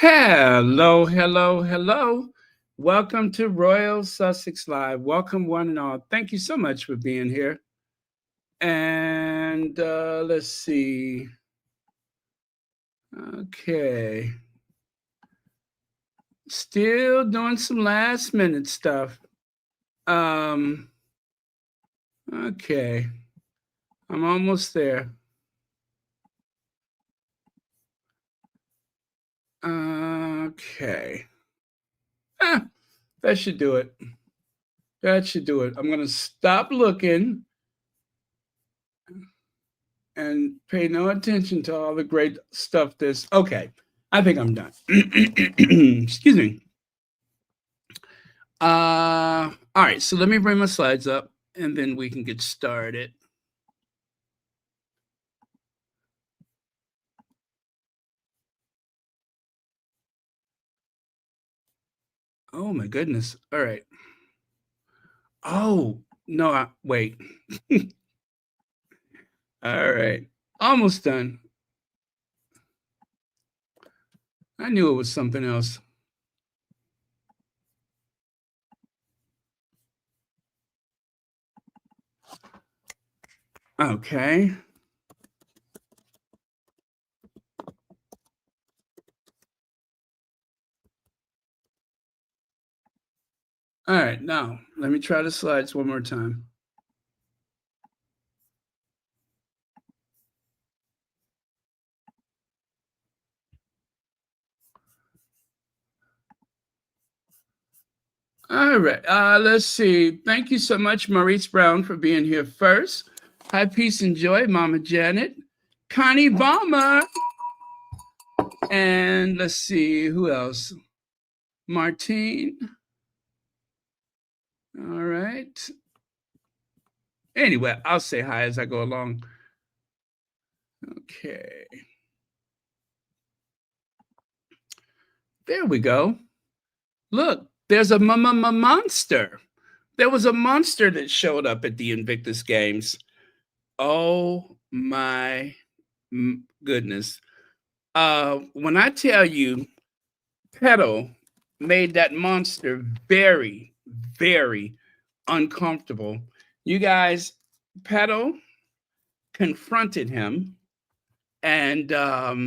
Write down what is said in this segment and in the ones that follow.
Hello, hello, hello. Welcome to Royal Sussex Live. Welcome, one and all. Thank you so much for being here. And let's see. Okay. Still doing some last minute stuff. Um, okay. I'm almost there. Okay. Ah, that should do it. That should do it. I'm going to stop looking and pay no attention to all the great stuff this. Okay, I think I'm done. Excuse me. All right, so let me bring my slides up and then we can get started. Oh my goodness. All right. Oh, no, wait. All right. Almost done. I knew it was something else. Okay. All right, now let me try the slides one more time. All right, let's see. Thank you so much, Maurice Brown, for being here first. Hi, peace and joy, Mama Janet, Connie Balmer, and let's see, who else? Martine. All right. Anyway, I'll say hi as I go along. Okay. There we go. Look, there's a monster. There was a monster that showed up at the Invictus Games. Oh my goodness. When I tell you, Petal made that monster very, very uncomfortable. You guys, Petal confronted him. And of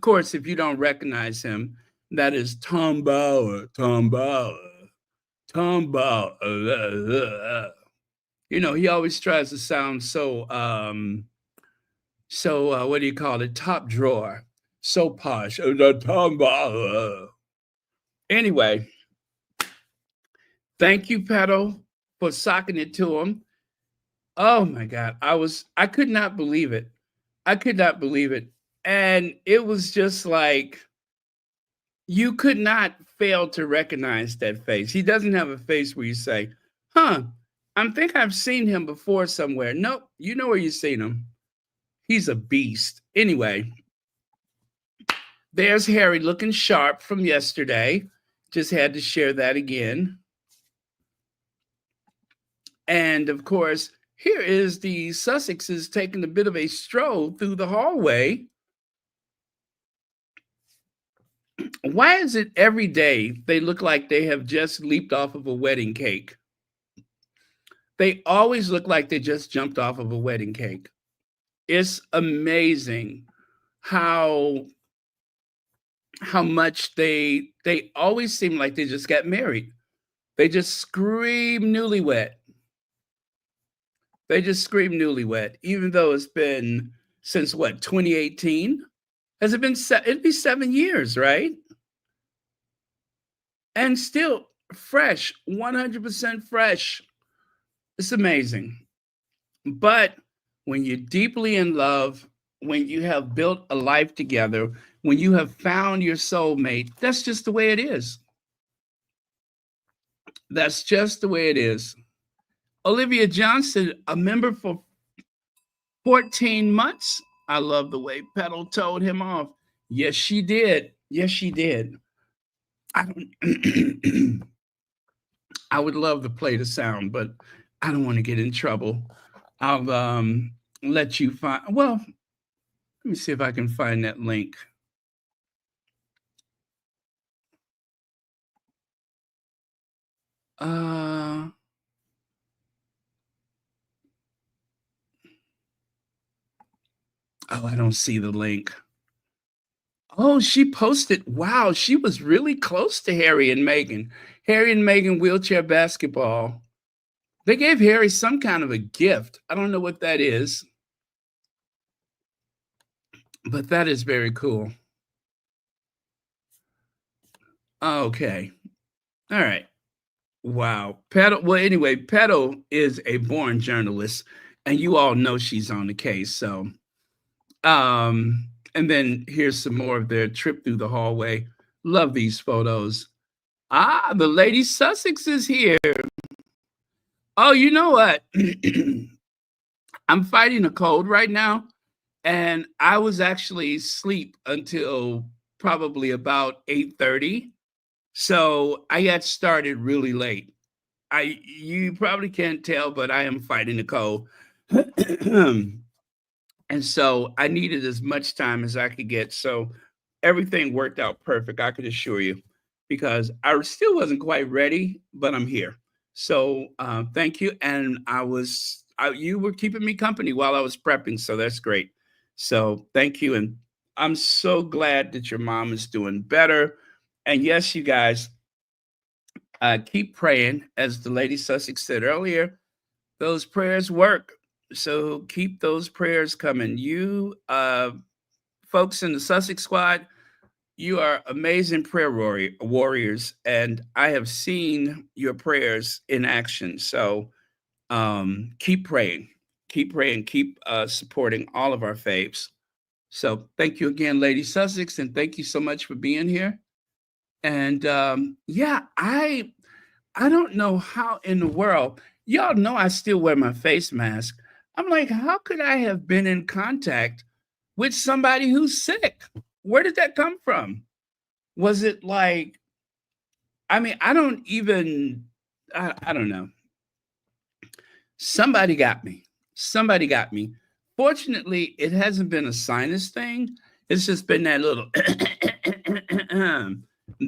course, if you don't recognize him, that is Tom Bower. Tom Bower. Tom Bower. You know, he always tries to sound so what do you call it? Top drawer. So posh. Tom Bower. Anyway, thank you, Petal, for socking it to him. Oh my God. I could not believe it. I could not believe it. And it was just like, you could not fail to recognize that face. He doesn't have a face where you say, huh, I think I've seen him before somewhere. Nope, you know where you've seen him. He's a beast. Anyway, there's Harry looking sharp from yesterday. Just had to share that again. And of course, here is the Sussexes taking a bit of a stroll through the hallway. Why is it every day they look like they have just leaped off of a wedding cake? They always look like they just jumped off of a wedding cake. It's amazing how much they always seem like they just got married. They just scream newlywed. They just scream newlywed, even though it's been since what, 2018? Has it been? It'd be 7 years, right? And still fresh, 100% fresh. It's amazing. But when you're deeply in love, when you have built a life together, when you have found your soulmate, that's just the way it is. That's just the way it is. Olivia Johnson, a member for 14 months. I love the way Petal told him off. Yes, she did. Yes, she did. I don't I would love to play the sound, but I don't want to get in trouble. I'll let you find, well, let me see if I can find that link. Uh, oh, I don't see the link. Oh, she posted, wow, she was really close to Harry and Meghan. Harry and Meghan wheelchair basketball. They gave Harry some kind of a gift. I don't know what that is, but that is very cool. Okay. All right. Wow. Petal, well, anyway, Petal is a born journalist, and you all know she's on the case. So, and then here's some more of their trip through the hallway. Love these photos. Ah, the Lady Sussex is here. Oh, you know what? I'm fighting a cold right now, and I was actually asleep until probably about 8:30. So I got started really late. You probably can't tell, but I am fighting a cold. And so I needed as much time as I could get. So everything worked out perfect, I could assure you, because I still wasn't quite ready, but I'm here. So thank you. And you were keeping me company while I was prepping. So that's great. So thank you. And I'm so glad that your mom is doing better. And yes, you guys, keep praying. As the Lady Sussex said earlier, those prayers work. So keep those prayers coming. You folks in the Sussex squad, you are amazing prayer warriors, and I have seen your prayers in action. So keep praying, keep supporting all of our faves. So thank you again, Lady Sussex, and thank you so much for being here. And yeah, I don't know how in the world, y'all know I still wear my face mask. I'm like, how could I have been in contact with somebody who's sick? Where did that come from? Was it like, I mean, I don't know. Somebody got me. Somebody got me. Fortunately, it hasn't been a sinus thing. It's just been that little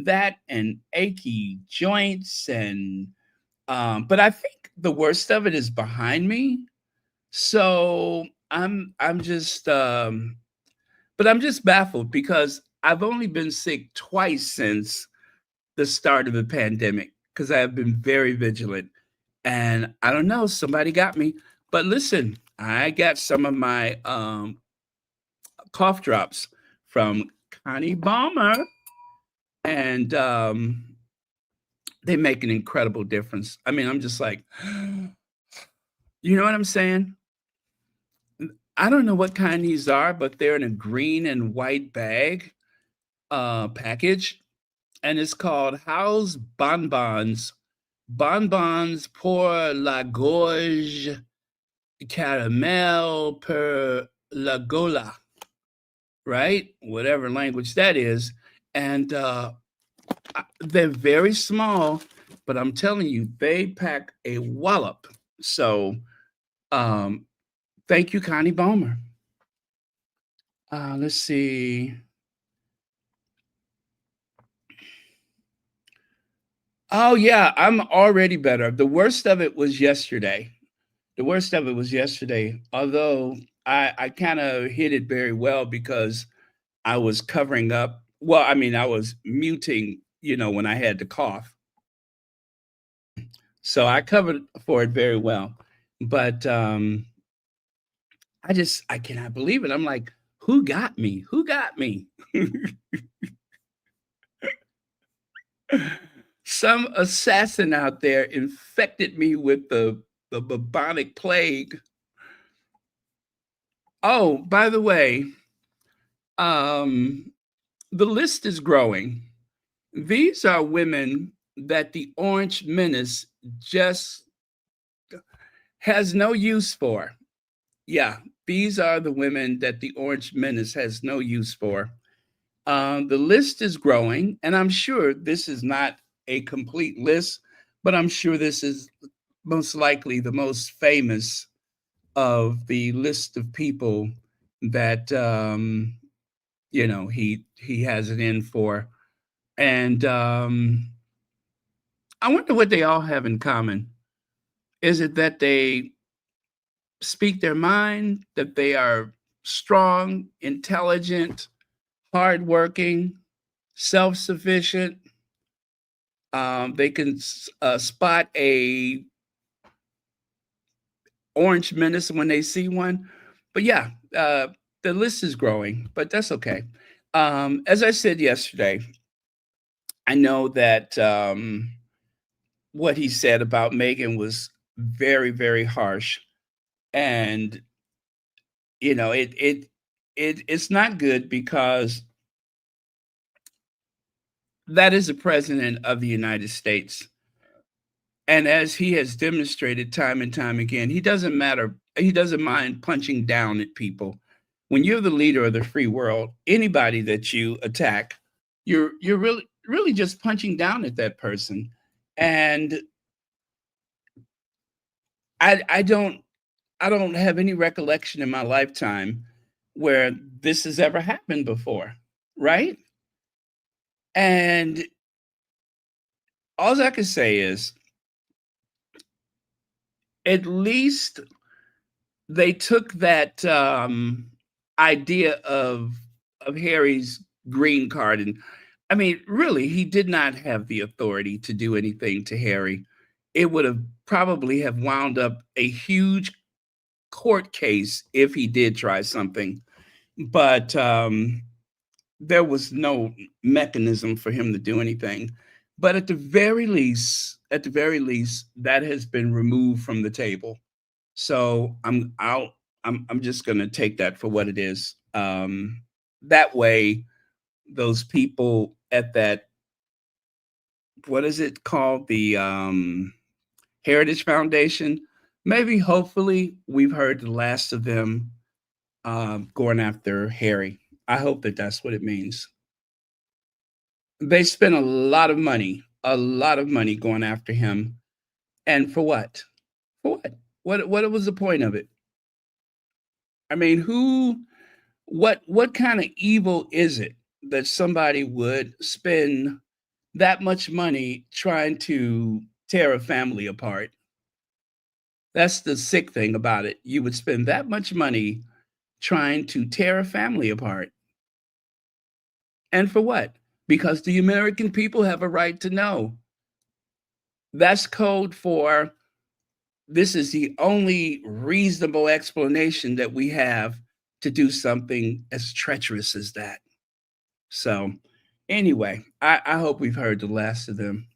that and achy joints and but I think the worst of it is behind me. So I'm just but I'm just baffled because I've only been sick twice since the start of the pandemic because I have been very vigilant. And I don't know, somebody got me. But listen, I got some of my cough drops from Connie Balmer, and they make an incredible difference. I mean, I'm just like, you know what I'm saying? I don't know what kind these are, but they're in a green and white bag package, and it's called House Bonbons. Bonbons pour la gorge, caramel per la gola, right? Whatever language that is. And they're very small, but I'm telling you, they pack a wallop. So um, thank you, Connie Balmer. Let's see. Oh yeah, I'm already better. The worst of it was yesterday. The worst of it was yesterday. Although I kind of hit it very well because I was covering up. Well, I mean, I was muting, when I had to cough. So I covered for it very well. But I cannot believe it. I'm like, who got me? Who got me? Some assassin out there infected me with the bubonic plague. Oh, by the way, um, the list is growing. These are women that the Orange Menace just has no use for. Yeah, these are the women that the Orange Menace has no use for. The list is growing, and I'm sure this is not a complete list, but I'm sure this is most likely the most famous of the list of people that he has it in for. And I wonder what they all have in common. Is it that they speak their mind, that they are strong, intelligent, hardworking, self-sufficient? They can spot a orange menace when they see one. But yeah, the list is growing, but that's okay. As I said yesterday, I know that what he said about Meghan was very, very harsh, and it's not good because that is the president of the United States. And as he has demonstrated time and time again, he doesn't mind punching down at people. When you're the leader of the free world, anybody that you attack, you're really just punching down at that person. And I don't have any recollection in my lifetime where this has ever happened before, right? And all I can say is at least they took that idea of Harry's green card, and I mean, really, he did not have the authority to do anything to Harry. It would have probably have wound up a huge court case if he did try something, but there was no mechanism for him to do anything. But at the very least, that has been removed from the table. So I'm just gonna take that for what it is. That way, those people at that, what is it called? The Heritage Foundation, maybe hopefully we've heard the last of them going after Harry. I hope that that's what it means. They spent a lot of money going after him. And for what? For what? What was the point of it? I mean, what kind of evil is it that somebody would spend that much money trying to tear a family apart? That's the sick thing about it. You would spend that much money trying to tear a family apart. And for what? Because the American people have a right to know. That's code for this is the only reasonable explanation that we have to do something as treacherous as that. So, anyway, I hope we've heard the last of them.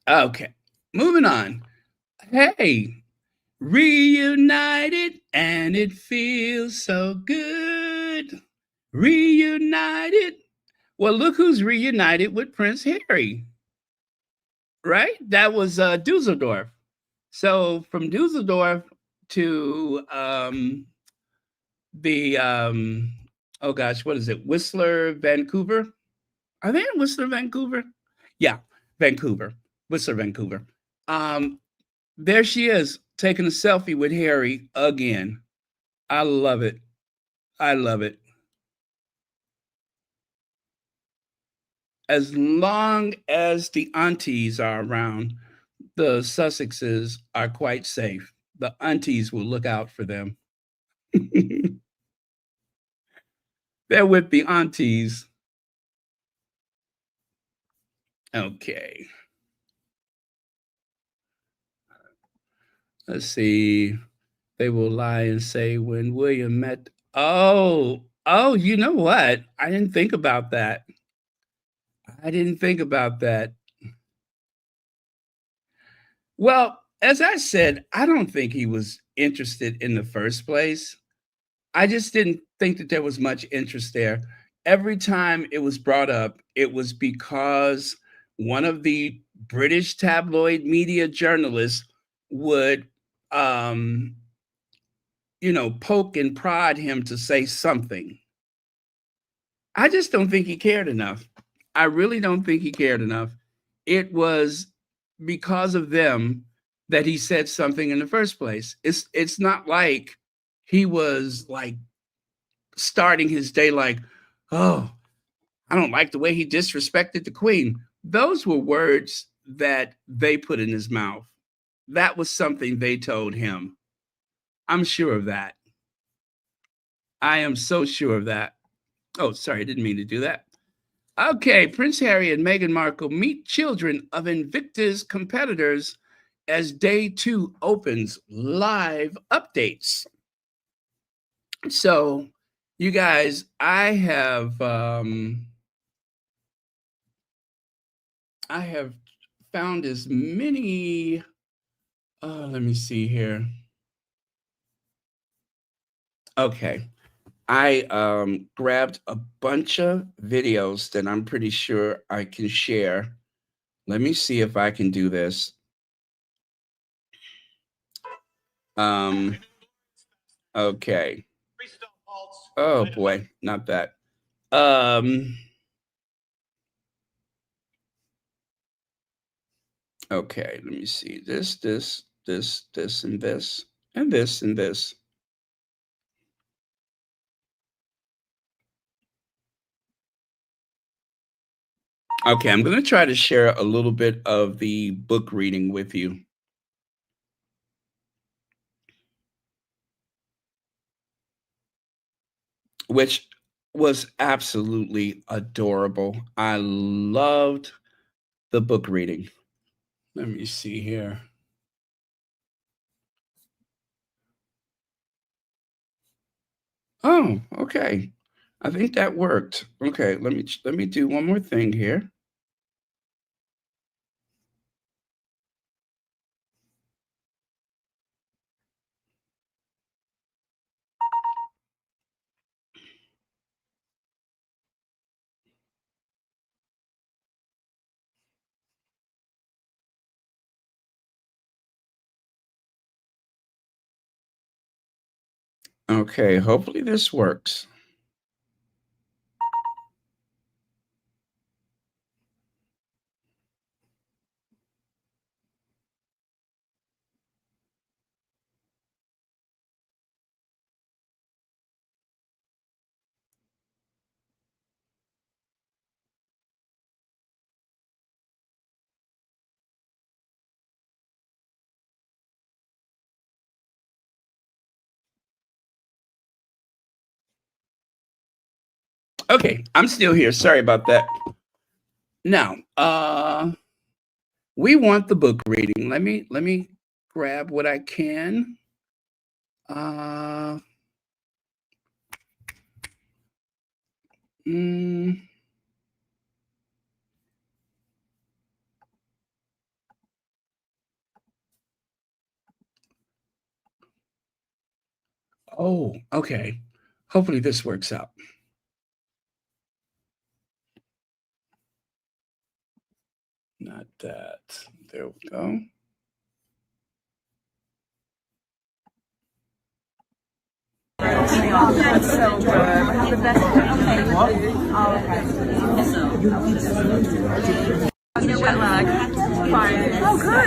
Okay, moving on. Hey, reunited and it feels so good. Reunited. Well, look who's reunited with Prince Harry, right? That was Dusseldorf. So from Dusseldorf to the oh gosh, what is it? Whistler, Vancouver. Are they in Whistler, Vancouver? Yeah, Vancouver. Whistler, Vancouver. Um, there she is taking a selfie with Harry again. I love it. I love it. As long as the aunties are around, the Sussexes are quite safe. The aunties will look out for them. They're with the aunties. Okay. Let's see. They will lie and say when William met. Oh, you know what? I didn't think about that. I didn't think about that. Well, as I said, I don't think he was interested in the first place. I just didn't think that there was much interest there. Every time it was brought up, it was because one of the British tabloid media journalists would, um, poke and prod him to say something. I just don't think he cared enough. I really don't think he cared enough. It was because of them that he said something in the first place. It's not like he was like starting his day like, oh, I don't like the way he disrespected the queen. those were words that they put in his mouth. That was something they told him. I'm sure of that. I am so sure of that. Oh, sorry, I didn't mean to do that. Okay, Prince Harry and Meghan Markle meet children of Invictus competitors as day 2 opens. Live updates. So, you guys, I have found as many. Let me see here. Okay, I grabbed a bunch of videos that I'm pretty sure I can share. Let me see if I can do this. Okay. Oh boy, not that. Okay, let me see. This, and this, and this, and this. Okay, I'm going to try to share a little bit of the book reading with you. Which was absolutely adorable. I loved the book reading. Let me see here. Oh, okay. I think that worked. Okay, let me do one more thing here. Okay, hopefully this works. Okay, I'm still here. Sorry about that. Now, we want the book reading. Let me grab what I can. Uh, mm, oh, okay. Hopefully this works out. Not that. There we go. That's so good. The best. Okay. What? Oh, okay. Wet lag. Fine. Oh, good.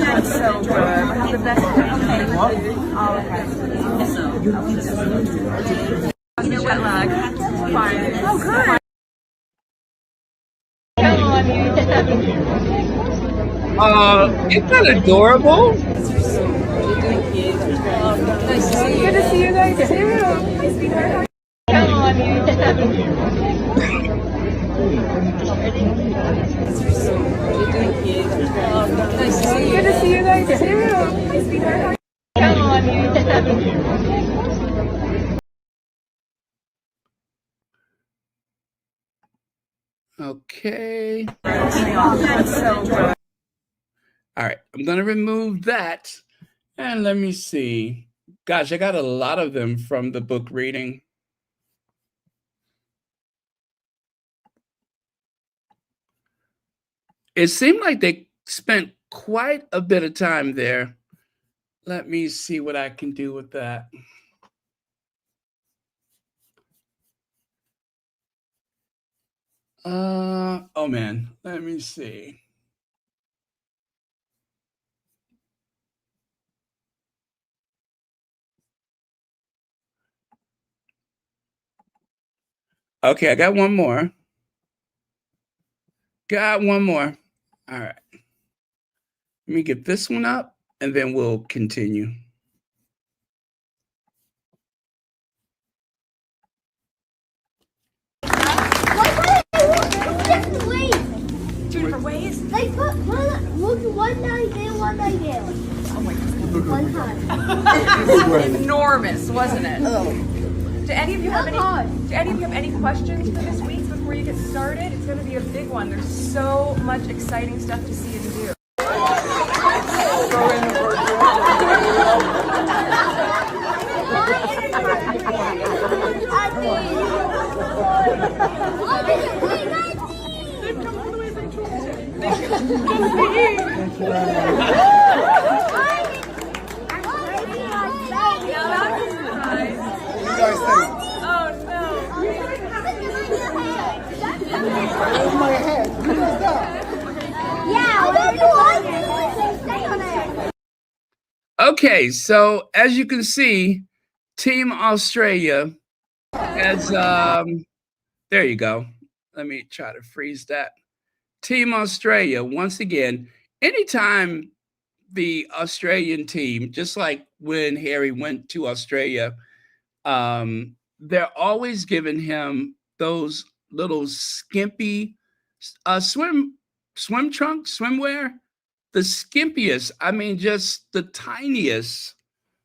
That's so good. The best. Okay. What? Oh, okay. Wet lag. Fine. Oh, good. Isn't that adorable? Good to see you guys too. Hi, sweetheart. Good to see you guys too. Hi, sweetheart. Okay. That's so good. All right, I'm going to remove that. And let me see. Gosh, I got a lot of them from the book reading. It seemed like they spent quite a bit of time there. Let me see what I can do with that. Oh man, let me see. Okay, I got one more. Got one more. All right. Let me get this one up and then we'll continue. Two different ways? They put one night there, one night there. Oh my God. One time. It was enormous, wasn't it? Oh. Do any of you have any questions for this week before you get started? It's going to be a big one. There's so much exciting stuff to see and do. Okay, so as you can see, Team Australia has there you go. Let me try to freeze that. Team Australia, once again, anytime the Australian team, just like when Harry went to Australia, they're always giving him those little skimpy swim trunks, swimwear, the skimpiest, I mean, just the tiniest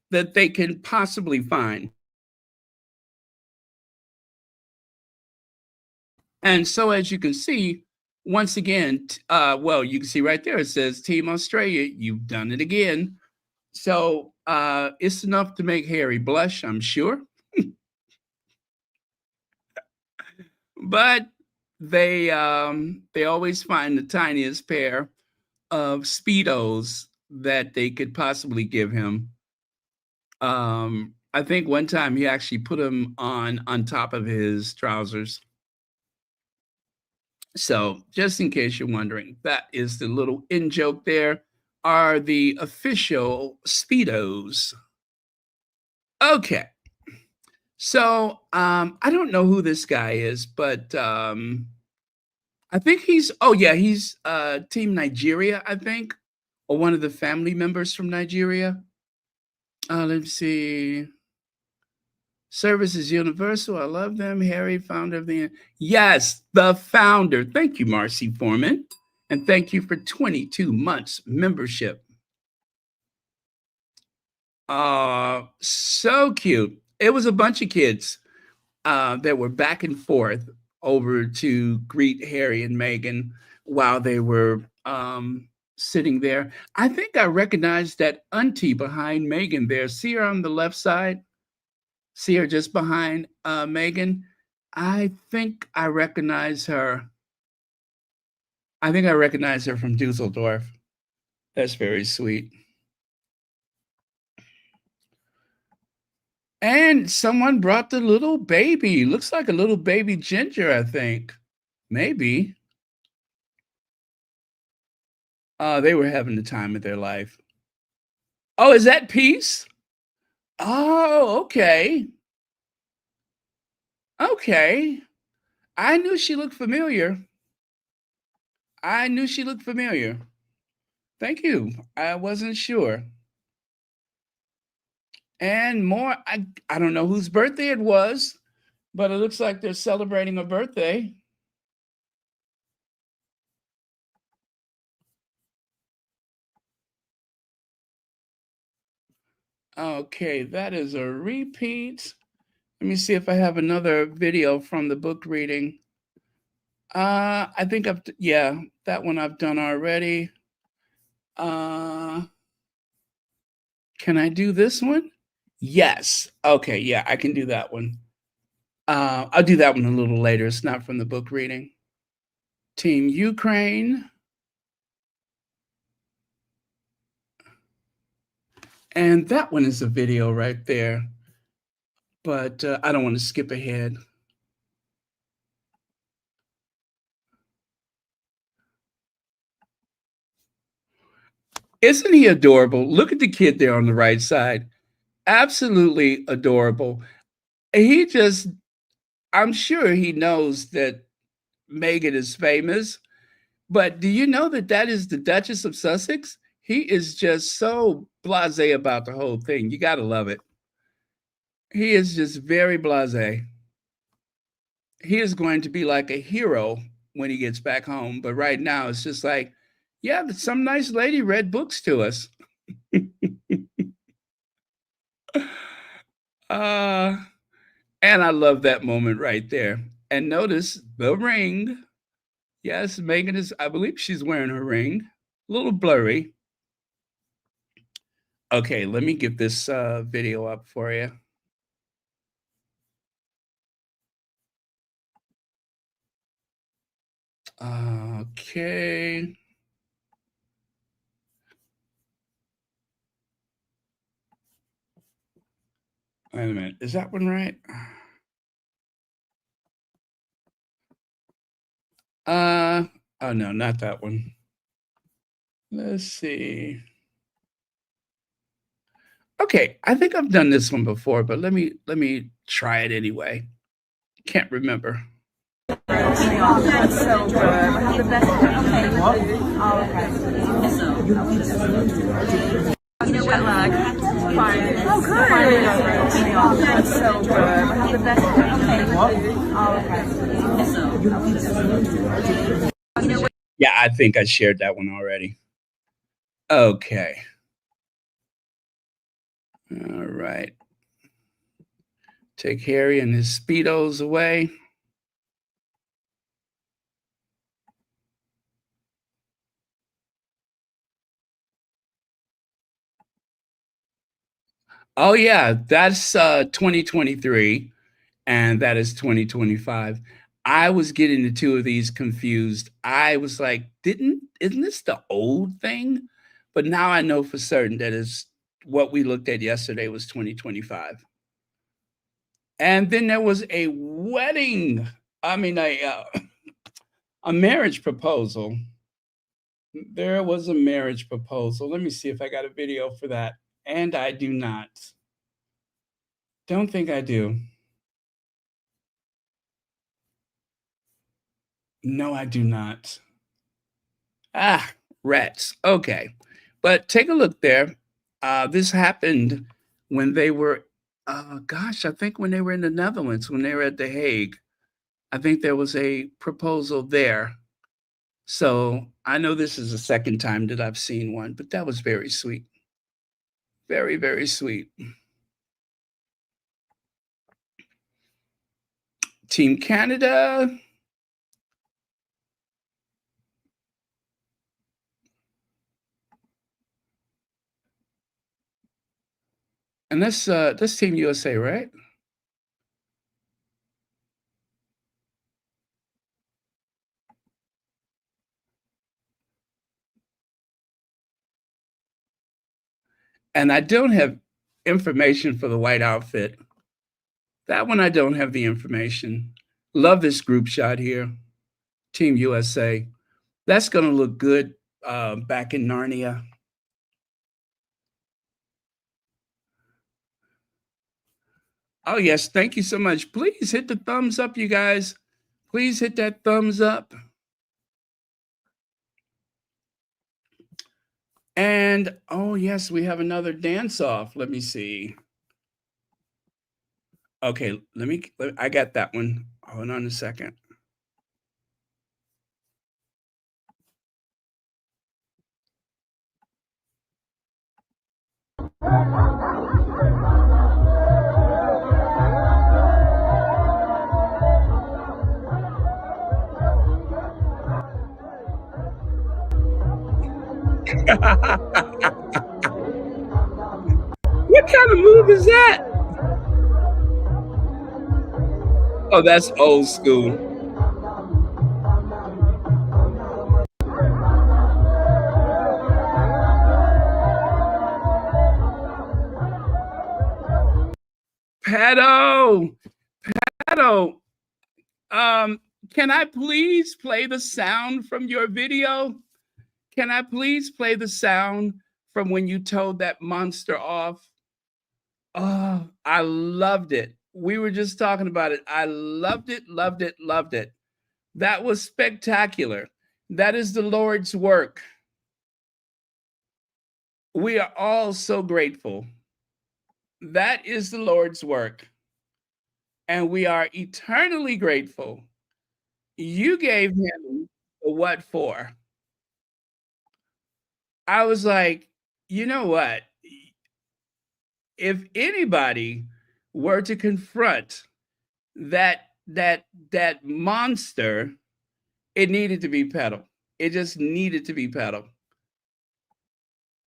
that they can possibly find. And so, as you can see, once again, well, you can see right there, it says Team Australia, you've done it again. So it's enough to make Harry blush, I'm sure. But they always find the tiniest pair of Speedos that they could possibly give him. I think one time he actually put them on top of his trousers. So just in case you're wondering, that is the little in joke there, are the official Speedos. Okay. So I don't know who this guy is, but I think he's Team Nigeria, I think, or one of the family members from Nigeria. Let's see. Service is universal. I love them. Harry, founder of the... Yes, the founder. Thank you, Marcy Foreman. And thank you for 22 months membership. So cute. It was a bunch of kids that were back and forth over to greet Harry and Meghan while they were sitting there. I think I recognized that auntie behind Meghan there. See her on the left side? See her just behind Meghan? I think I recognize her. I think I recognize her from Dusseldorf. That's very sweet. And someone brought the little baby. Looks like a little baby Ginger, I think. Maybe. They were having the time of their life. Oh, is that Peace? Oh, okay. Okay. I knew she looked familiar. Thank you. I wasn't sure. And more, I don't know whose birthday it was, but it looks like they're celebrating a birthday. Okay, that is a repeat. Let me see if I have another video from the book reading. I think that one I've done already. Can I do this one? Yes. Okay, yeah, I can do that one. I'll do that one a little later. It's not from the book reading. Team Ukraine. And that one is a video right there. But I don't want to skip ahead. Isn't he adorable? Look at the kid there on the right side. Absolutely adorable. I'm sure he knows that Meghan is famous, But do you know that that is the Duchess of Sussex? He is just so blasé about the whole thing. You got to love it. He is just very blasé. He is going to be like a hero when he gets back home. But right now, it's just like, yeah, some nice lady read books to us. uh, and I love that moment right there. And notice the ring. Yes, Meghan is, I believe she's wearing her ring. A little blurry. Okay, let me get this video up for you. Okay. Wait a minute. Is that one right? Oh no, not that one. Let's see. Okay, I think I've done this one before, but let me try it anyway. Can't remember. That's so good. Have the best day. Jet lag. Fine. Oh, good. That's so good. Have the best day. Yeah, I think I shared that one already. Okay. All right. Take Harry and his Speedos away. Oh yeah, that's 2023 and that is 2025. I was getting the two of these confused. I was like, isn't this the old thing? But now I know for certain that is what we looked at yesterday was 2025. And then there was a wedding. I mean, a marriage proposal. There was a marriage proposal. Let me see if I got a video for that. And I do not. Don't think I do. No, I do not. Ah, rats. Okay. But take a look there. This happened when they were, gosh, I think when they were in the Netherlands, when they were at The Hague. I think there was a proposal there. So I know this is the second time that I've seen one, but that was very sweet. Very, very sweet. Team Canada. And that's Team USA, right? And I don't have information for the white outfit. That one I don't have the information. Love this group shot here. Team USA. That's going to look good back in Narnia. Oh, yes. Thank you so much. Please hit the thumbs up, you guys. Please hit that thumbs up. And, oh, yes, we have another dance off. Let me see. Okay, I got that one. Hold on a second. What kind of move is that? Oh, that's old school. Pato, can I please play the sound from your video? Can I please play the sound from when you told that monster off? Oh, I loved it. We were just talking about it. I loved it, loved it, loved it. That was spectacular. That is the Lord's work. We are all so grateful. That is the Lord's work. And we are eternally grateful. You gave him the what for. I was like, you know what? If anybody were to confront that monster, it needed to be Petal. It just needed to be Petal.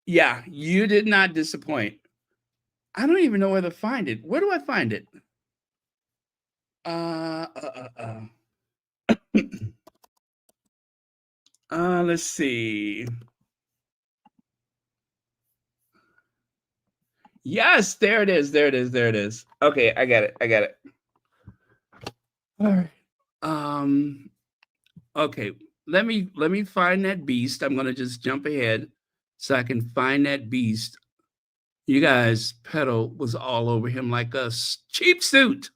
Yeah, you did not disappoint. I don't even know where to find it. Where do I find it? Let's see. Yes, there it is. There it is. There it is. Okay, I got it. I got it. All right. Okay, let me find that beast. I'm gonna just jump ahead so I can find that beast. You guys, Petal was all over him like a cheap suit.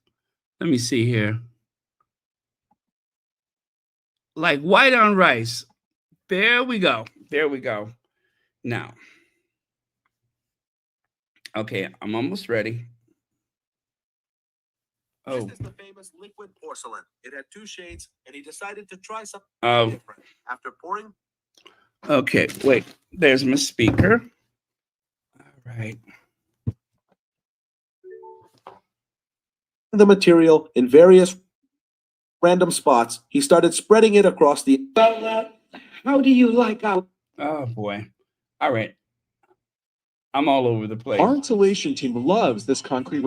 Let me see here. Like white on rice. There we go. There we go. Now, okay, I'm almost ready. Oh. This is the famous liquid porcelain. It had 2 shades, and he decided to try something different. After pouring. Okay, wait. There's my speaker. All right. The material in various random spots, he started spreading it across the. How do you like our? Oh boy. All right. I'm all over the place. Our installation team loves this concrete.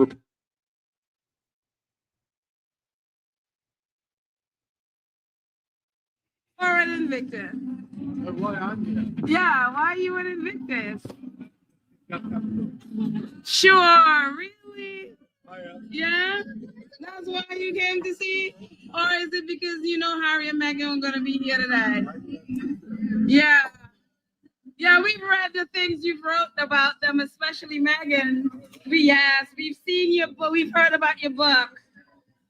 Or an Invictus. Why aren't you? Yeah, why are you an Invictus? Sure, really? Yeah? That's why you came to see? Or is it because you know Harry and Meghan are going to be here today? Yeah. Yeah, we've read the things you've wrote about them, especially Meghan. We've seen your book, we've heard about your book.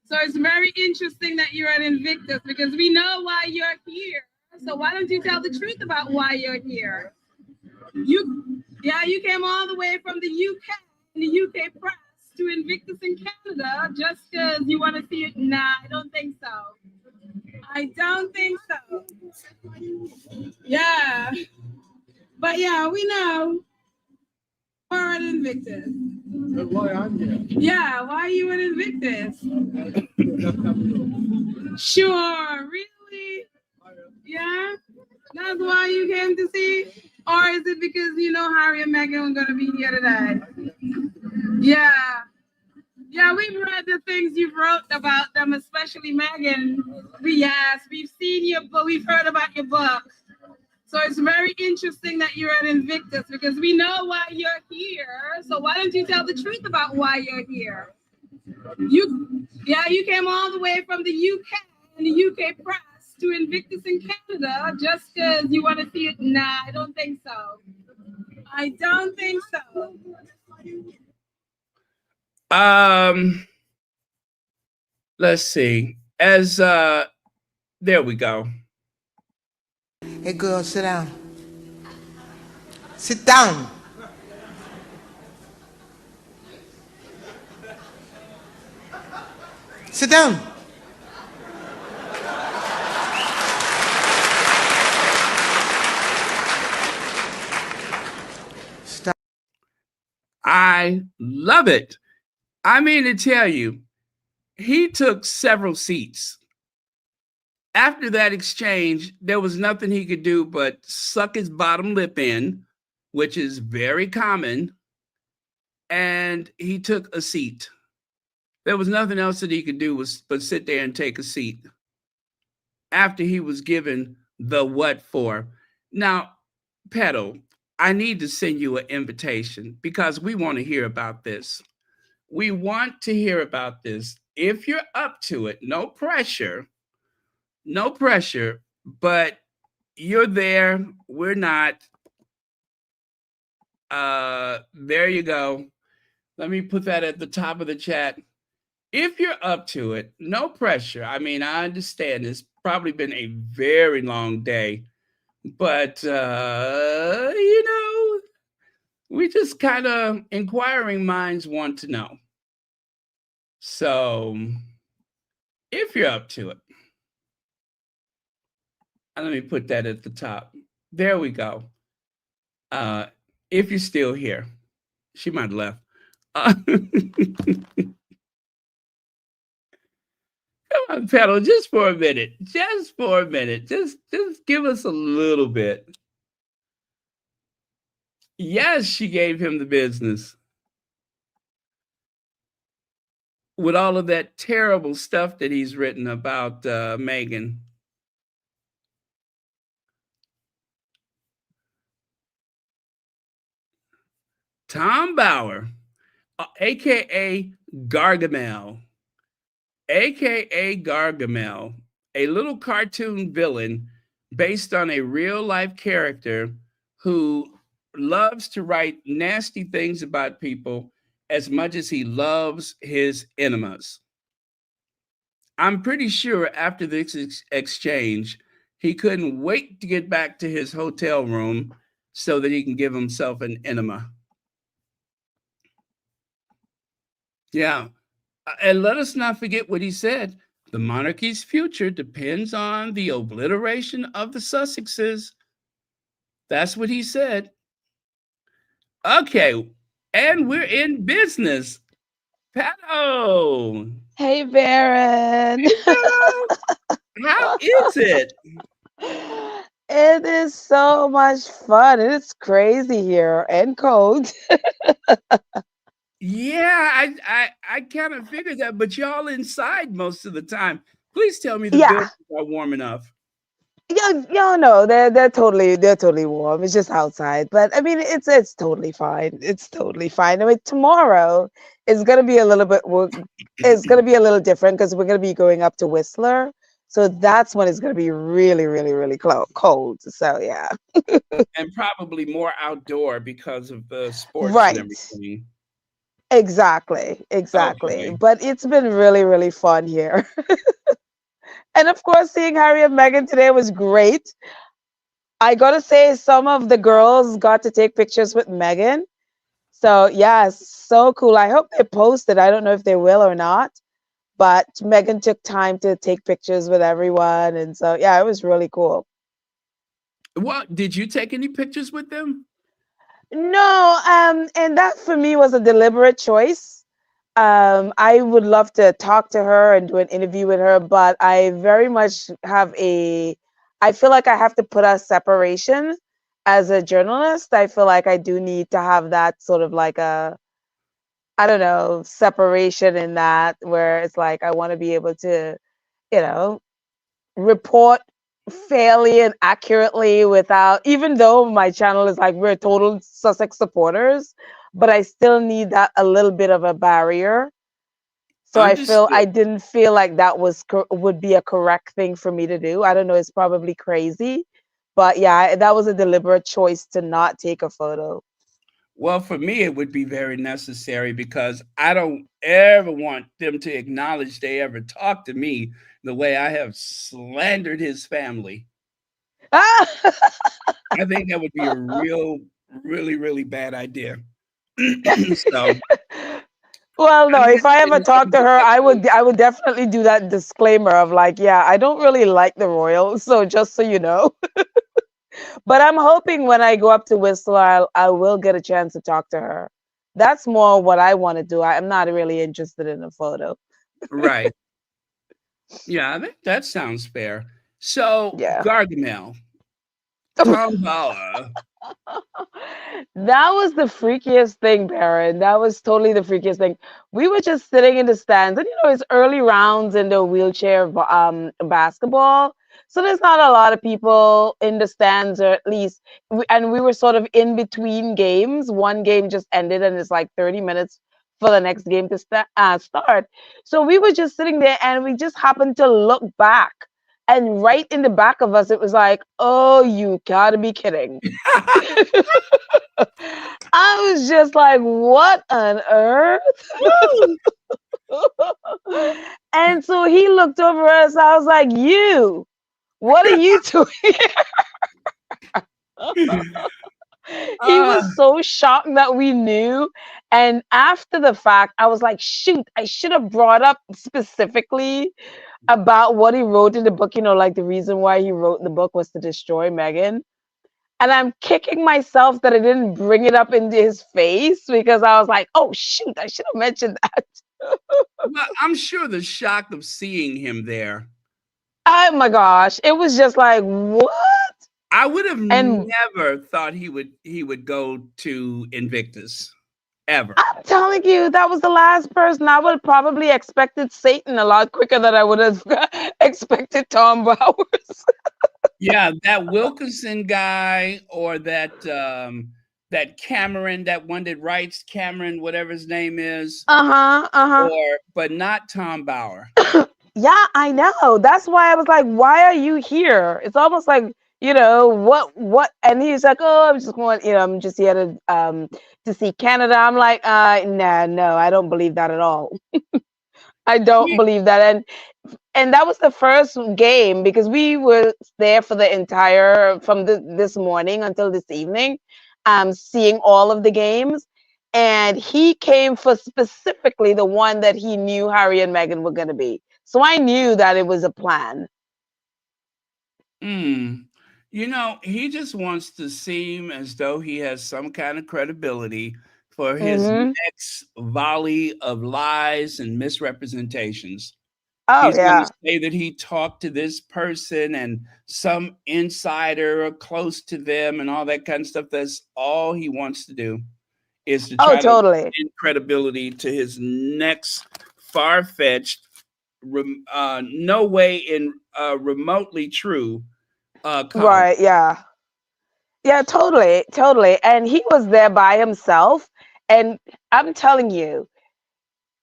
So it's very interesting that you're at Invictus because we know why you're here. So why don't you tell the truth about why you're here? You came all the way from the UK, the UK press, to Invictus in Canada just because you want to see it. Nah, I don't think so. I don't think so. Yeah. But yeah, we know. We're at Invictus. Why aren't you? Yeah, why are you at Invictus? Sure, really? Yeah? That's why you came to see? Or is it because you know Harry and Meghan are going to be here today? Yeah. Yeah, we've read the things you've wrote about them, especially Meghan. We've seen your book, we've heard about your book. So it's very interesting that you're at Invictus because we know why you're here. So why don't you tell the truth about why you're here? You came all the way from the UK and the UK press to Invictus in Canada just because you want to see it. Nah, I don't think so. I don't think so. Let's see. As there we go. Hey girl, sit down. Sit down. Sit down. Stop. I love it. I mean to tell you, he took several seats. After that exchange, there was nothing he could do but suck his bottom lip in, which is very common, and he took a seat. There was nothing else that he could do but sit there and take a seat after he was given the what for. Now, Petal, I need to send you an invitation because we want to hear about this. We want to hear about this. If you're up to it, no pressure, but you're there. We're not. There you go. Let me put that at the top of the chat. If you're up to it, no pressure. I mean, I understand this probably been a very long day, but we just kind of inquiring minds want to know. So, if you're up to it, let me put that at the top. There we go. If you're still here, she might have left. Come on, Pedal, just for a minute. Just for a minute. Just give us a little bit. Yes, she gave him the business. With all of that terrible stuff that he's written about Meghan. Tom Bower, a.k.a. Gargamel, a.k.a. Gargamel, a little cartoon villain based on a real-life character who loves to write nasty things about people as much as he loves his enemas. I'm pretty sure after this exchange, he couldn't wait to get back to his hotel room so that he can give himself an enema. Yeah. And let us not forget what he said. The monarchy's future depends on the obliteration of the Sussexes. That's what he said. Okay. And we're in business. Pato. Hey, Baron. How is it? It is so much fun. It's crazy here and cold. Yeah, I kind of figured that, but y'all inside most of the time. Please tell me the Yeah. buildings are warm enough. Yeah, no, they're totally warm. It's just outside, but I mean, it's totally fine. It's totally fine. I mean, tomorrow is gonna be a little bit. It's gonna be a little different because we're gonna be going up to Whistler, so that's when it's gonna be really, really, really cold. So yeah. And probably more outdoor because of the sports Right. and everything. Exactly. Okay. But it's been really, really fun here. And of course, seeing Harry and Meghan today was great. I gotta say, some of the girls got to take pictures with Meghan. So yeah, so cool. I hope they post it. I don't know if they will or not, but Meghan took time to take pictures with everyone, and so yeah, it was really cool. Well, did you take any pictures with them? No, and that for me was a deliberate choice. I would love to talk to her and do an interview with her, but I very much I feel like I have to put a separation as a journalist. I feel like I do need to have that sort of like I don't know, separation in that where it's like I want to be able to, you know, report fairly and accurately without, even though my channel is like we're total Sussex supporters, but I still need that a little bit of a barrier. So I Understood. didn't feel like that would be a correct thing for me to do. I don't know, it's probably crazy, but yeah, that was a deliberate choice to not take a photo. Well, for me, it would be very necessary because I don't ever want them to acknowledge they ever talked to me the way I have slandered his family. I think that would be a really, really bad idea. So, Well, no, I'm if I ever asking talk to you her, to I would definitely do that disclaimer of like, yeah, I don't really like the royals, so just so you know. But I'm hoping when I go up to Whistler, I will get a chance to talk to her. That's more what I want to do. I'm not really interested in a photo. right. Yeah, I think that sounds fair. So, Yeah. Gargamel, Tom Bower. That was the freakiest thing, Baron. That was totally the freakiest thing. We were just sitting in the stands, and it's early rounds in the wheelchair basketball, so there's not a lot of people in the stands, or at least, and we were sort of in between games. One game just ended, and it's like 30 minutes for the next game to start. So we were just sitting there, and we just happened to look back. And right in the back of us, it was like, oh, you gotta be kidding. I was just like, what on earth? And so he looked over us. I was like, you. What are you doing? He Uh, was so shocked that we knew. And after the fact, I was like, shoot, I should have brought up specifically about what he wrote in the book. Like the reason why he wrote the book was to destroy Meghan. And I'm kicking myself that I didn't bring it up into his face because I was like, oh, shoot, I should have mentioned that. well, I'm sure the shock of seeing him there. Oh my gosh. It was just like, what? I would have And never thought he would go to Invictus ever. I'm telling you, that was the last person. I would have probably expected Satan a lot quicker than I would have expected Tom Bowers. Yeah, that Wilkinson guy or that that Cameron, that one that writes Cameron, whatever his name is, but not Tom Bower. Yeah, I know. That's why I was like, why are you here? It's almost like, what? And he's like, oh, I'm just going, I'm just here to see Canada. I'm like, nah, no, I don't believe that at all. I don't believe that. And that was the first game because we were there for the entire this morning until this evening, seeing all of the games. And he came for specifically the one that he knew Harry and Meghan were going to be. So I knew that it was a plan. He just wants to seem as though he has some kind of credibility for his next volley of lies and misrepresentations. Oh, He's going yeah. to say that he talked to this person and some insider close to them and all that kind of stuff. That's all he wants to do, is to try to totally lend credibility to his next far-fetched, no way in remotely true comment. Right, yeah. Yeah, totally. And he was there by himself. And I'm telling you,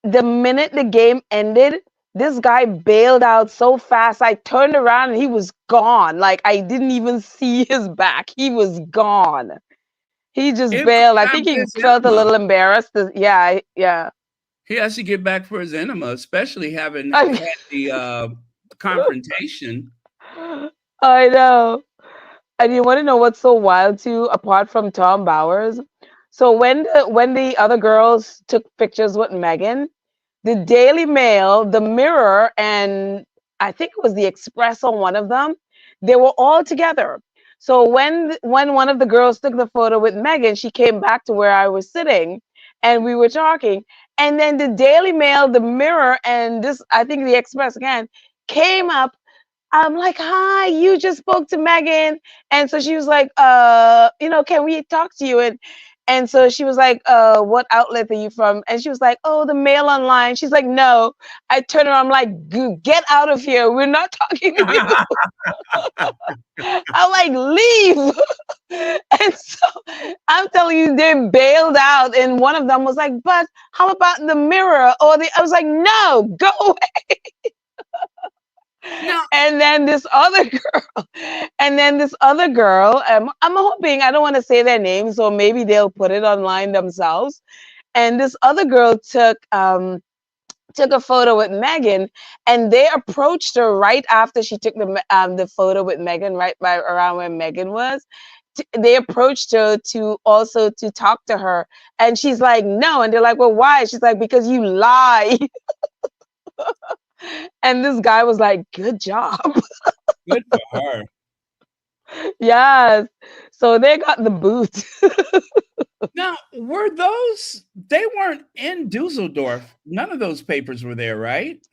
the minute the game ended, this guy bailed out so fast. I turned around and he was gone. Like I didn't even see his back. He was gone. He just bailed. I think he felt a little embarrassed. Yeah. He has to get back for his enema, especially having had the confrontation. I know. And you want to know what's so wild too, apart from Tom Bowers? So when the other girls took pictures with Meghan, the Daily Mail, the Mirror, and I think it was the Express on one of them, they were all together. So when one of the girls took the photo with Meghan, she came back to where I was sitting and we were talking. And then the Daily Mail, the Mirror, and I think the Express again, came up. I'm like, hi, you just spoke to Meghan. And so she was like, can we talk to you? And so she was like, what outlet are you from? And she was like, oh, the Mail Online. She's like, no. I turned around, I'm like, get out of here. We're not talking to you. I'm like, leave. And so I'm telling you, they bailed out. And one of them was like, but how about the Mirror? I was like, no, go away. No. And then this other girl, I'm hoping, I don't want to say their names, so maybe they'll put it online themselves. And this other girl took a photo with Meghan, and they approached her right after she took the photo with Meghan, right by around where Meghan was. They approached her to talk to her, and she's like, no. And they're like, well, why? She's like, because you lie. And this guy was like, good job. Good for her. Yes. So they got the boot. Now, they weren't in Dusseldorf. None of those papers were there, right?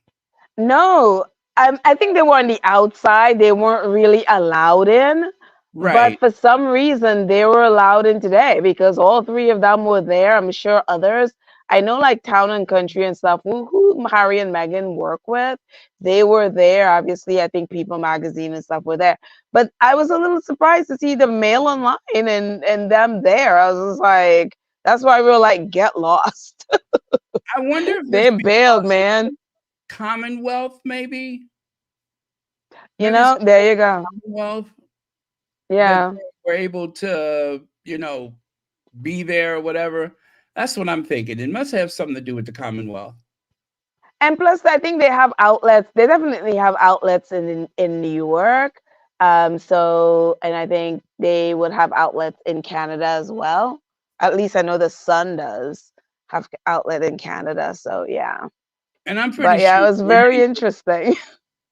No, I think they were on the outside. They weren't really allowed in. Right. But for some reason, they were allowed in today because all three of them were there. I'm sure others. I know like Town and Country and stuff, who Harry and Meghan work with, they were there. Obviously, I think People Magazine and stuff were there. But I was a little surprised to see the Mail Online and them there. I was just like, that's why we were like, get lost. I wonder if they bailed, man. Commonwealth, maybe? There you go. Commonwealth. Yeah. We're able to, be there or whatever. That's what I'm thinking. It must have something to do with the Commonwealth. And plus, I think they have outlets. They definitely have outlets in New York. So, and I think they would have outlets in Canada as well. At least I know the Sun does have outlet in Canada. So yeah. And I'm pretty But yeah, sure it was very Germany, interesting.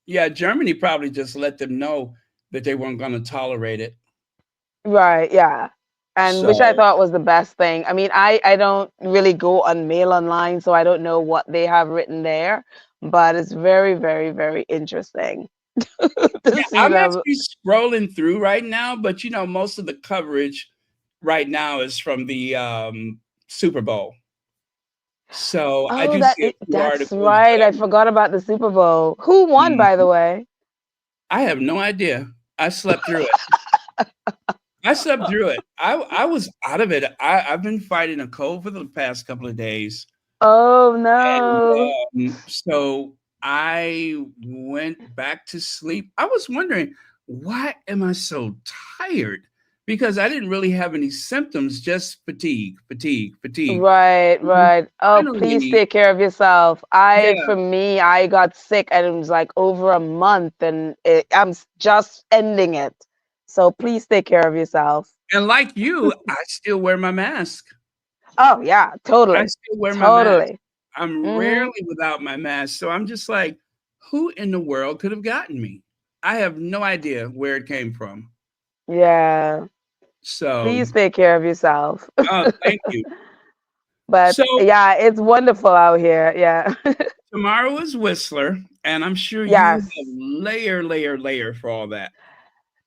yeah, Germany probably just let them know that they weren't going to tolerate it. Right, yeah. And which I So, thought was the best thing. I mean, I don't really go on Mail Online, so I don't know what they have written there, but it's very, very, very interesting to yeah, see I'm them. actually scrolling through right now, but most of the coverage right now is from the Super Bowl. So I Oh, do see a few that's articles, right. but I forgot about the Super Bowl. Who won, by the way? I have no idea. I slept through it. I slept through it. I was out of it. I've been fighting a cold for the past couple of days, Oh and no. so I went back to sleep. I was wondering, why am I so tired? Because I didn't really have any symptoms, just fatigue, fatigue, fatigue. Right, And right. Oh, please finally, take care of yourself. yeah, For me, I got sick and it was like over a month and just ending it. So please take care of yourself. and like you, I still wear my mask. Oh, yeah, I totally. still wear my mask. Totally. I'm Mm-hmm. rarely without my mask, so I'm just like, who in the world could have gotten me? I have no idea where it came from. Yeah. So, Please take care of yourself. oh, thank you. But So yeah, it's wonderful out here. Yeah. tomorrow is Whistler, and I'm sure you Yes. have layer for all that.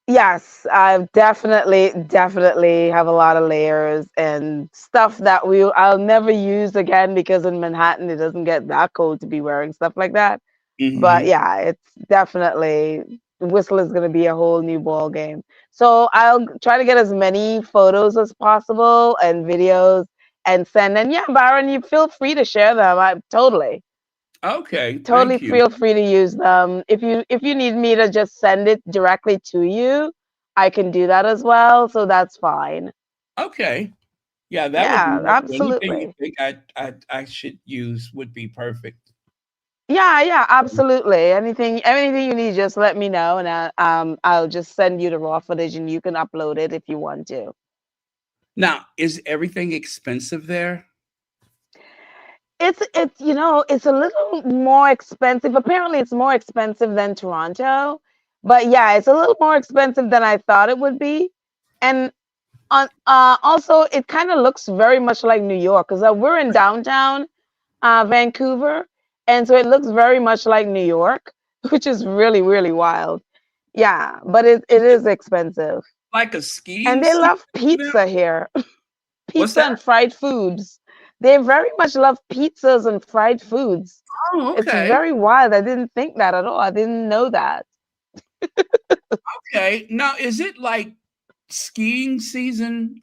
Yes, I definitely have a lot of layers and stuff that I'll never use again because in Manhattan it doesn't get that cold to be wearing stuff like that. But Mhm. yeah, it's definitely Whistle is going to be a whole new ball game. So I'll try to get as many photos as possible and videos and send. And yeah, Byron, you feel free to share them. I Okay, totally thank you. feel free to use them. If you need me to just send it directly to you, I can do that as well. So that's fine. Okay. Yeah, that would be Yeah, wonderful. Anything you absolutely. think I should use would be perfect. Yeah, yeah, absolutely. Anything you need, just let me know, and I'll just send you the raw footage, and you can upload it if you want to. Now, is everything expensive there? It's a little more expensive. Apparently, it's more expensive than Toronto, but yeah, it's a little more expensive than I thought it would be. And also, it kind of looks very much like New York because we're in downtown Vancouver, and so it looks very much like New York, which is really, really wild. Yeah, but it Is it is expensive. like a And skiing they season love for them? pizza here. What's Pizza that? and fried foods. They very much love pizzas and fried foods. Oh, It's okay. very wild. I didn't think that at all. I didn't know that. Okay. Now, is it like skiing season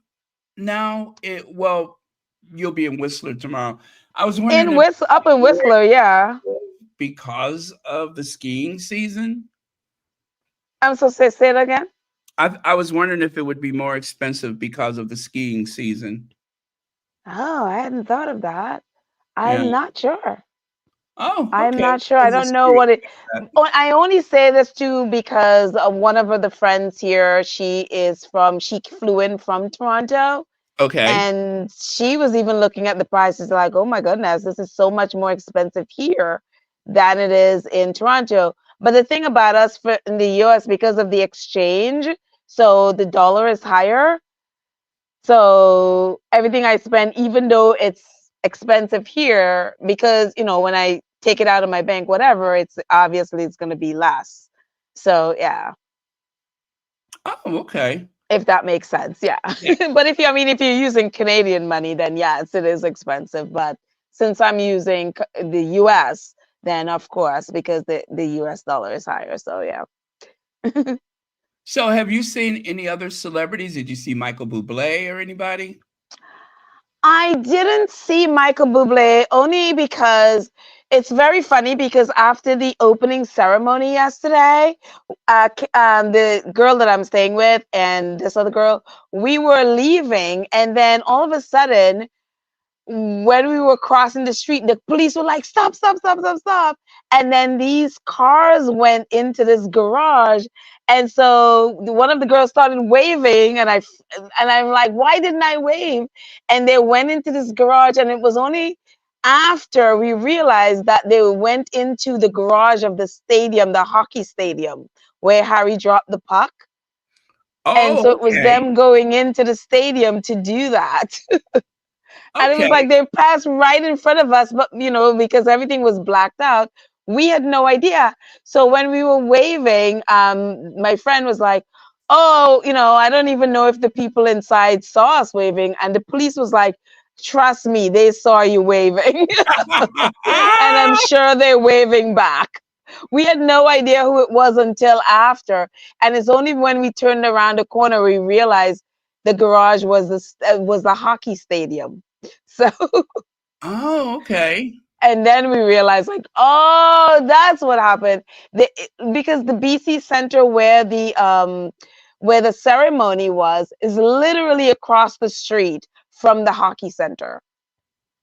now? Well, you'll be in Whistler tomorrow. I was wondering if Up in Whistler, yeah. because of the skiing season. I'm so say it again. I was wondering if it would be more expensive because of the skiing season. Oh, I hadn't thought of that. Yeah. I'm not sure. Oh, I'm okay. not sure. I I was don't just know curious what it. about I only say this too because one of the friends here, she flew in from Toronto, that. Okay. and she was even looking at the prices like, oh my goodness, this is so much more expensive here than it is in Toronto. But the thing about us in the US, because of the exchange, so the dollar is higher. So everything I spend, even though it's expensive here, because when I take it out of my bank, whatever, it's going to be less. So yeah, Oh, okay. if that makes sense, yeah. Yeah. But if you're using Canadian money, then yes, it is expensive. But since I'm using the US, then of course, because the US dollar is higher. So yeah. So, have you seen any other celebrities? Did you see Michael Bublé or anybody? I didn't see Michael Bublé only because it's very funny because after the opening ceremony yesterday, the girl that I'm staying with and this other girl, we were leaving, and then all of a sudden, when we were crossing the street, the police were like, "Stop, stop, stop, stop, stop!" And then these cars went into this garage, And so one of the girls started waving, and I'm like, why didn't I wave? And they went into this garage, and it was only after we realized that they went into the garage of the stadium, the hockey stadium, where Harry dropped the puck. And so Oh, it was okay. them going into the stadium to do that. And it was Okay. like they passed right in front of us, but because everything was blacked out, we had no idea. So when we were waving, my friend was like, oh, I don't even know if the people inside saw us waving. And the police was like, trust me, they saw you waving. And I'm sure they're waving back. We had no idea who it was until after. And it's only when we turned around the corner we realized the garage was the hockey stadium. So Oh, okay. and then we realized, like, oh, that's what happened. Because the BC Center where the ceremony was is literally across the street from the hockey center.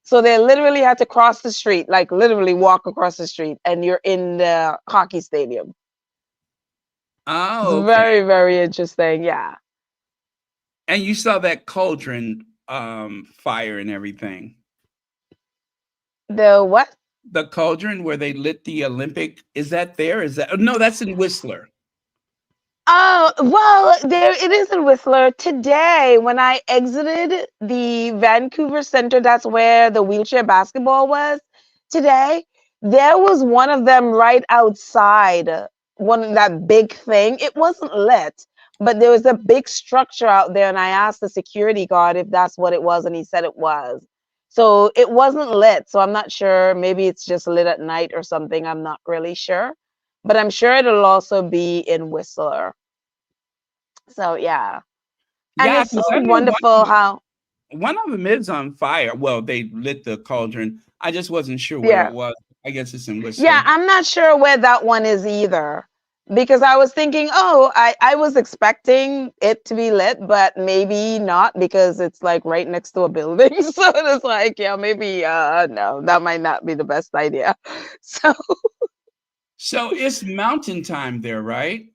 So they literally had to cross the street, like literally walk across the street, and you're in the hockey stadium. It's Oh, okay. very, very interesting. Yeah. And you saw that cauldron fire and everything. The what? The cauldron where they lit the Olympic, is that there? Is that no, that's in Whistler. Oh, well, there it is in Whistler. Today, when I exited the Vancouver Center, that's where the wheelchair basketball was today, there was one of them right outside, that big thing. It wasn't lit, but there was a big structure out there, and I asked the security guard if that's what it was, and he said it was. So it wasn't lit, so I'm not sure. Maybe it's just lit at night or something. I'm not really sure. But I'm sure it'll also be in Whistler. So yeah. And Yeah, it's so wonderful how one of them is on fire. Well, they lit the cauldron. I just wasn't sure where it yeah. was. I guess it's in Whistler. Yeah, I'm not sure where that one is either. Because I was thinking, oh, I was expecting it to be lit, but maybe not because it's like right next to a building. So it's like, yeah, maybe no, that might not be the best idea. So it's mountain time there, right?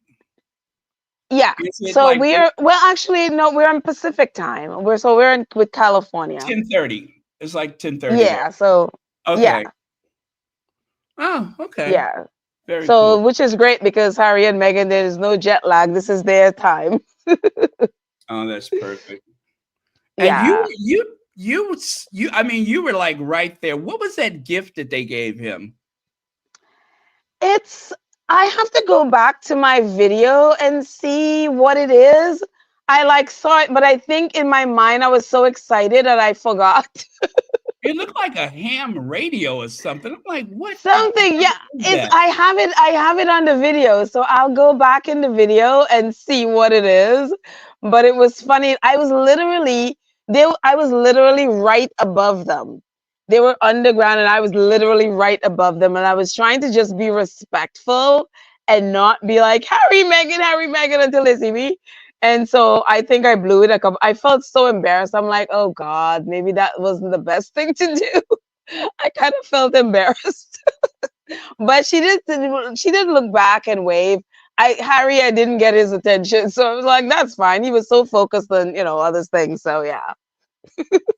Yeah. Is it So like actually no, we're in Pacific time. We're in with California. 10:30? It's like 10:30 there. Yeah, so Okay. yeah. Oh, okay. Yeah. Very So cool. which is great because Harry and Meghan, there is no jet lag. This is their time. Oh, that's perfect. And Yeah. I mean, you were like right there. What was that gift that they gave him? I have to go back to my video and see what it is. I like saw it, but I think in my mind I was so excited that I forgot. It looked like a ham radio or something. I'm like, what? Something, yeah. Is that? I have it on the video, so I'll go back in the video and see what it is. But it was funny. I was literally right above them. They were underground and I was literally right above them, and I was trying to just be respectful and not be like Harry, Meghan until they see me. And so I think I blew it. I felt so embarrassed. I'm like, oh God, maybe that wasn't the best thing to do. I kind of felt embarrassed. But she did look back and wave. Harry, I didn't get his attention. So I was like, that's fine. He was so focused on, other things. So yeah.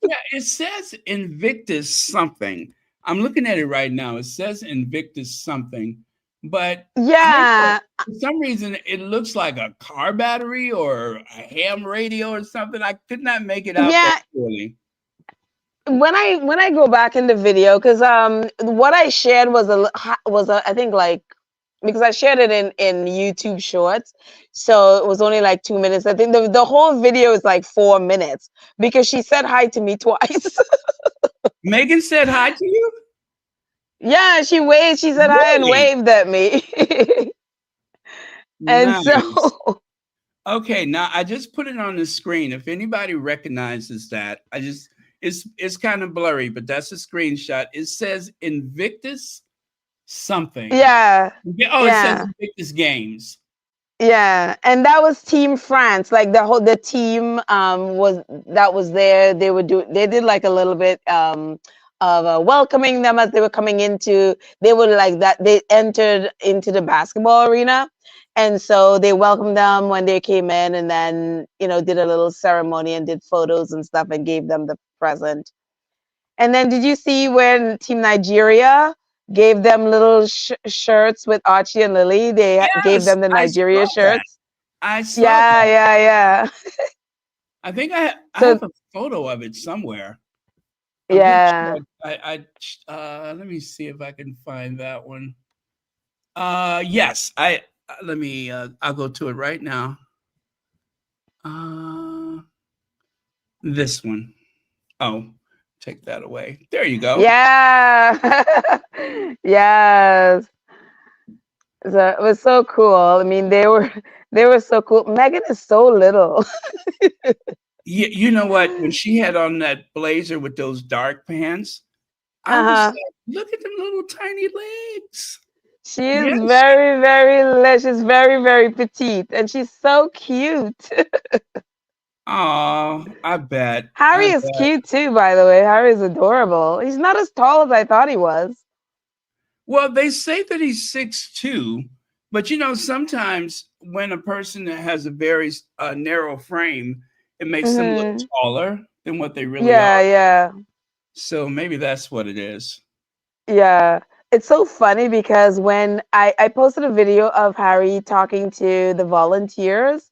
Yeah, it says Invictus something. I'm looking at it right now. It says Invictus something, but Yeah. for some reason it looks like a car battery or a ham radio or something. I could not make it out that clearly. When I go back in the video, because what I shared was I think like, because I shared it in YouTube Shorts, so it was only like 2 minutes. I think the whole video is like 4 minutes because she said hi to me twice. Meghan said hi to you? Yeah, she waved. She said hi and waved at me. And Nice. so Okay, now I just put it on the screen. If anybody recognizes that, it's kind of blurry, but that's a screenshot. It says Invictus something. yeah. Oh, it says Invictus Games. Yeah, and that was Team France. Like the team was there. They did like a little bit of welcoming them as they were coming into. They were like that. They entered into the basketball arena, and so they welcomed them when they came in, and then did a little ceremony and did photos and stuff and gave them the present. And then did you see when Team Nigeria gave them little shirts with Archie and Lily? They gave Yes, them the I Nigeria saw that. shirts. I saw Yeah, that. yeah. I think I So have a photo of it somewhere. I'm pretty yeah. sure let me see if I can find that one. Yes, let me I'll go to it right now. This one. Oh, take that away. There you go. Yeah. Yes. So it was so cool. I mean, they were so cool. Meghan is so little. You know what? When she had on that blazer with those dark pants, I was Uh-huh. like, look at them little tiny legs. She is Yes. very, very she's very, very petite, and she's so cute. Oh, I bet. Harry I is bet. cute too, by the way. Harry is adorable. He's not as tall as I thought he was. Well, they say that he's 6'2", but sometimes when a person that has a very narrow frame, it makes them look Hmm. taller than what they really Yeah, are. yeah. So maybe that's what it is. Yeah. It's so funny because when I posted a video of Harry talking to the volunteers,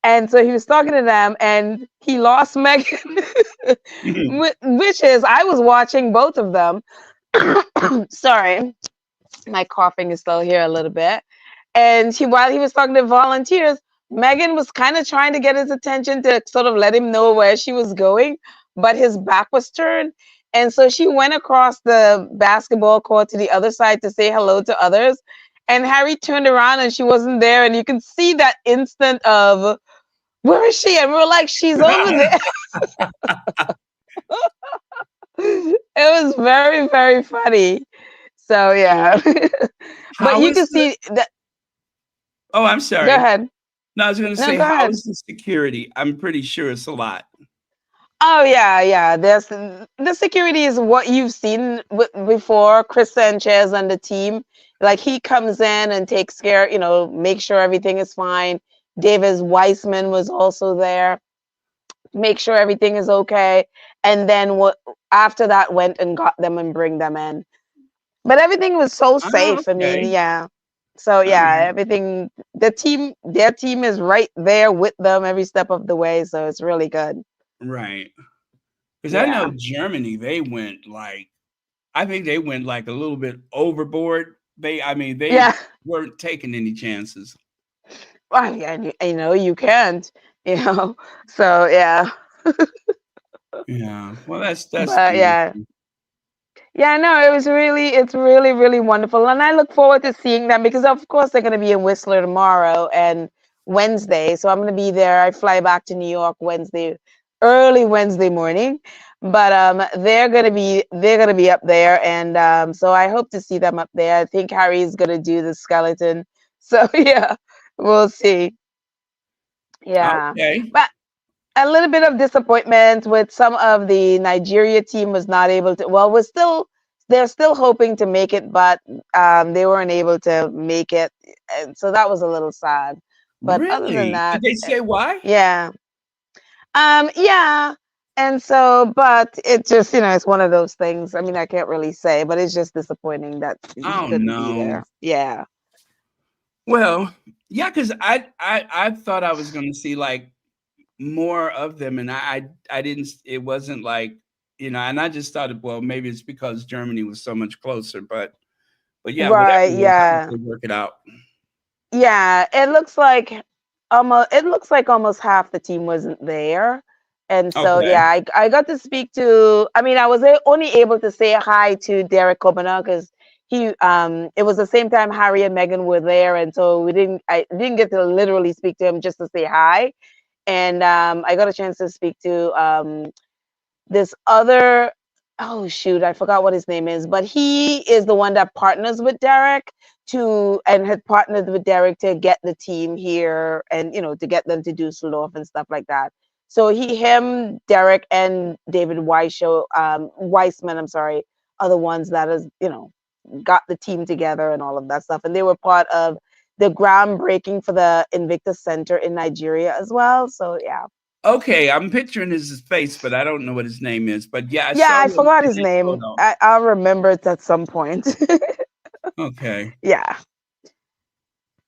and so he was talking to them and he lost Meghan, which is, I was watching both of them. Sorry, my coughing is still here a little bit. And while he was talking to volunteers, Meghan was kind of trying to get his attention to sort of let him know where she was going, but his back was turned. And so she went across the basketball court to the other side to say hello to others. And Harry turned around and she wasn't there. And you could see that instant of, where is she? And we were like, she's over there. It was very, very funny. So yeah. But How you is can the? see that. Oh, I'm Go sorry. ahead. No, I was going to No, say, go how ahead. is the security? I'm pretty sure it's a lot. Oh yeah, yeah. The security is what you've seen before. Chris Sanchez and the team, like he comes in and takes care, make sure everything is fine. Davis Weissman was also there, make sure everything is okay, and then what after that went and got them and bring them in. But everything was so Oh, safe. I mean, okay. yeah. So All yeah, right. everything. Their team is right there with them every step of the way. So it's really good. Right. Because I know Yeah. Germany, I think they went like a little bit overboard. They Yeah. weren't taking any chances. Well, yeah, you can't, you know. So yeah, Yeah. Well, that's but yeah, beautiful. yeah. No, it's really, really wonderful, and I look forward to seeing them because, of course, they're going to be in Whistler tomorrow and Wednesday. So I'm going to be there. I fly back to New York early Wednesday morning, but they're gonna be up there, and so I hope to see them up there. I think Harry's going to do the skeleton, so yeah, we'll see. Yeah, Okay. but a little bit of disappointment with some of the Nigeria team was not able to. Well, they're still hoping to make it, but they weren't able to make it, and so that was a little sad. But other than Really? Did that, they say why? yeah, yeah. And so, but it just, it's one of those things. I mean, I can't really say, but it's just disappointing that he Oh couldn't be no. there. Yeah. Well, yeah, because I thought I was going to see like more of them, and I didn't. It wasn't like and I just thought, well, maybe it's because Germany was so much closer, but yeah, whatever Right. it is, I hope Yeah. they work it out. Yeah, it looks like almost half the team wasn't there. And so Okay. yeah, I got to speak to, I mean, I was only able to say hi to Derek Kobana because it was the same time Harry and Meghan were there, and so I didn't get to literally speak to him, just to say hi. And I got a chance to speak to this other, oh shoot, I forgot what his name is, but he is the one that partners with Derek and had partnered with Derek to get the team here and to get them to Dusseldorf and stuff like that. So him, Derek, and David Weissman, I'm sorry, are the ones that is, got the team together and all of that stuff. And they were part of the groundbreaking for the Invictus Center in Nigeria as well. So yeah. Okay, I'm picturing his face, but I don't know what his name is. But yeah, I Yeah, saw I him forgot in his that name. photo. I'll remember it at some point. Okay. Yeah.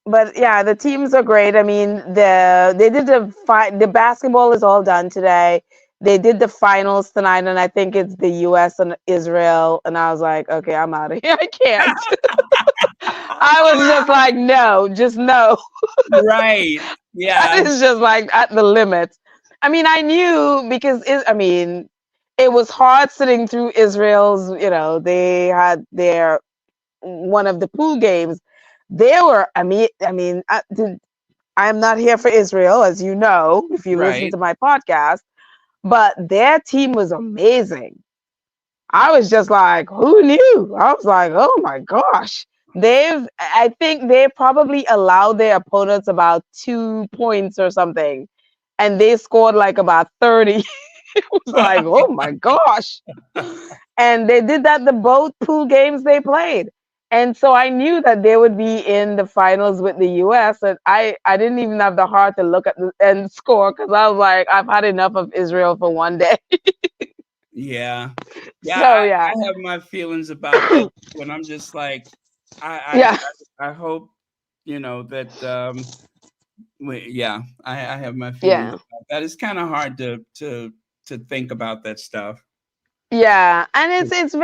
But yeah, the teams are great. I mean, they did the basketball is all done today. They did the finals tonight, and I think it's the U.S. and Israel. And I was like, okay, I'm out of here. I can't. I was just like, no, just no. Right. That Yeah. is just like at the limit. I mean, I knew because it was hard sitting through Israel's. They had their one of the pool games. They were. I'm not here for Israel, as you know, if you listen Right. to my podcast, but their team was amazing. I was just like, who knew? I was like, oh my gosh. I think they probably allowed their opponents about 2 points or something, and they scored like about 30. It was like, oh my gosh. And they did that the both pool games they played. And so I knew that they would be in the finals with the US. And I didn't even have the heart to look at the end score because I was like, I've had enough of Israel for one day. Yeah. Yeah, So yeah. I have my feelings about that when I'm just like, Yeah. I hope, that yeah, I have my feelings Yeah. about that. It's kind of hard to think about that stuff. Yeah, and it is.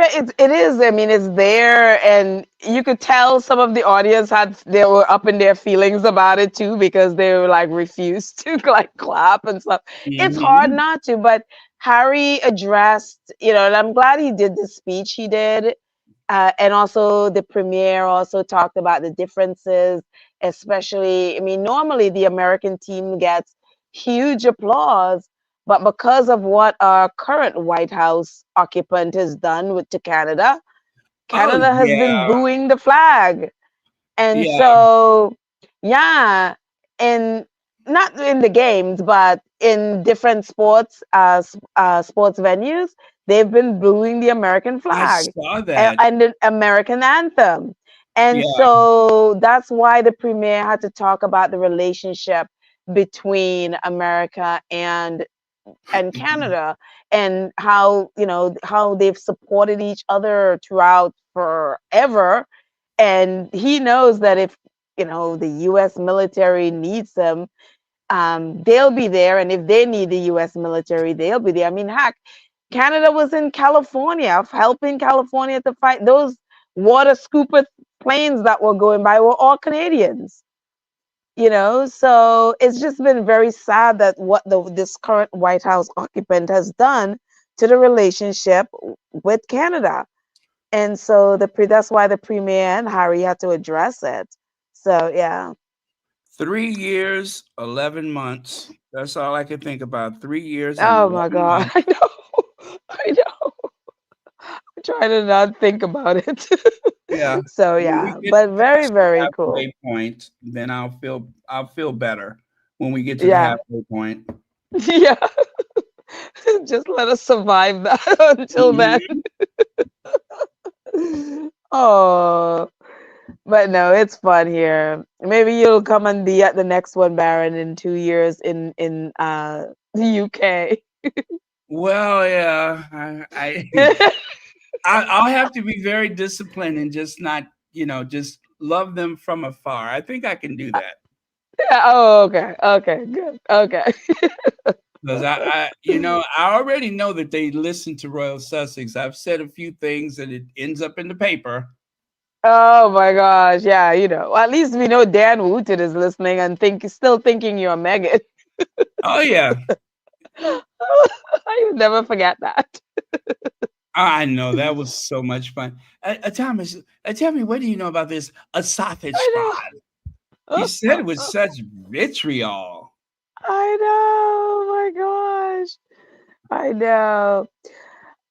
I mean, it's there, and you could tell some of the audience they were up in their feelings about it too because they were like refused to like clap and stuff. It's hard Mhm. not to, but Harry addressed, and I'm glad he did the speech he did, and also the premiere also talked about the differences, especially. I mean, normally the American team gets huge applause, but because of what our current White House occupant has done to Canada, Oh Canada has been yeah. booing the flag. And Yeah. so, yeah, and not in the games, but in different sports venues, they've been booing the American I flag saw that. and the American anthem. And Yeah. so that's why the premier had to talk about the relationship between America and Canada and how they've supported each other throughout forever. And he knows that if the US military needs them, they'll be there, and if they need the US military, they'll be there. I mean, heck, Canada was in California helping California to fight. Those water scooper planes that were going by were all Canadians. So it's just been very sad that what this current White House occupant has done to the relationship with Canada. And so that's why the premier and Harry had to address it. So yeah. 3 years, 11 months. That's all I could think about. 3 years and Oh my 11 God. months. I know. I know. I'm trying to not think about it. Yeah. So When we yeah, get but very, past the very cool. halfway point, then I'll feel better when we get to the Yeah. halfway point. Yeah. Just let us survive that until then. Mhm. Oh, but no, it's fun here. Maybe you'll come and be at the next one, Baron, in 2 years in the UK. Well, yeah, I'll have to be very disciplined and just not, just love them from afar. I think I can do that Yeah. Oh, okay. Okay. Good. Okay. because I already know that they listen to Royal Sussex. I've said a few things and it ends up in the paper. Oh my gosh. Yeah. At least we know Dan Wooten is listening and still thinking you're Meghan. Oh yeah, I would never forget that. I know that was so much fun. Thomas, tell me, what do you know about this sausage pod? I He know. said it with such vitriol. I know. Oh my gosh. I know.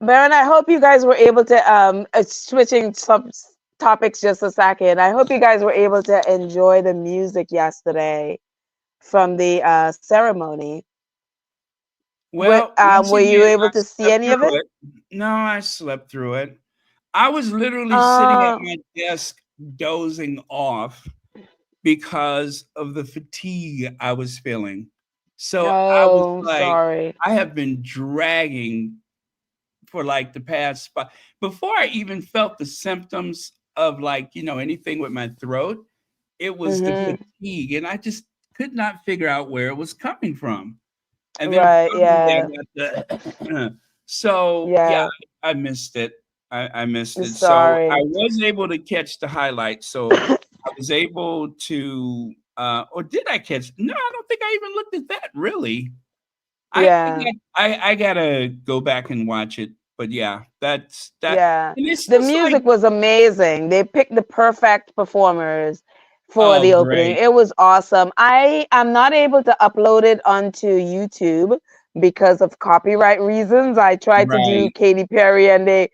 Baron, I hope you guys were able to switching topics just a second. I hope you guys were able to enjoy the music yesterday from the ceremony. Well, once Were you again, able I to see slept any of through it? it. No, I slept through it. I was literally sitting at Uh, my desk dozing off because of the fatigue I was feeling. So I was oh, like, sorry. I have been dragging for like the past before I even felt the symptoms of like, anything with my throat, it was the Mm-hmm. fatigue. And I just could not figure out where it was coming from. And then Right. finally I Yeah. got the so yeah, Yeah. I missed it. I missed it. So I Sorry. was able to catch the highlights. So I was able to or did I catch? No, I don't think I even looked at that really. Yeah. I gotta go back and watch it. But yeah, that's that. Yeah. And it's The just like, music was amazing. They picked the perfect performers for oh the opening. great. It was awesome. I am not able to upload it onto YouTube because of copyright reasons. I tried to do Right. Katy Perry and they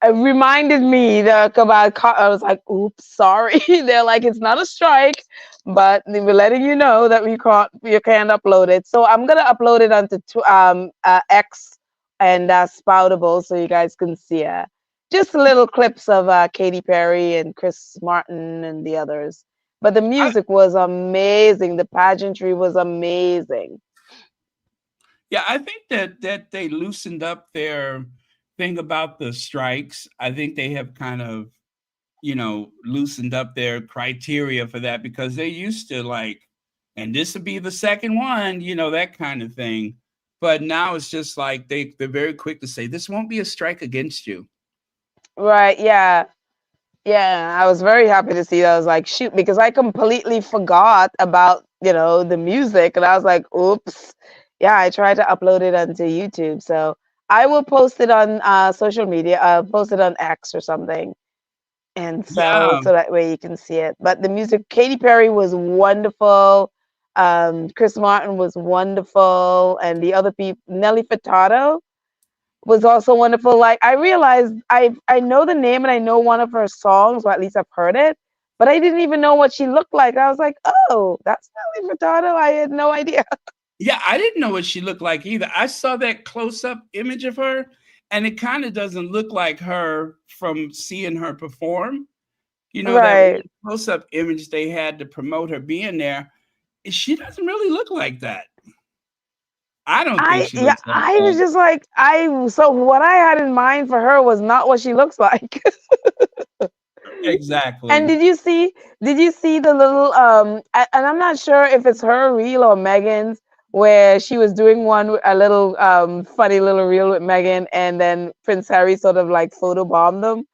it reminded me that about I was like, oops, sorry. They're like, it's not a strike, but they were letting you know that you can't upload it. So I'm gonna upload it onto X and Spoutable so you guys can see it. Just little clips of Katy Perry and Chris Martin and the others. But the I, music was amazing. The pageantry was amazing. yeah, I think that they loosened up their thing about the strikes. I think they have kind of, loosened up their criteria for that because they used to like, and this would be the second one, that kind of thing. But now it's just like they're very quick to say this won't be a strike against you. Right? Yeah. Yeah, I was very happy to see that. I was like, shoot, because I completely forgot about, the music. And I was like, oops. Yeah, I tried to upload it onto YouTube. So I will post it on social media, post it on X or something. And so Yeah. that way you can see it. But the music, Katy Perry was wonderful. Chris Martin was wonderful. And the other people, Nelly Furtado was also wonderful. Like I realized I know the name and I know one of her songs, or at least I've heard it, but I didn't even know what she looked like. I was like, oh, that's Nelly Furtado. I had no idea. Yeah, I didn't know what she looked like either. I saw that close-up image of her, and it kind of doesn't look like her from seeing her perform. That Right. close-up image they had to promote her being there. She doesn't really look like that. I don't think she looks like I was that. just like so what I had in mind for her was not what she looks like. And Exactly. did you see the little and I'm not sure if it's her reel or Megan's where she was doing a little funny little reel with Megan and then Prince Harry sort of like photobombed them.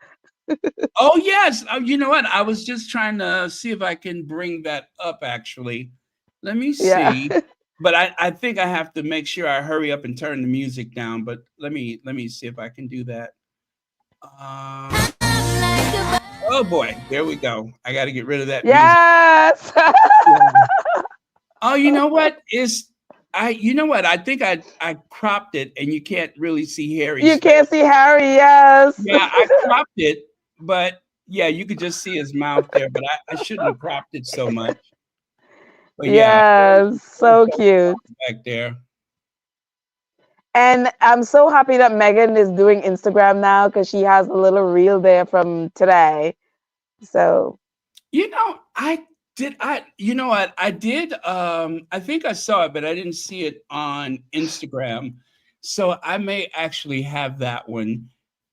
Oh, yes. You know what? I was just trying to see if I can bring that up, actually. Let me Yeah. see. But I think I have to make sure I hurry up and turn the music down. But let me see if I can do that. Uh, oh boy, there we go. I got to get rid of that music. Yes. Yeah. Oh, you know what? You know what? I think I cropped it and you can't really see Harry's You face. can't see Harry, yes. Yeah, I cropped it, but yeah, you could just see his mouth there, but I shouldn't have cropped it so much. But yeah, Yes, there's so both cute. back there. And I'm so happy that Megan is doing Instagram now because she has a little reel there from today. So, You know what? I did I think I saw it, but I didn't see it on Instagram. So I may actually have that one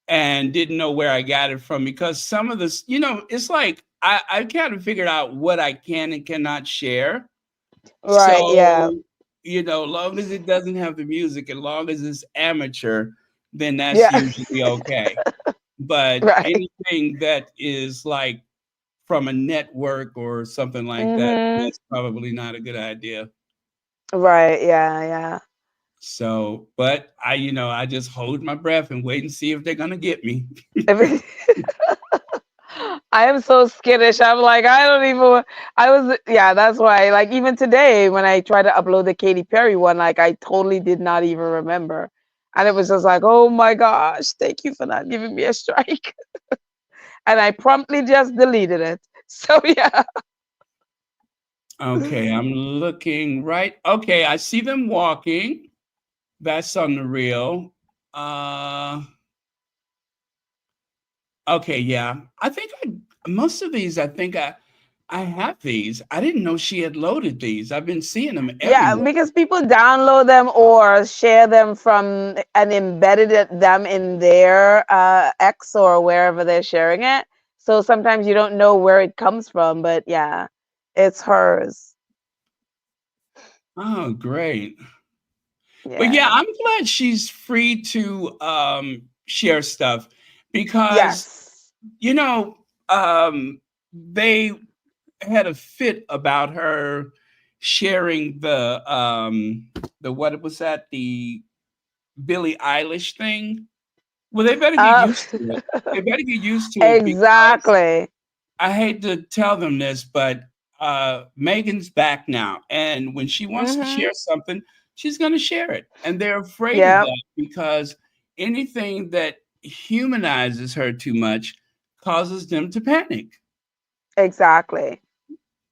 and didn't know where I got it from because some of this, it's like I kind of figured out what I can and cannot share. right, yeah. So, long as it doesn't have the music, as long as it's amateur, then that's Yeah. usually okay. But Right. anything that is like from a network or something like that, Mhm. that's probably not a good idea. Right, yeah, yeah. So, but I just hold my breath and wait and see if they're gonna get me. I am so skittish. I'm like, yeah, that's why. Like, even today, when I tried to upload the Katy Perry one, like, I totally did not even remember. And it was just like, oh my gosh, thank you for not giving me a strike. And I promptly just deleted it. So, yeah. Okay, I'm looking right. Okay, I see them walking. That's on the reel. Okay, yeah. I think most of these, I think I have these. I didn't know she had loaded these. I've been seeing them Yeah, everywhere. because people download them or share them from and them in their X or wherever they're sharing it. So sometimes you don't know where it comes from, but yeah, it's hers. Oh, great. But yeah, Yeah. I'm glad she's free to share stuff because Yes. you know they had a fit about her sharing the what was that, the Billie Eilish thing. Well, they better get Uh, used to it. They better get used to it because exactly. I hate to tell them this, but Megan's back now, and when she wants to Mm-hmm. share something, she's going to share it, and they're afraid of Yep. that because anything that humanizes her too much causes them to panic. Exactly.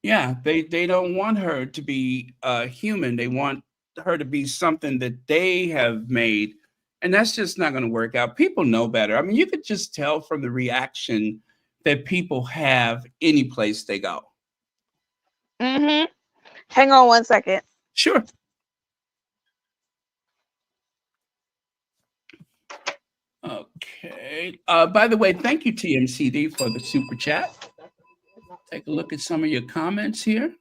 Yeah, they don't want her to be human. They want her to be something that they have made, and that's just not going to work out. People know better. I mean, you could just tell from the reaction that people have any place they go. Mm-hmm. Hang on one second. Sure. Okay. By the way, thank you, TMCD, for the super chat. Take a look at some of your comments here.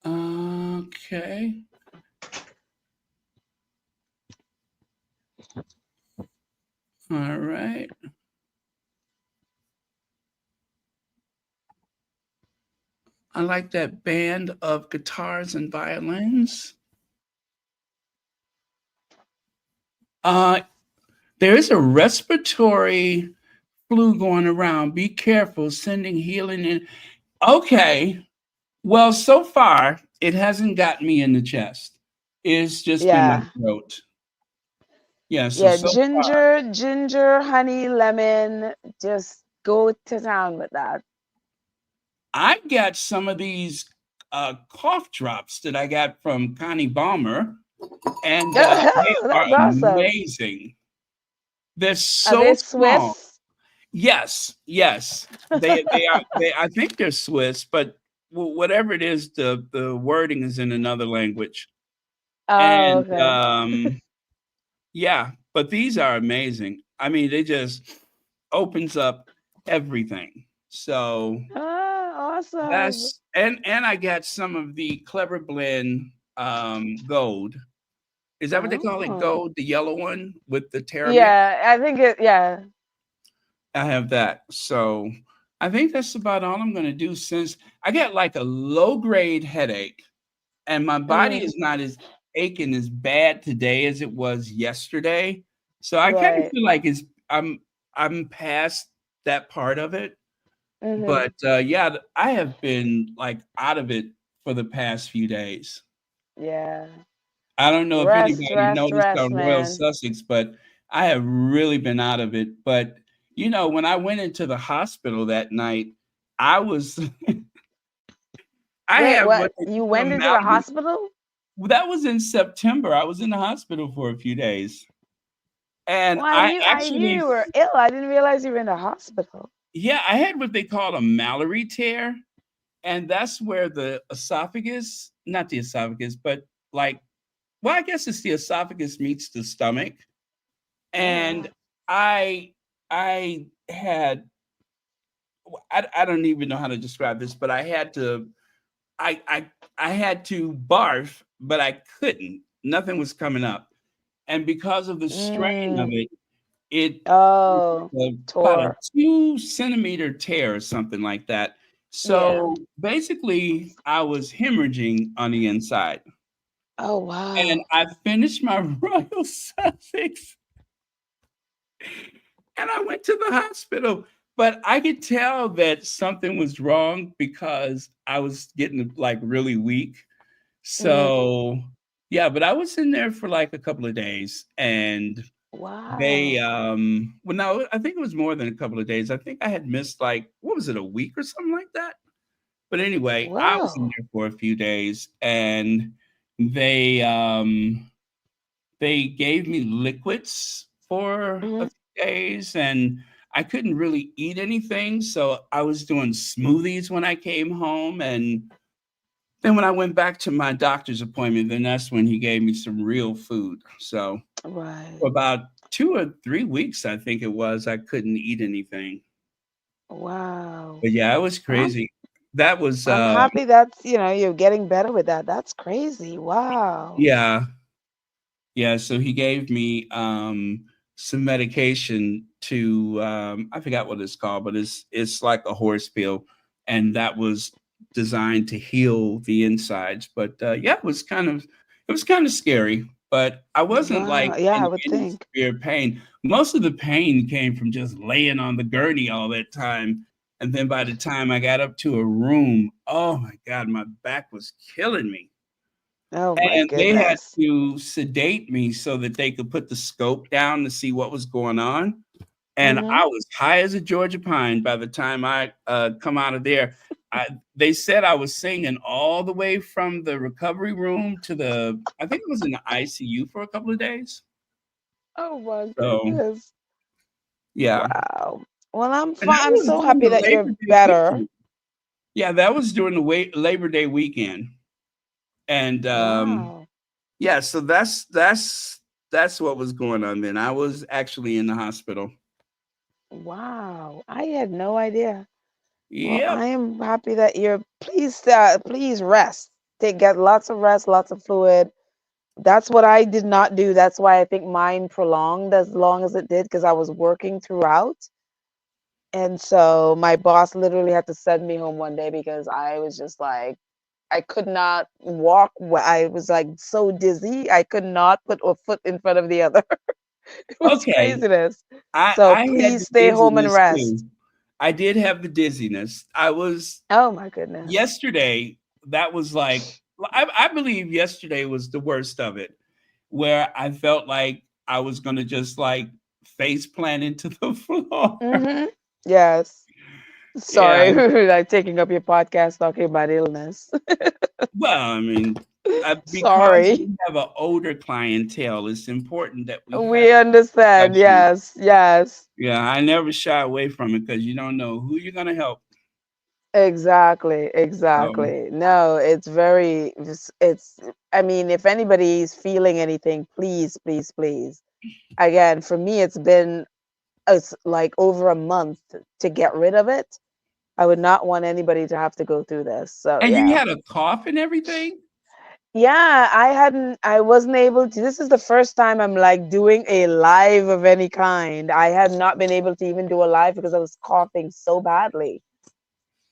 Okay. All right. I like that band of guitars and violins. Uh, there is a respiratory flu going around. Be careful, sending healing in. Okay. Well, so far, it hasn't got me in the chest. It's just been my Yeah. throat. Yeah, Yeah, so far. ginger, honey, lemon. Just go to town with that. I've got some of these cough drops that I got from Connie Balmer, and they are That's awesome. amazing. They're Are so they small. Swiss? Yes, yes, they are. They, I think they're Swiss, but whatever it is, the wording is in another language. Oh, And okay. yeah, but these are amazing. I mean, they just opens up everything. So Oh, awesome. that's and I got some of the Clever Blend gold. Is that what they call it? Oh. Gold, the yellow one with the Terramix? Yeah, I think yeah. I have that. So I think that's about all I'm gonna do since I got like a low grade headache and my body Mm, is not as aching as bad today as it was yesterday. So I kind of right. feel like I'm past that part of it. Mm-hmm. But yeah, I have been like out of it for the past few days. Yeah. I don't know if Rest, anybody rest, noticed rest, on Royal man. Sussex, but I have really been out of it. But you know, when I went into the hospital that night, I was I Wait, have what? what they You call a went into the malady. hospital? That was in September. I was in the hospital for a few days. And Well, I I knew actually, you were ill. I didn't realize you were in the hospital. yeah, I had what they call a Mallory tear. And that's where the esophagus, not the esophagus, but like, well, I guess it's the esophagus meets the stomach. Oh wow. And I, I had, I don't even know how to describe this, but I had to, I, I, I had to barf, but I couldn't. Nothing was coming up. And because of the strain of Mm. it, it Oh, about a tour. 2 centimeter tear or something like that. Yeah. So basically, I was hemorrhaging on the inside. Oh And wow. I finished my Royal Sussex and I went to the hospital. But I could tell that something was wrong because I was getting like really weak. Mm-hmm. So, yeah, but I was in there for like a couple of days and they Wow. well no, I think it was more than a couple of days. I think I had missed like what was it, a week or something like that? But anyway, I was in Whoa. there for a few days and they um, they gave me liquids for a Mhm. few days, and I couldn't really eat anything, so I was doing smoothies when I came home, and then when I went back to my doctor's appointment, then that's when he gave me some real food. So Right. for about 2 or 3 weeks, I think it was, I couldn't eat anything. Wow. But yeah, it was Well, crazy. That was, I'm happy that's, you're getting better with that. That's crazy. Wow. yeah. Yeah, so he gave me, some medication to, I forgot what it's called, but it's like a horse pill, and that was designed to heal the insides. But, yeah, it was kinda scary, but I wasn't, like, Wow. Yeah, I in would any think. severe pain. Most of the pain came from just laying on the gurney all that time, and then by the time I got up to a room, oh my god, my back was killing me. Oh my And they had goodness. to sedate me so that they could put the scope down to see what was going on, and Mm-hmm. I was high as a Georgia pine by the time I, come out of there. I They said I was singing all the way from the recovery room to the I think it was in the ICU for a couple of days. Oh my So, goodness. yeah, Wow. Well, I'm and that fine. I'm was so during happy the that Labor you're Day better. weekend. Yeah, that was during the Labor Day weekend, and, Wow. yeah, so that's what was going on then. I was actually in the hospital. Wow. I had no idea. Well, Yep. I am happy that you're please rest. Get lots of rest, lots of fluid. That's what I did not do. That's why I think mine prolonged as long as it did because I was working throughout. And so my boss literally had to send me home one day because I was just like I could not walk. I was like so dizzy. I could not put a foot in front of the other. It was Okay. craziness. I So I had please the stay home and dizziness rest. too. I did have the dizziness. I was Oh my goodness. yesterday, that was like I believe yesterday was the worst of it, where I felt like I was gonna just, like, face plant into the floor. Mm-hmm. Yes. Yeah. Sorry, like taking up your podcast talking about illness. Well, I mean, because Sorry. we have an older clientele, it's important that we have We understand. discussion. Yes, yes. Yeah, I never shy away from it because you don't know who you're gonna help. Exactly, So, exactly. No, I mean, if anybody's feeling anything, please, please, please. Again, for me, it's like over a month to get rid of it. I would not want anybody to have to go through this. So and you yeah. had a cough and everything? Yeah, I wasn't able to. This is the first time I'm like doing a live of any kind. I had not been able to even do a live because I was coughing so badly.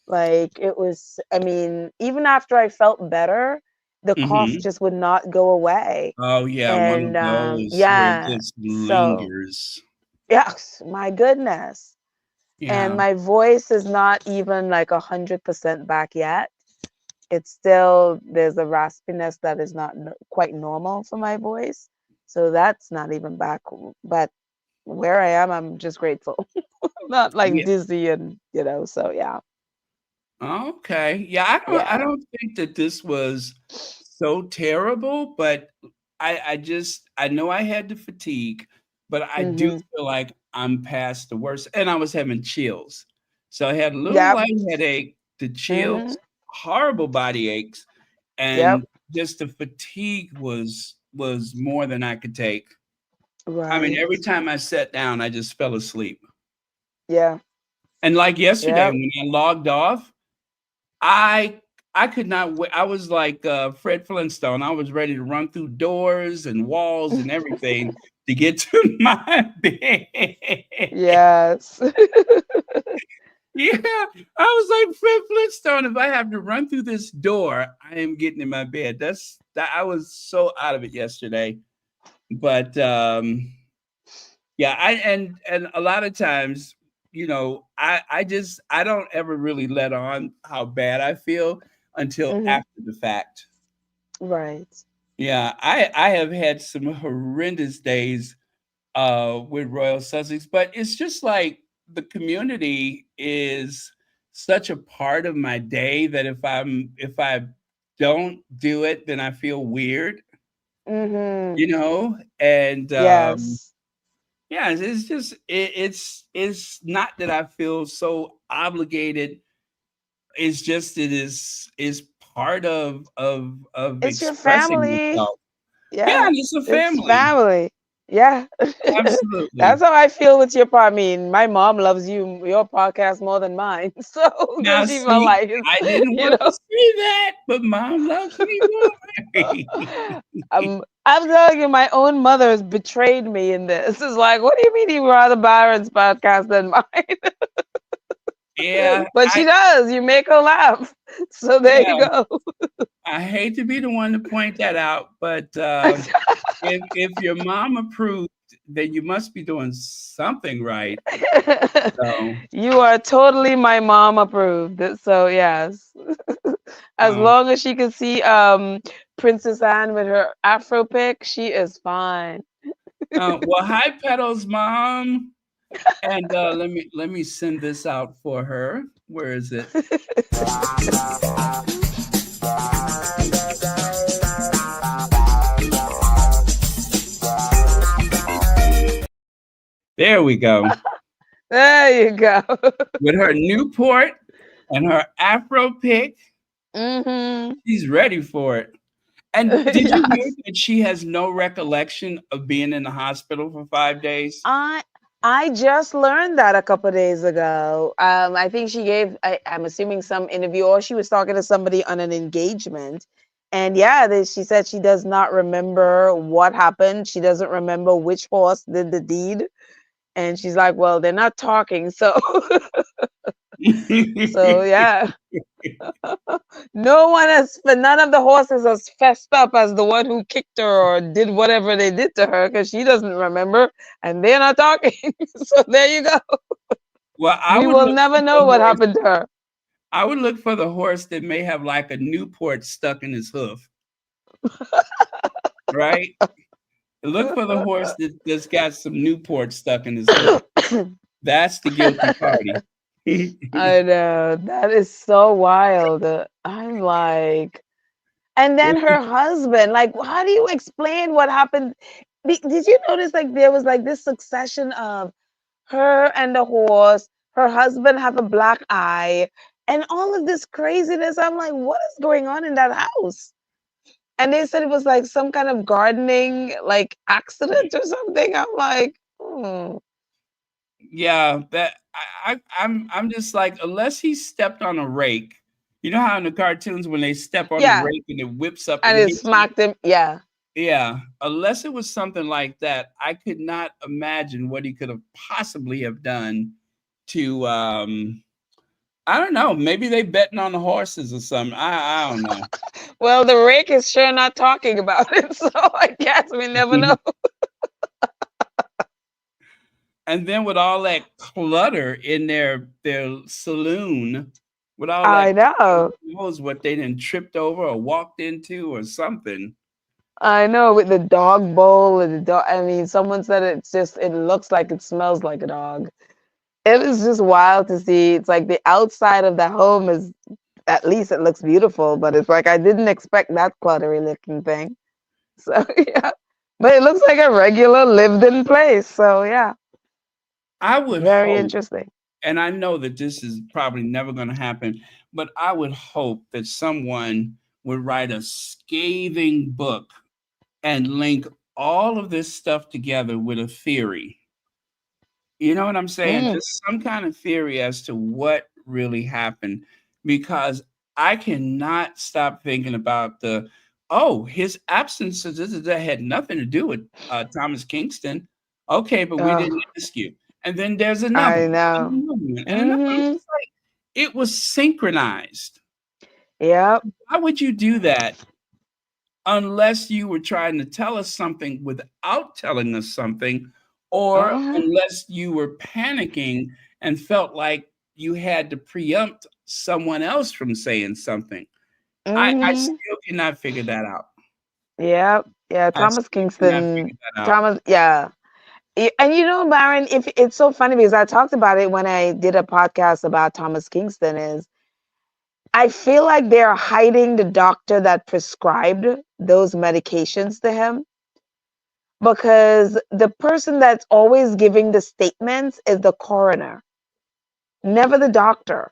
Like it was, I mean, even after I felt better, the cough Mhm. just would not go away. Oh, yeah, one And of those where it yeah, just so lingers. yes, my goodness. And Yeah. my voice is not even like 100% back yet. It's still there's a raspiness that is not quite normal for my voice. So that's not even back. But where I am, I'm just grateful. I'm not like Yeah. dizzy and so yeah. Okay. Yeah, I Yeah. don't think that this was so terrible, but I know I had the fatigue, but I do Mm-hmm. feel like I'm past the worst, and I was having chills. So I had a little Yep. light headache, the Mm-hmm. chills, horrible body aches, Yep. and just the fatigue was more than I could take. I mean, Right. every time I sat down, I just fell asleep. Yeah. And like yesterday, Yep. when I logged off, I I could not wait. I was like Fred Flintstone. I was ready to run through doors and walls and everything to get to my bed. Yes. Yeah, I was like Fred Flintstone. If I have to run through this door, I am getting in my bed. That I was so out of it yesterday. But yeah, and a lot of times, I don't ever really let on how bad I feel until Hmm. after the fact. Right. Yeah, I have had some horrendous days with Royal Sussex, but it's just like the community is such a part of my day that if I don't do it, then I feel weird, Mm-hmm. you know? And Yes. yeah, it's just it's not that I feel so obligated. It's just is part of It's your expressing family. yourself. Yeah, Yeah. it's a It's family. family. Yeah. Absolutely. That's how I feel with your part. I mean, my mom loves your podcast more than mine. So, Now, because she felt see, like, I didn't you want to know, say that, but mom loves me more. I'm telling you, my own mother has betrayed me in this. It's like, what do you mean you rather Byron's podcast than mine? Yeah, But she does. You make her laugh. So there you yeah. go. I hate to be the one to point that out, but if your mom approved, then you must be doing something right. So, You are totally my mom approved. So yes. As um, long as she can see Princess Anne with her afro pick, she is fine. well, hi, Pedal's mom, and let me send this out for her. Where is it? There we go. There you go. With her Newport and her Afro pick, Mm-hmm. she's ready for it. And did you hear Yes. that she has no recollection of being in the hospital for 5 days? I just learned that a couple days ago. I think she gave, I'm assuming, some interview, or she was talking to somebody on an engagement. And yeah, she said she does not remember what happened. She doesn't remember which horse did the deed. And she's like, well, they're not talking. So, so yeah. None of the horses as fessed up as the one who kicked her or did whatever they did to her because she doesn't remember and they're not talking. So there you go. Well, I We would will look never for know the what horse. happened to her. I would look for the horse that may have like a Newport stuck in his hoof, right? Look for the horse that's got some Newport stuck in his hoof. That's the guilty party. I know. That is so wild. I'm like, and then her husband, like, how do you explain what happened? Did you notice like there was like this succession of her and the horse, her husband have a black eye, and all of this craziness? I'm like, what is going on in that house? And they said it was like some kind of gardening like accident or something. I'm like, Yeah, that I'm just like, unless he stepped on a rake. You know how in the cartoons when they step on the yeah. rake and it whips up and And it hits you? smacked him. Yeah. Yeah, unless it was something like that, I could not imagine what he could have possibly have done to I don't know, maybe they betting on the horses or something. I don't know. Well, the rake is sure not talking about it, so I guess we never know. And then with all that clutter in their saloon, with all I that know. who knows what they didn't tripped over or walked into or something. I know, with the dog bowl and the dog. I mean, someone said it looks like it smells like a dog. It is just wild to see. It's like the outside of the home is, at least it looks beautiful, but it's like I didn't expect that cluttery looking thing. So yeah, but it looks like a regular lived-in place. So yeah, I would very hope, interesting. and I know that this is probably never going to happen, but I would hope that someone would write a scathing book and link all of this stuff together with a theory. You know what I'm saying? Mm. Just some kind of theory as to what really happened, because I cannot stop thinking about his absence that had nothing to do with Thomas Kingston. Okay, but we didn't Oh, ask you. And then there's another I one, and know. another one, and another one. I'm Mm-hmm. just like, it was synchronized. Yep. Why would you do that unless you were trying to tell us something without telling us something, or Mm-hmm. unless you were panicking and felt like you had to preempt someone else from saying something. I Mm-hmm. still cannot figure that out. Yep. Yeah. I Thomas still cannot Kingston. figure that out. Thomas. Yeah. And you know, Baron, if it's so funny because I talked about it when I did a podcast about Thomas Kingston, is I feel like they're hiding the doctor that prescribed those medications to him, because the person that's always giving the statements is the coroner, never the doctor.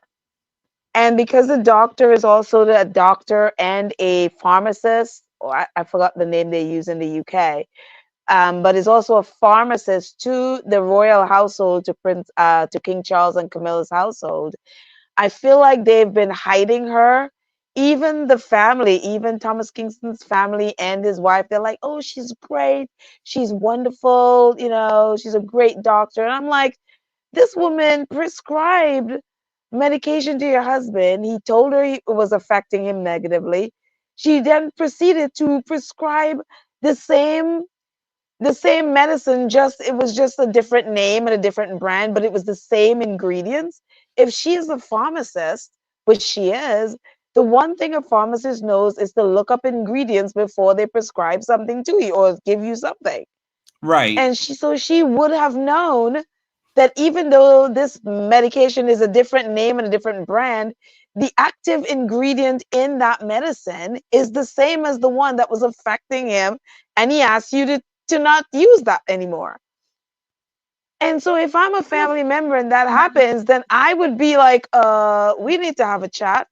And because the doctor is also the doctor and a pharmacist, or I forgot the name they use in the UK, but is also a pharmacist to the royal household, to King Charles and Camilla's household. I feel like they've been hiding her. Even the family, even Thomas Kingston's family and his wife, they're like, "Oh, she's great. She's wonderful. You know, she's a great doctor." And I'm like, this woman prescribed medication to your husband. He told her it was affecting him negatively. She then proceeded to prescribe the same the same medicine, just it was just a different name and a different brand, but it was the same ingredients. If she is a pharmacist, which she is, the one thing a pharmacist knows is to look up ingredients before they prescribe something to you or give you something. Right. And she would have known that even though this medication is a different name and a different brand, the active ingredient in that medicine is the same as the one that was affecting him, and he asked you to not use that anymore. And so if I'm a family member and that happens, then I would be like, we need to have a chat.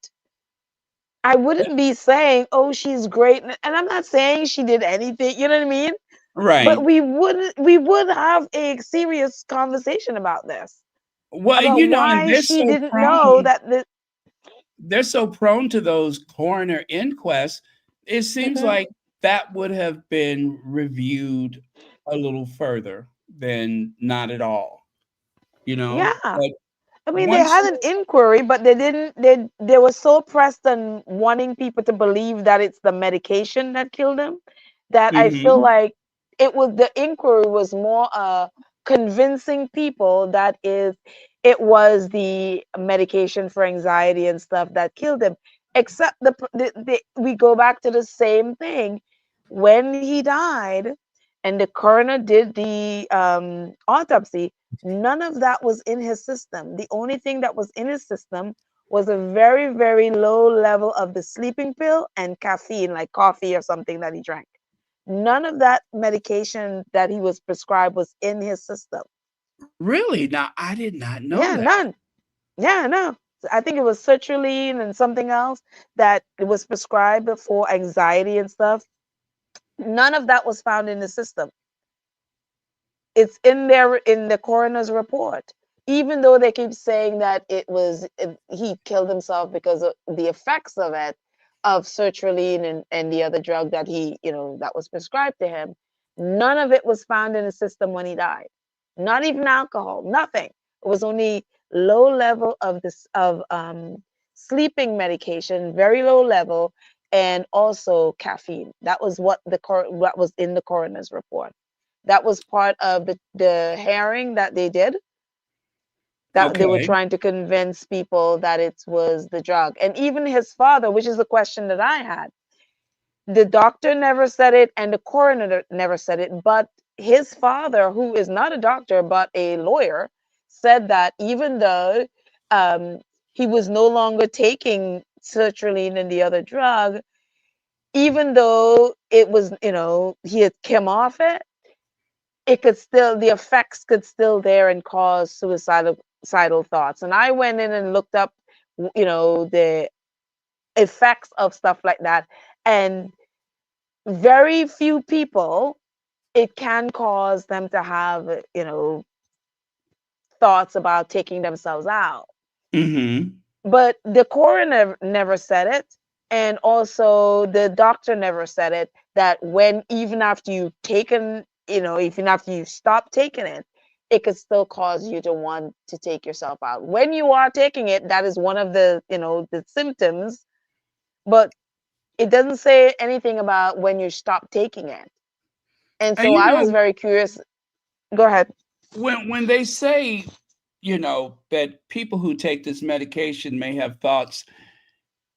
I wouldn't be saying, oh, she's great. And I'm not saying she did anything, you know what I mean? But Right. we would have a serious conversation about this, Well, about and why they're she so didn't know prone. that the They're so prone to those coroner inquests. It seems Mhm. like that would have been reviewed a little further than not at all. Yeah. But I mean, they once. had an inquiry, but they didn't. They were so pressed on wanting people to believe that it's the medication that killed him, that I feel Mhm. like the inquiry was more convincing people that it was the medication for anxiety and stuff that killed him. Except we go back to the same thing when he died, and the coroner did the autopsy. None of that was in his system. The only thing that was in his system was a very, very low level of the sleeping pill and caffeine, like coffee or something that he drank. None of that medication that he was prescribed was in his system. Really? Now, I did not know Yeah, that. none. Yeah, no. I think it was sertraline and something else that it was prescribed for anxiety and stuff. None of that was found in the system. It's in there in the coroner's report, even though they keep saying that he killed himself because of the effects of it, of sertraline and the other drug that that was prescribed to him. None of it was found in the system when he died, not even alcohol, nothing. It was only low level of this of sleeping medication, very low level, and also caffeine. That was what was in the coroner's report. That was part of the hearing that they did, that they were Okay. trying to convince people that it was the drug. And even his father, which is the question that I had, the doctor never said it and the coroner never said it, but his father, who is not a doctor but a lawyer, said that even though um, he was no longer taking sertraline and the other drug, even though it was, he had come off it, the effects could still there and cause suicidal thoughts. And I went in and looked up, the effects of stuff like that. And very few people, it can cause them to have, thoughts about taking themselves out. Mhm. But the coroner never said it. And also the doctor never said it, that when even after you've taken, even after you stop taking it, it could still cause you to want to take yourself out. When you are taking it, that is one of the symptoms, but it doesn't say anything about when you stop taking it. And And so I was very curious. Go ahead. when they say, that people who take this medication may have thoughts,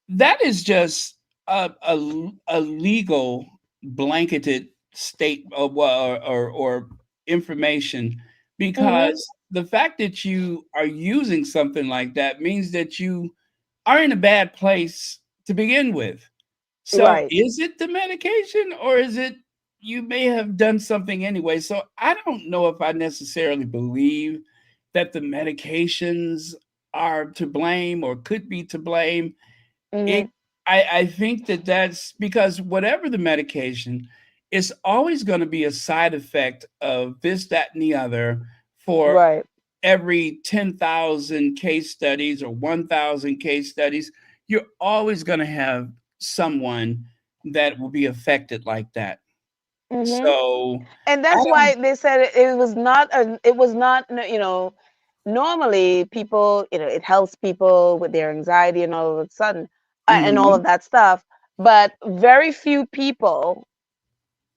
that is just a legal blanketed state of or information, Mm-hmm. because the fact that you are using something like that means that you are in a bad place to begin with. So Right. is it the medication, or is it you may have done something anyway? So I don't know if I necessarily believe that the medications are to blame or could be to blame. Hmm. It I think that that's because whatever the medication, it's always going to be a side effect of this, that, and the other for Right. every 10,000 case studies or 1,000 case studies. You're always going to have someone that will be affected like that. Hmm. So And I that's don't. why they said it was not, normally people, it helps people with their anxiety and all of a sudden, and all Mhm. of that stuff. But very few people,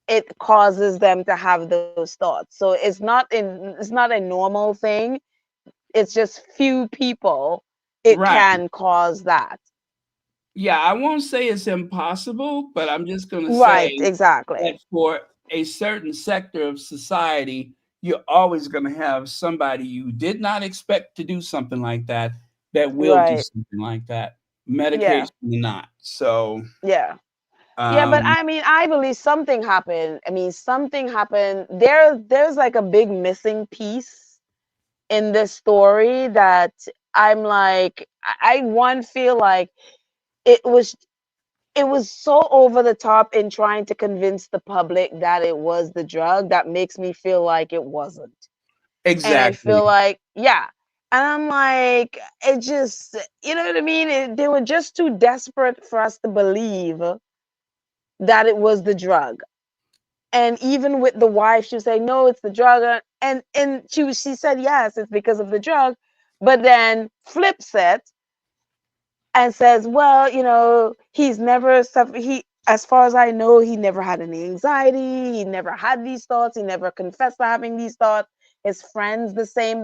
it causes them to have those thoughts. So it's not a normal thing. It's just few people it Right. can cause that. Yeah, I won't say it's impossible, but I'm just going to Right, say that exactly. for a certain sector of society, you're always going to have somebody you did not expect to do something like that will do Right. something like that, Yeah. medication or not. So, Yeah. Yeah, but um, I mean, I believe something happened. I mean, something happened. There's like a big missing piece in this story that I'm like, I one feel like it was it was so over the top in trying to convince the public that it was the drug that makes me feel like it wasn't. And I exactly. feel like, yeah. And I'm like, it just, you know what I mean? They were just too desperate for us to believe that it was the drug. And even with the wife, she was saying, no, it's the drug. And she said, yes, it's because of the drug. But then flips it and says, well, he's never suffered. As far as I know, he never had any anxiety. He never had these thoughts. He never confessed to having these thoughts. His friends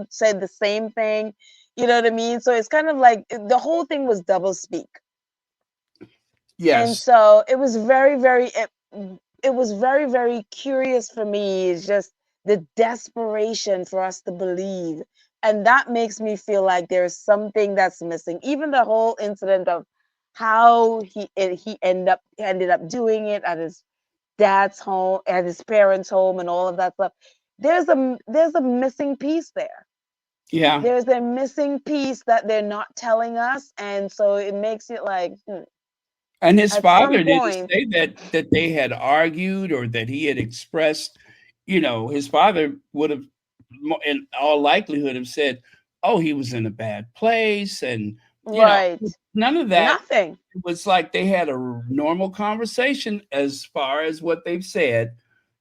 said the same thing. You know what I mean? So it's kind of like the whole thing was double speak. And Yes. so it was it was very, very curious for me. It's just the desperation for us to believe. And that makes me feel like there's something that's missing. Even the whole incident of how he ended up doing it at his dad's home, at his parents' home, and all of that stuff. There's a missing piece there. Yeah. There's a missing piece that they're not telling us, and so it makes it like, And his at some father didn't point. say that they had argued or that he had expressed, his father would have in all likelihood have said, "Oh, he was in a bad place," and Right. none of that. Nothing. It was like they had a normal conversation as far as what they've said.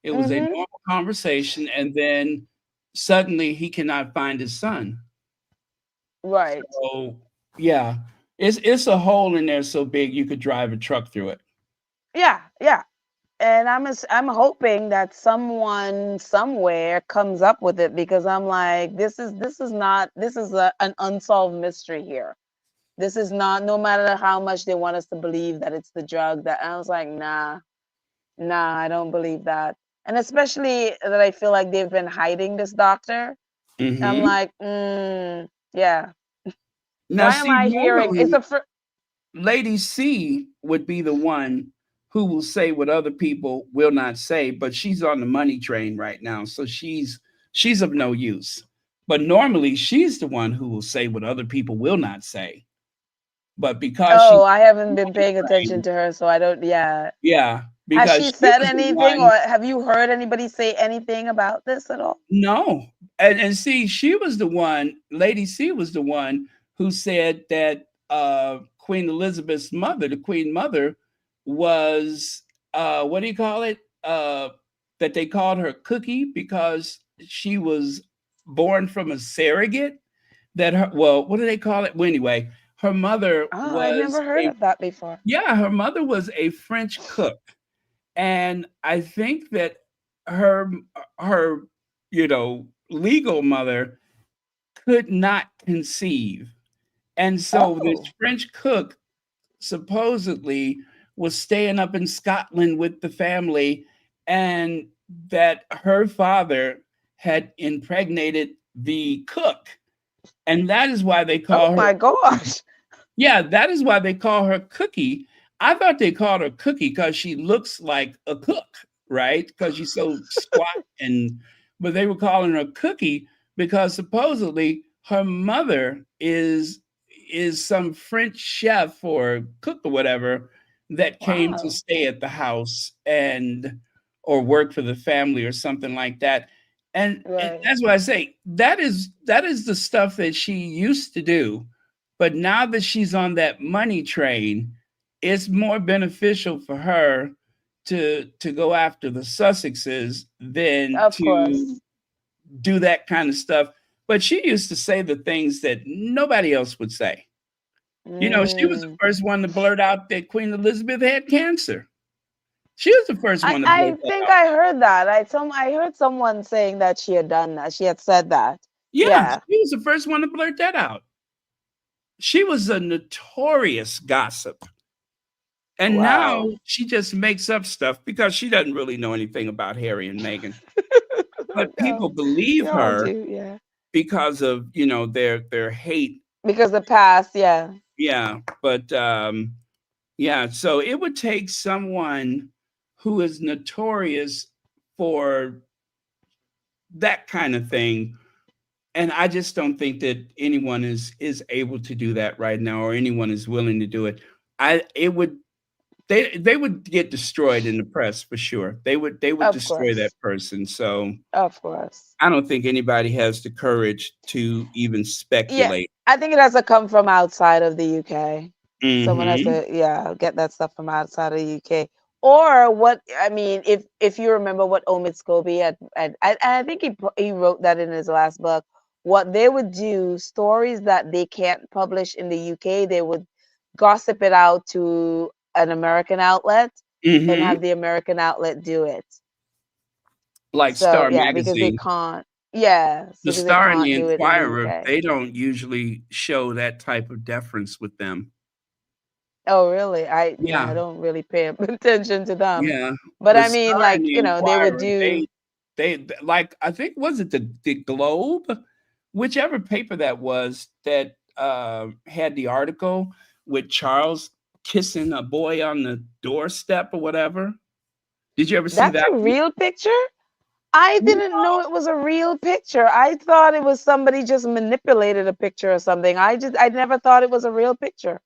It was a Mhm. normal conversation, and then suddenly he cannot find his son. Right. So yeah, it's a hole in there so big you could drive a truck through it. Yeah, yeah. And I'm hoping that someone somewhere comes up with it, because I'm like, this is an unsolved mystery here. This is not, no matter how much they want us to believe that it's the drug, that I was like, nah, nah, I don't believe that. And especially that I feel like they've been hiding this doctor. I'm Hmm. like, yeah. Now, Why am see, I hearing it's normally a fr- Lady C would be the one who will say what other people will not say, but she's on the money train right now, so she's of no use. But normally, she's the one who will say what other people will not say. But because Oh, she's I haven't on been the paying attention train, to her, so I don't. Yeah. yeah, Has because she she said was the anything, one. or have you heard anybody say anything about this at all? No. And see, she was the one, Lady C was the one who said that Queen Elizabeth's mother, the Queen Mother, was what do you call it? That they called her Cookie because she was born from a surrogate. That her, well, what do they call it? Well, anyway, her mother Oh, I was never heard a of that before. yeah, her mother was a French cook. And I think that her her legal mother could not conceive. And so this Oh, French cook supposedly was staying up in Scotland with the family, and that her father had impregnated the cook. And that is why they oh call her my Cookie. gosh. Yeah, that is why they call her Cookie. I thought they called her Cookie because she looks like a cook, right? Because she's so squat and but they were calling her Cookie because supposedly her mother is some French chef or cook or whatever that came to Wow. stay at the house and or work for the family or something like that. And Right. that's why I say that is the stuff that she used to do, but now that she's on that money train, it's more beneficial for her to go after the Sussexes than Of to course. do that kind of stuff. But she used to say the things that nobody else would say. You know, she was the Mm. first one to blurt out that Queen Elizabeth had cancer. She was the first one to blurt I that think out. I heard that. I heard someone saying that she had done that. She had said that. Yeah, Yeah. she was the first one to blurt that out. She was a notorious gossip. And now Wow. she just makes up stuff because she doesn't really know anything about Harry and Meghan. But people No. We believe all her do, yeah. because of, their hate. Because the past, yeah. Yeah, but yeah, so it would take someone who is notorious for that kind of thing, and I just don't think that anyone is able to do that right now or anyone is willing to do it. I it would they would get destroyed in the press for sure. They would Of destroy that course. person. So Of course. I don't think anybody has the courage to even Yeah. speculate. I think it has to come from outside of the UK. Someone has Mhm. to, yeah, get that stuff from outside of the UK. Or what I mean, if you remember what Omid Scobie I think he wrote that in his last book. What they would do, stories that they can't publish in the UK, they would gossip it out to an American outlet and Mhm. have the American outlet do it. Like So Star yeah, because they Magazine. can't. Yes, The because they Star and the can't do it in the Inquirer, UK. they don't usually show that type of deference with them. Oh, really? Yeah, I Yeah. don't really pay attention to them. Yeah. But The I mean, Star and like, the they would Inquirer, do. they like I think was it the Globe? Whichever paper that was that had the article with Charles kissing a boy on the doorstep or whatever. Did you ever see That's that a one? real picture? I No, didn't know it was a real picture. I thought it was somebody just manipulated a picture or something. I never thought it was a real picture.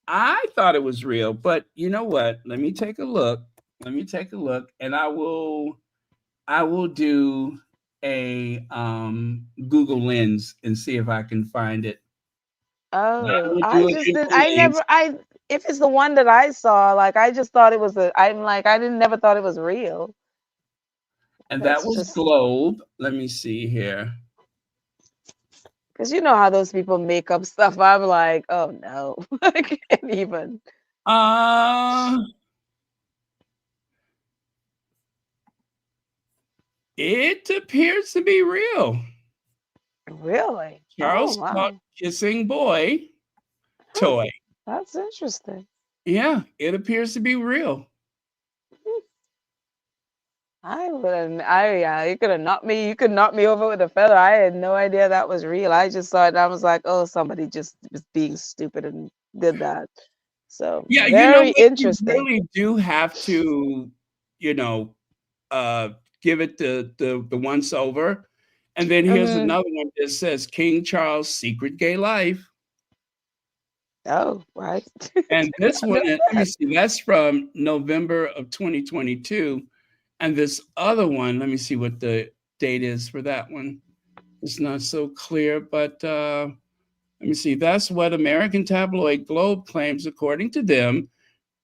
I thought it was real, but you know what? Let me take a look. Let me take a look, and I will do a Google Lens and see if I can find it. I Oh, will I do an just didn't. info I lens. never. If it's the one that I saw, like I just thought it was a. I'm like I didn't never thought it was real. And that That's was just Globe. Let me see here. because you know how those people make up stuff. I'm like, oh no, I can't even. Uh, it appears to be real. Really? Oh Charles caught wow. kissing boy Huh, toy. that's interesting. Yeah, it appears to be real. Hmm, I wouldn't. Yeah, you could have knocked me. You could knock me over with a feather. I had no idea that was real. I just saw it. And I was like, oh, somebody just was being stupid and did that. So Yeah, you know very what? You interesting. really do have to, you know, uh, give it the once over. And then here's Hmm. another one that says King Charles' secret gay life. Oh, right. And Did this not one, know let me that. see, that's from November of 2022. And this other one, let me see what the date is for that one. It's not so clear, but let me see. That's what American tabloid Globe claims, according to them.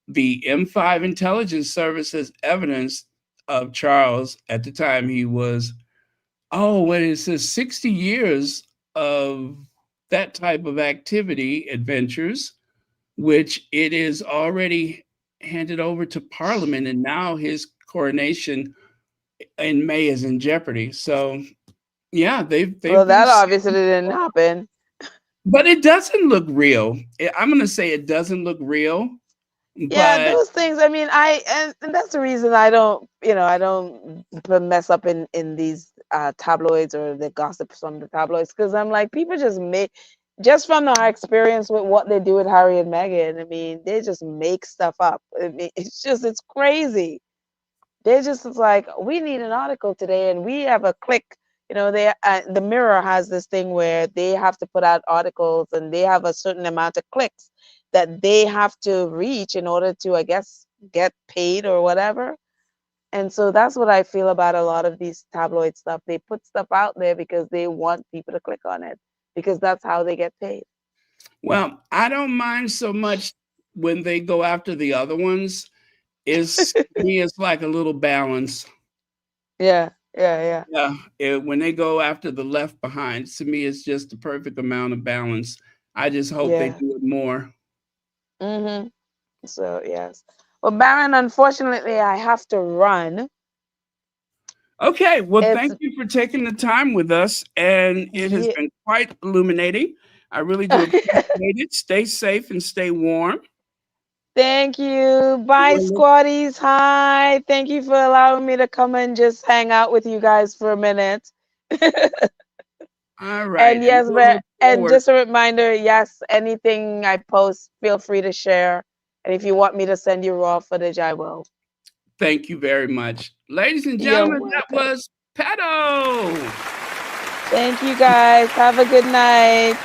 The M5 intelligence service has evidence of Charles at the time he was, oh, when it says 60 years of that type of activity, adventures, which it is already handed over to Parliament, and now his coronation in May is in jeopardy. So yeah, they've Well, been that obviously saying, didn't happen. but it doesn't look real. I'm gonna say it doesn't look real, Yeah, but those things. I mean, and that's the reason I don't, I don't mess up in these tabloids or the gossips from the tabloids because I'm like, people just make. just from our experience with what they do with Harry and Meghan, I mean, they just make stuff up. I mean, it's crazy. They just it's like, we need an article today, and we have a click. You know, the Mirror has this thing where they have to put out articles, and they have a certain amount of clicks that they have to reach in order to, I guess, get paid or whatever. And so that's what I feel about a lot of these tabloid stuff. They put stuff out there because they want people to click on it, because that's how they get paid. Well, I don't mind so much when they go after the other ones. Is me, it's like a little balance. Yeah, yeah, Yeah, when they go after the Left Behind, to me, it's just the perfect amount of balance. I just hope they yeah. do it more. Mm-hmm. So yes. Well, Baron, unfortunately, I have to run. Okay, well, It's thank you for taking the time with us, and it has yeah. been quite illuminating. I really do appreciate it. Stay safe and stay warm. Thank you. Bye, Well, squatties. Hi. Thank you for allowing me to come and just hang out with you guys for a minute. all right, And and yes, we'll look and forward. just a reminder, yes, anything I post, feel free to share. And if you want me to send you raw footage, I will. Thank you very much. Ladies and You're gentlemen, that welcome. was Pedo. Thank you guys. Have a good night.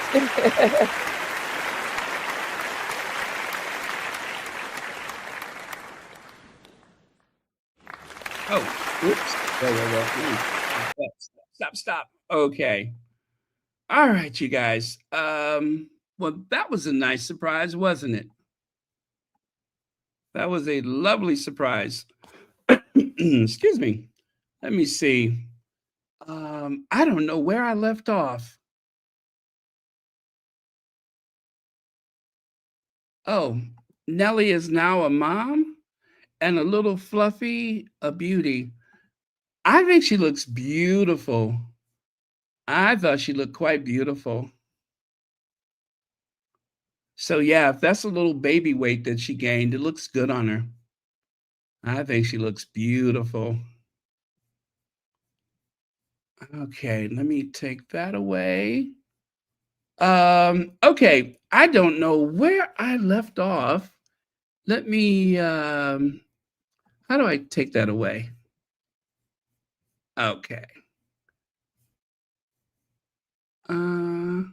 Oh, oops. Whoa. Stop. Okay. All right, you guys. Well, that was a nice surprise, wasn't it? That was a lovely surprise. Excuse me. Let me see. I don't know where I left off. Oh, Nellie is now a mom and a little Fluffy a beauty. I think she looks beautiful. I thought she looked quite beautiful. So yeah, if that's a little baby weight that she gained, it looks good on her. I think she looks beautiful. Okay, let me take that away. Okay, I don't know where I left off. Let me how do I take that away? Okay. Uh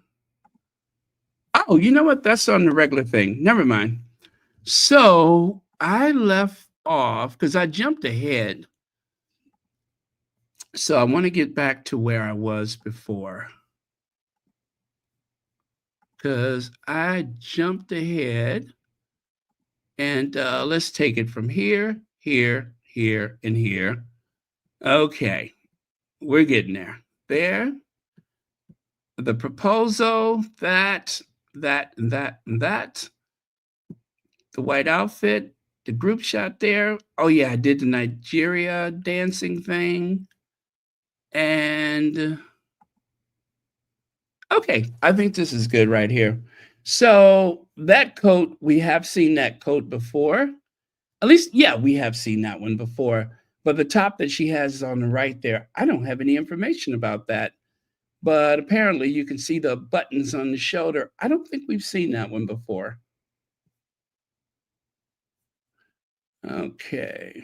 oh, you know what? That's on the regular thing. Never mind. So I left off because I jumped ahead. So I want to get back to where I was before. Because I jumped ahead. And let's take it from here, and here. Okay, we're getting there. There, the proposal, that, the white outfit, the group shot there. Oh, yeah, I did the Nigeria dancing thing. And okay, I think this is good right here. So that coat, we have seen that coat before. At least, yeah, we have seen that one before. But the top that she has on the right there, I don't have any information about that. But apparently, you can see the buttons on the shoulder. I don't think we've seen that one before. Okay.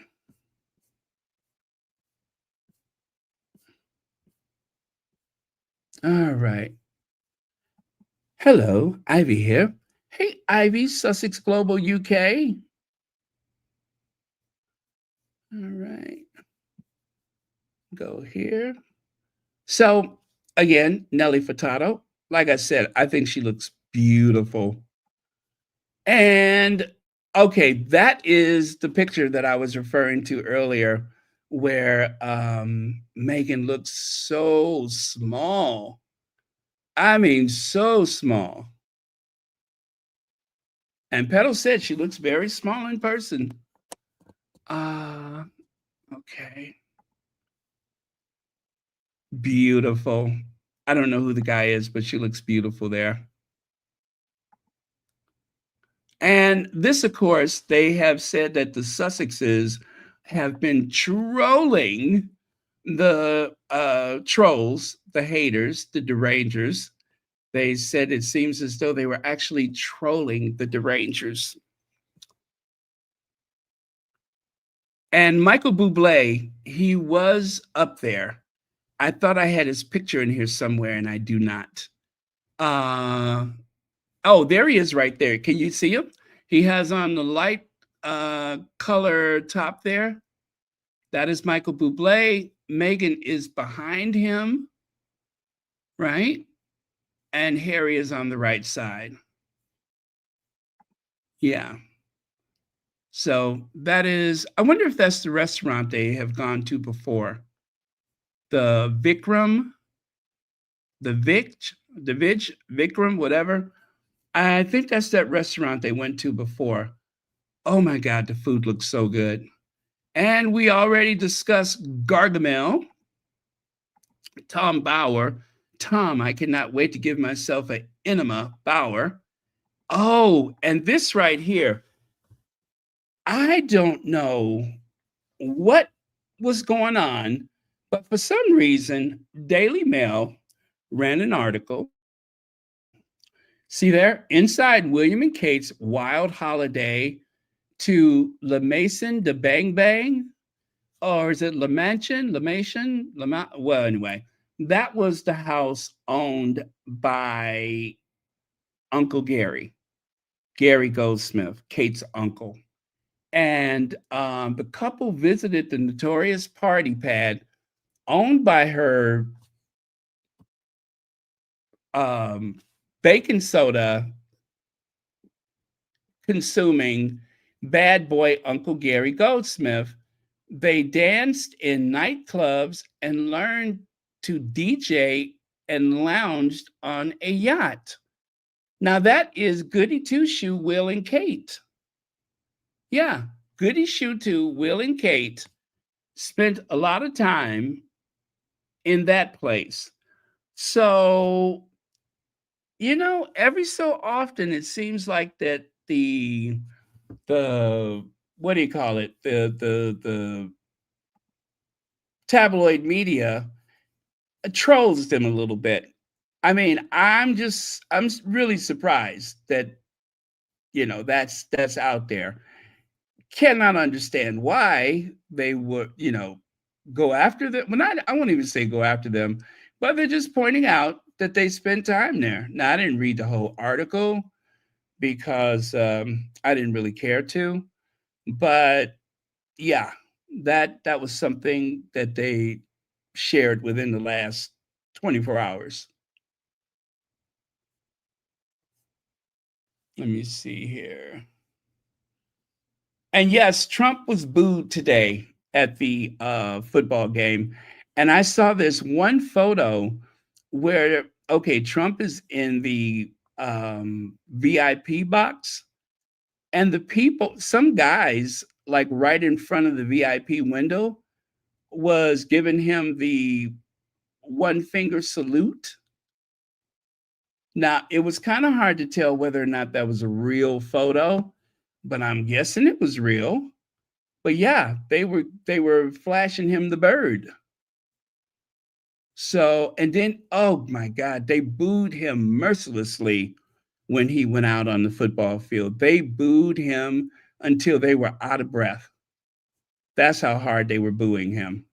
All right. Hello, Ivy here. Hey, Ivy, Sussex Global UK. All right. Go here. So, again, Nelly Furtado. Like I said, I think she looks beautiful. And okay, that is the picture that I was referring to earlier, where Meghan looks so small. I mean, so small. And Petal said she looks very small in person. Okay. Beautiful. I don't know who the guy is, but she looks beautiful there. And this, of course, they have said that the Sussexes have been trolling the trolls, the haters, the derangers, They said it seems as though they were actually trolling the Derangers. And Michael Bublé, he was up there. I thought I had his picture in here somewhere, and I do not. Oh, there he is right there. Can you see him? He has on the light color top there. That is Michael Bublé. Meghan is behind him, right? And Harry is on the right side. Yeah. So that is, I wonder if that's the restaurant they have gone to before. The Vikram, the Vikram, whatever. I think that's that restaurant they went to before. Oh my God, the food looks so good. And we already discussed Gargamel, Tom Bower. Tom, I cannot wait to give myself an enema, Bower. Oh, and this right here, I don't know what was going on, but for some reason, Daily Mail ran an article. See there, inside William and Kate's wild holiday to La Maison de Bang Bang, or is it La Mansion? Well, anyway, that was the house owned by Uncle Gary Goldsmith, Kate's uncle. And the couple visited the notorious party pad owned by her baking soda consuming bad boy Uncle Gary Goldsmith. They danced in nightclubs and learned to DJ and lounged on a yacht. Now that is Goody Two-Shoe, Will and Kate. Yeah, Goody Two-Shoe, Will and Kate spent a lot of time in that place. So, you know, every so often it seems like that the what do you call it? The tabloid media trolls them a little bit. I mean, I'm really surprised that, you know, that's out there. Cannot understand why they would, you know, go after them. Well, I won't even say go after them, but they're just pointing out that they spent time there. Now, I didn't read the whole article because I didn't really care to, but yeah, that was something that they shared within the last 24 hours. Let me see here. And yes, Trump was booed today at the football game. And I saw this one photo where, okay, Trump is in the VIP box, and the people, some guys, like right in front of the VIP window, was giving him the one finger salute. Now, it was kind of hard to tell whether or not that was a real photo, but I'm guessing it was real. But yeah, they were flashing him the bird. So, and then, oh my God, they booed him mercilessly when he went out on the football field. They booed him until they were out of breath. That's how hard they were booing him.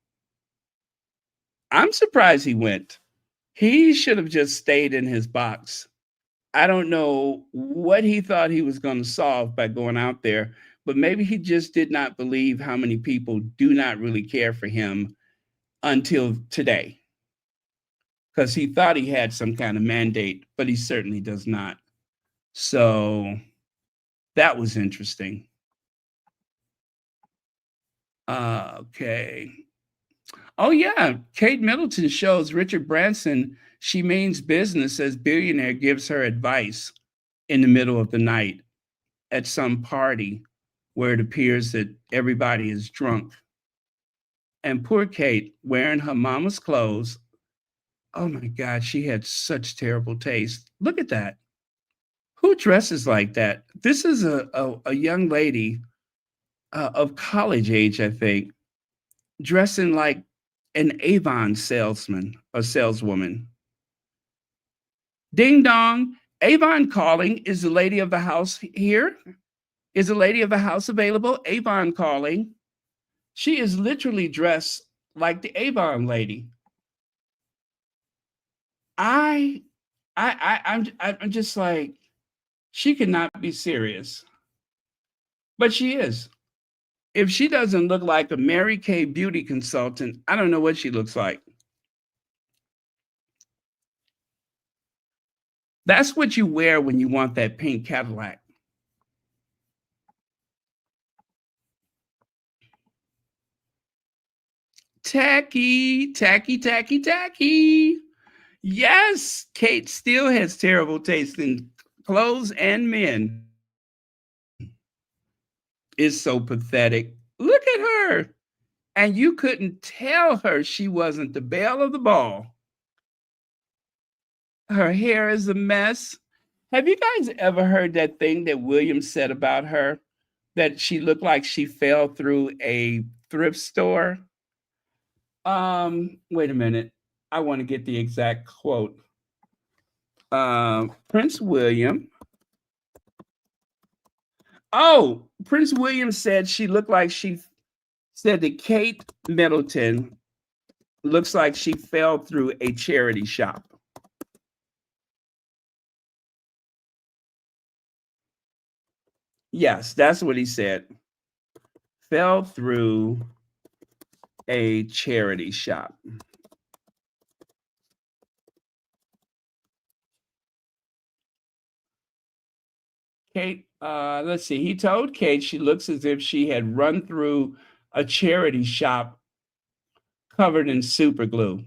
I'm surprised he went. He should have just stayed in his box. I don't know what he thought he was going to solve by going out there, but maybe he just did not believe how many people do not really care for him until today, because he thought he had some kind of mandate, but he certainly does not. So that was interesting. Okay. Oh, yeah. Kate Middleton shows Richard Branson she means business as billionaire gives her advice in the middle of the night at some party where it appears that everybody is drunk. And poor Kate, wearing her mama's clothes. Oh my God, she had such terrible taste. Look at that. Who dresses like that? This is a young lady of college age, I think, dressing like an Avon salesman or saleswoman. Ding dong. Avon calling. Is the lady of the house here? Is the lady of the house available? Avon calling. She is literally dressed like the Avon lady. I'm just like, she cannot be serious, but she is. If she doesn't look like a Mary Kay beauty consultant, I don't know what she looks like. That's what you wear when you want that pink Cadillac. Tacky, tacky, tacky, tacky. Yes, Kate still has terrible taste in clothes and men. It's so pathetic. Look at her. And you couldn't tell her she wasn't the belle of the ball. Her hair is a mess. Have you guys ever heard that thing that William said about her? That she looked like she fell through a thrift store? Wait a minute. I want to get the exact quote. Prince William. Oh, Prince William said she looked like she said that Kate Middleton looks like she fell through a charity shop. Yes, that's what he said. Fell through a charity shop. Kate, let's see. He told Kate she looks as if she had run through a charity shop covered in super glue.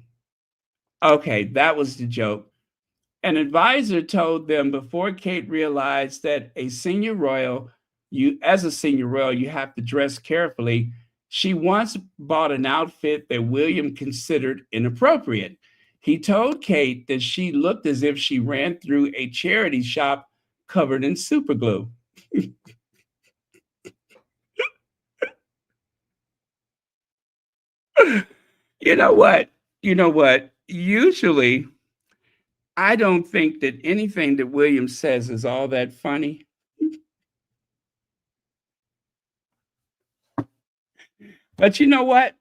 Okay, that was the joke. An advisor told them before Kate realized that as a senior royal, you have to dress carefully. She once bought an outfit that William considered inappropriate. He told Kate that she looked as if she ran through a charity shop covered in super glue. You know what? Usually, I don't think that anything that William says is all that funny. But you know what?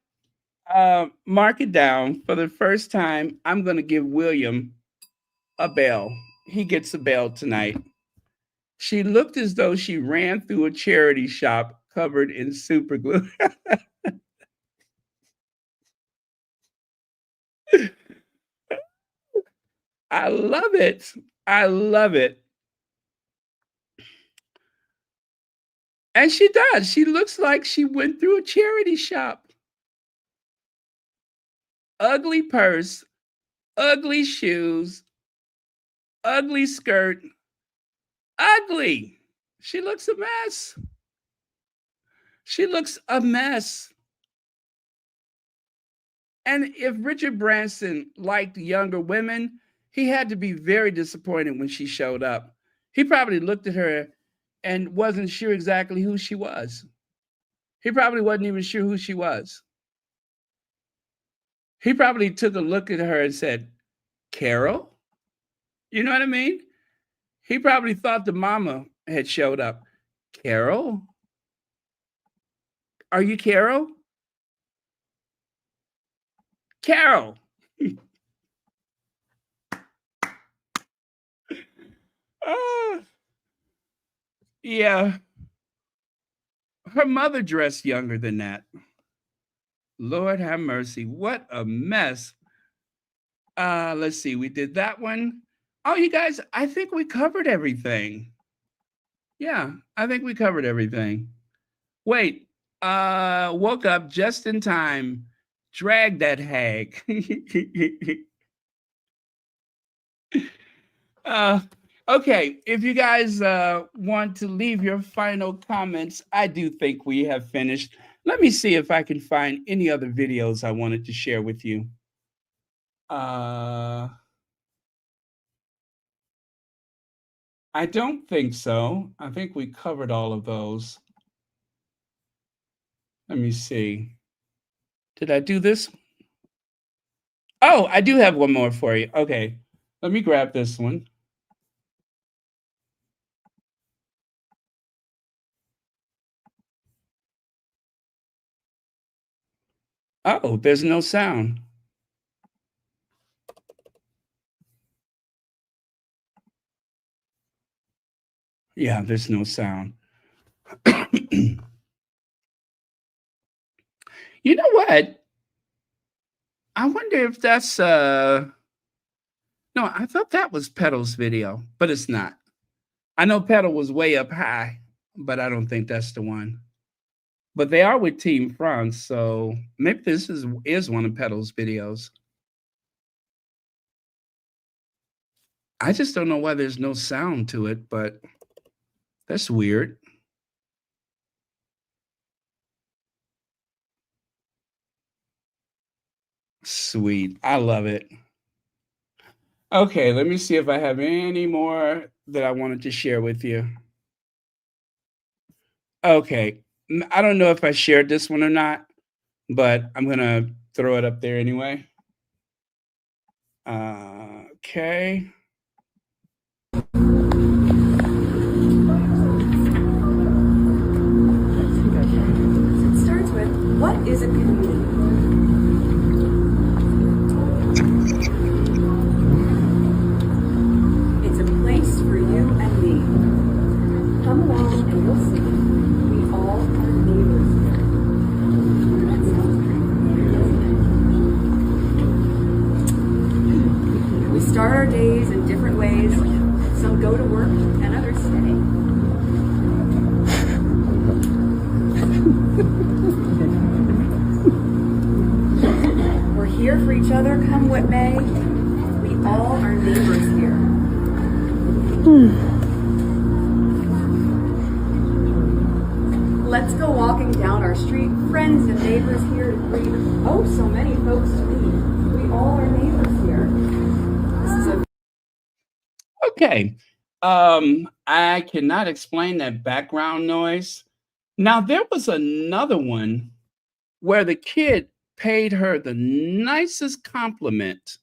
Mark it down. For the first time, I'm going to give William a bell. He gets a bell tonight. She looked as though she ran through a charity shop covered in super glue. I love it. I love it. And she does. She looks like she went through a charity shop. Ugly purse, ugly shoes, ugly skirt, ugly. She looks a mess. She looks a mess. And if Richard Branson liked younger women, he had to be very disappointed when she showed up. He probably looked at her and wasn't sure exactly who she was. He probably wasn't even sure who she was. He probably took a look at her and said, Carol? You know what I mean? He probably thought the mama had showed up. Carol? Are you Carol? Carol. Yeah. Her mother dressed younger than that. Lord have mercy. What a mess. Let's see. We did that one. Oh, you guys, I think we covered everything. Yeah, I think we covered everything. Wait, woke up just in time. Drag that hag. Okay, if you guys want to leave your final comments, I do think we have finished. Let me see if I can find any other videos I wanted to share with you. I don't think so. I think we covered all of those. Let me see. Did I do this? Oh, I do have one more for you. Okay, let me grab this one. Oh, there's no sound. Yeah, there's no sound. You know what? I wonder if that's no, I thought that was Pedal's video, but it's not. I know Pedal was way up high, but I don't think that's the one. But they are with Team France, so maybe this is one of Pedal's videos. I just don't know why there's no sound to it, but that's weird. Sweet. I love it. Okay, let me see if I have any more that I wanted to share with you. Okay. I don't know if I shared this one or not, but I'm going to throw it up there anyway. Okay. It starts with, what is a community? It's a place for you and me. Come along and you'll see. We all are neighbors here. That sounds pretty. We start our days in different ways. Some go to work and others stay. We're here for each other, come what may. We all are neighbors here. Let's go walking down our street, friends and neighbors here to greet. Oh, so many folks to meet. We all are neighbors here. This is a Okay. I cannot explain that background noise. Now, there was another one where the kid paid her the nicest compliment.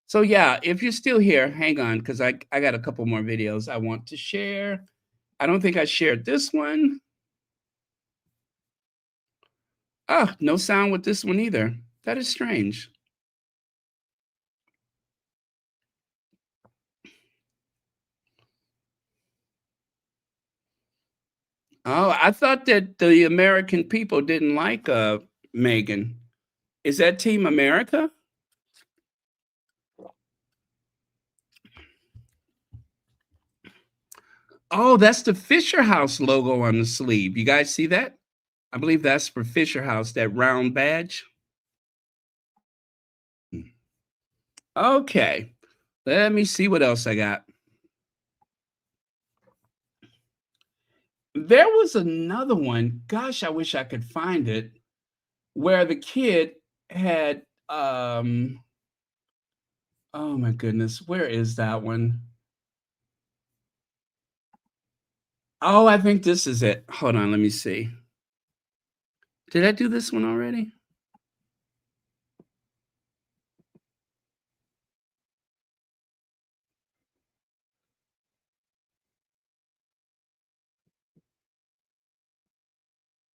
So yeah, if you're still here, hang on, because I got a couple more videos I want to share. I don't think I shared this one. Ah, no sound with this one either. That is strange. Oh, I thought that the American people didn't like Meghan. Is that Team America? Oh, that's the Fisher House logo on the sleeve. You guys see that? I believe that's for Fisher House, that round badge. Okay, let me see what else I got. There was another one, gosh, I wish I could find it, where the kid had, oh my goodness, where is that one? Oh, I think this is it. Hold on, let me see. Did I do this one already?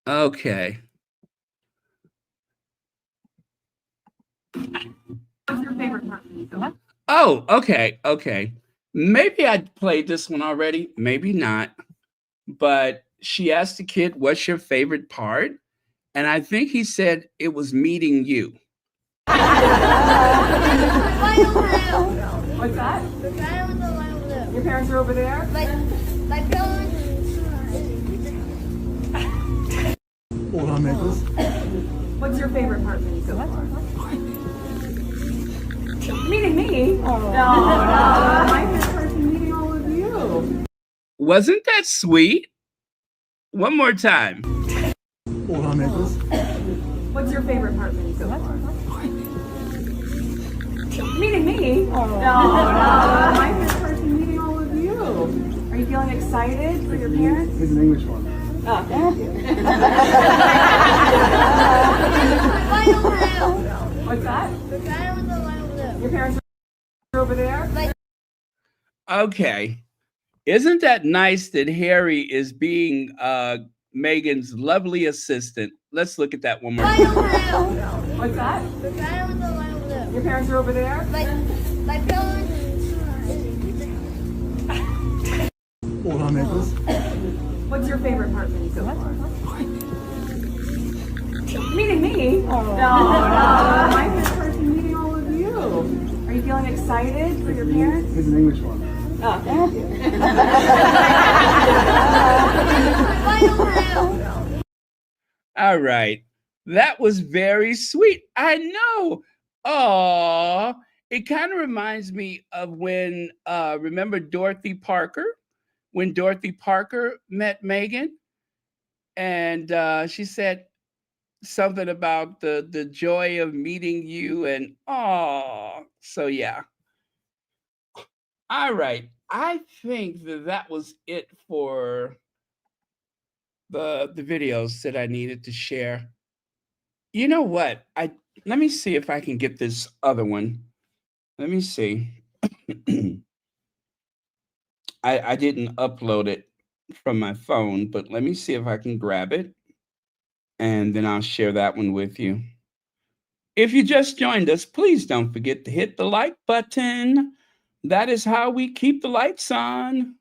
Okay. What's your favorite part? Oh, okay. Maybe I played this one already, maybe not. But she asked the kid, "What's your favorite part?" And I think he said it was meeting you. The guy over there. What's that? The guy with the line over there. Your parents are over there? My parents. What's your favorite part so far? Meeting me? No, my favorite part is meeting all of you. Wasn't that sweet? One more time. What's your favorite part so far? Meeting me? No, my favorite part is meeting all of you. Are you feeling excited for your parents? Here's an English one. Oh, thank you. The guy over there. What's that? The guy with the line over there. Your parents are over there? Okay. Isn't that nice that Harry is being Meghan's lovely assistant? Let's look at that one more The guy time. over there. What's that? My parents are right over there. Your parents are over there? My parents. What's your favorite part so far? Meeting me? No, my favorite part is meeting all of you. Are you feeling excited for your parents? It's an English one. Oh, thank you. All right. That was very sweet. I know. Oh, it kind of reminds me of when, remember Dorothy Parker? When Dorothy Parker met Meghan, and she said something about the joy of meeting you, and so yeah. All right, I think that was it for the videos that I needed to share. You know what? Let me see if I can get this other one. Let me see. I didn't upload it from my phone, but let me see if I can grab it, and then I'll share that one with you. If you just joined us, please don't forget to hit the like button. That is how we keep the lights on.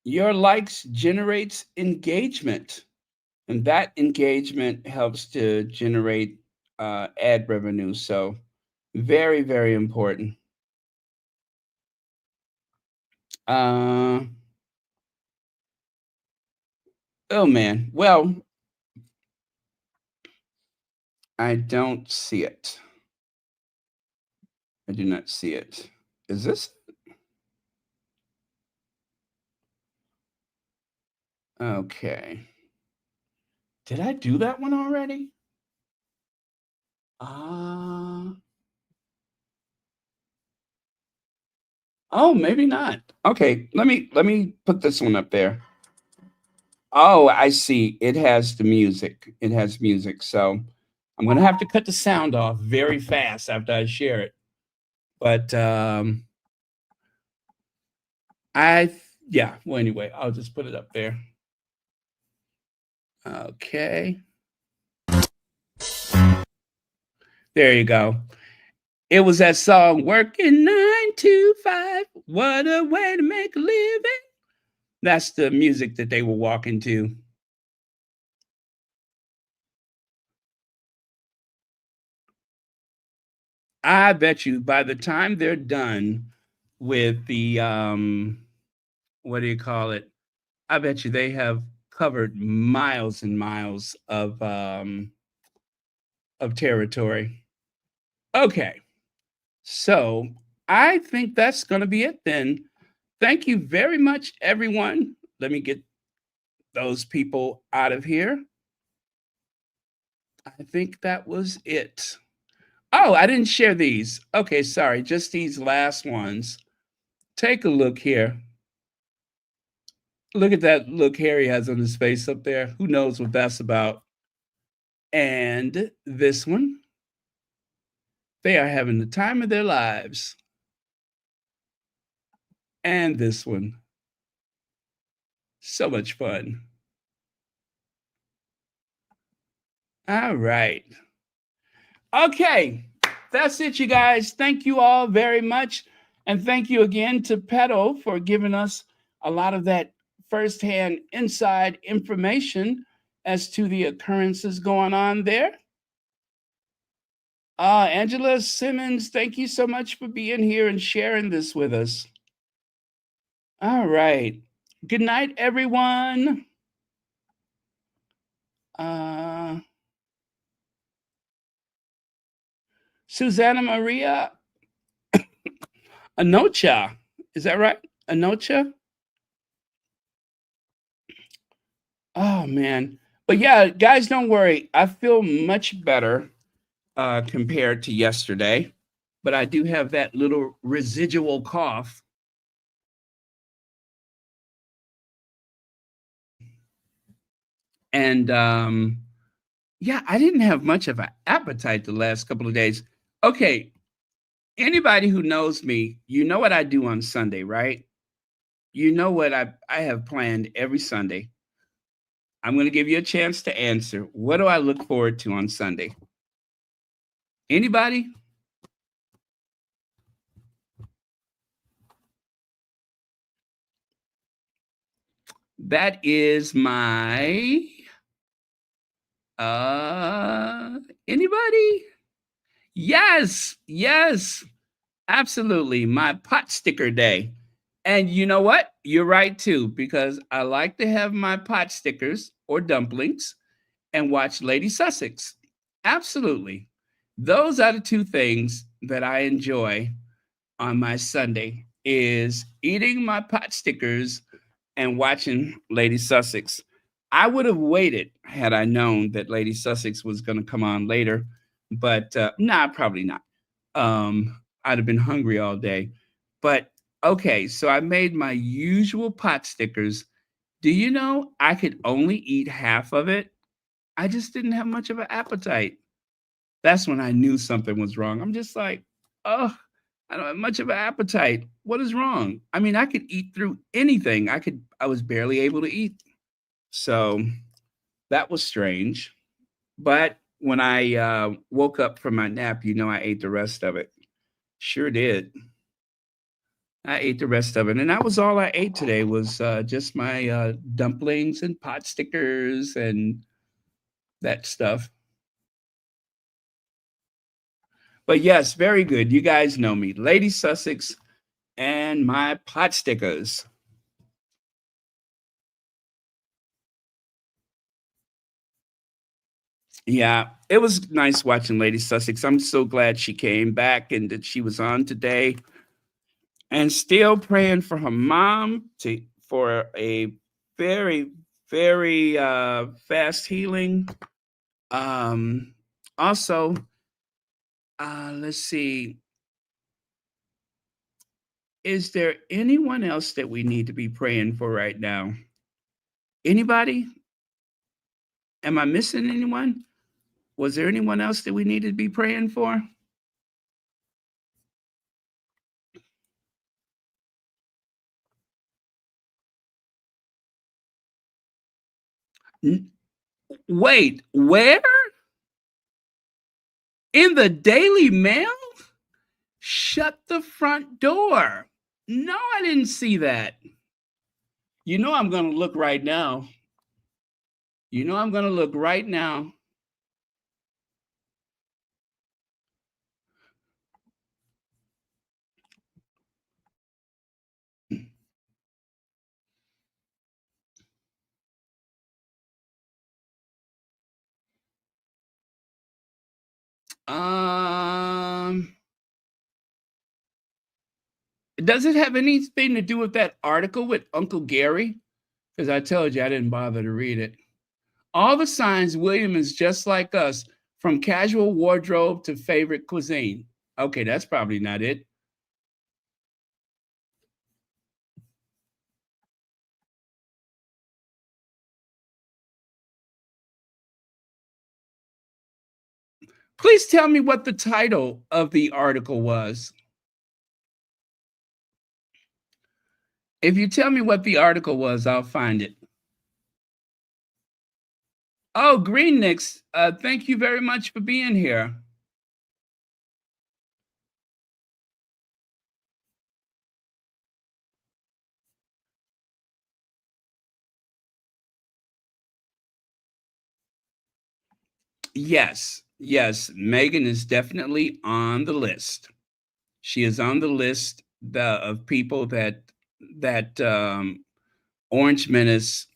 Your likes generates engagement, and that engagement helps to generate ad revenue. So very, very important. Oh man, well, I don't see it. I do not see it. Is this? Okay. Did I do that one already? Oh, maybe not. Okay, let me put this one up there. Oh, I see. It has the music. It has music. So I'm gonna have to cut the sound off very fast after I share it. But yeah, well anyway, I'll just put it up there. Okay. There you go. It was that song, working 9 to 5. What a way to make a living. That's the music that they were walking to. I bet you by the time they're done with the what do you call it? I bet you they have covered miles and miles of territory. Okay. So I think that's going to be it then. Thank you very much, everyone. Let me get those people out of here. I think that was it. Oh, I didn't share these. Okay, sorry, just these last ones. Take a look here. Look at that look Harry has on his face up there. Who knows what that's about? And this one. They are having the time of their lives. And this one. So much fun. All right. Okay, that's it, you guys. Thank you all very much. And thank you again to Pedo for giving us a lot of that firsthand inside information as to the occurrences going on there. Angela Simmons, thank you so much for being here and sharing this with us. All right. Good night, everyone. Susanna Maria Anocha. Is that right? Anocha? Oh, man. But yeah, guys, don't worry. I feel much better compared to yesterday. But I do have that little residual cough. And yeah, I didn't have much of an appetite the last couple of days. Okay, anybody who knows me, you know what I do on Sunday, right? You know what I have planned every Sunday. I'm going to give you a chance to answer. What do I look forward to on Sunday? Anybody? That is my anybody? Yes, yes, absolutely. My pot sticker day. And you know what? You're right too, because I like to have my pot stickers or dumplings and watch Lady Sussex. Absolutely. Those are the two things that I enjoy on my Sunday is eating my pot stickers and watching Lady Sussex. I would have waited had I known that Lady Sussex was going to come on later, but nah, probably not. I'd have been hungry all day. But okay, so I made my usual pot stickers. Do you know I could only eat half of it? I just didn't have much of an appetite. That's when I knew something was wrong. I'm just like, oh, I don't have much of an appetite. What is wrong? I mean, I could eat through anything. I was barely able to eat. So that was strange. But when I woke up from my nap, I ate the rest of it. Sure did. I ate the rest of it, and that was all I ate today. Was just my dumplings and pot stickers and that stuff. But yes, very good. You guys know me, Lady Sussex, and my pot stickers. Yeah, it was nice watching Lady Sussex. I'm so glad she came back and that she was on today. And still praying for her mom for a very, very fast healing. Um, Also, let's see. Is there anyone else that we need to be praying for right now? Anybody? Am I missing anyone? Was there anyone else that we needed to be praying for? N- Wait, where? In the Daily Mail? Shut the front door. No, I didn't see that. I'm going to look right now. I'm going to look right now. Um, does it have anything to do with that article with Uncle Gary? Because I told you I didn't bother to read it. All the signs William is just like us, from casual wardrobe to favorite cuisine. Okay, that's probably not it. Please tell me what the title of the article was. If you tell me what the article was, I'll find it. Oh, Green Nix, thank you very much for being here. Yes, yes, Meghan is definitely on the list. She is on the list of people that Orange Menace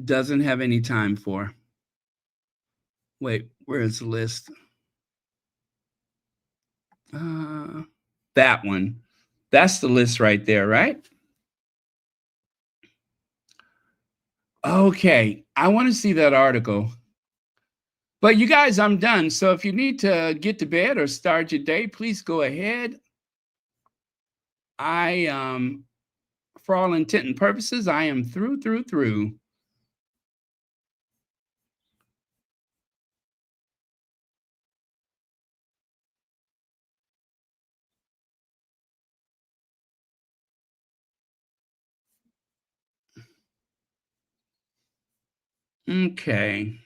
doesn't have any time for. Wait, where is the list? Uh, that one. That's the list right there, right? Okay, I want to see that article. But you guys, I'm done. So if you need to get to bed or start your day, please go ahead. For all intent and purposes, I am through. Okay.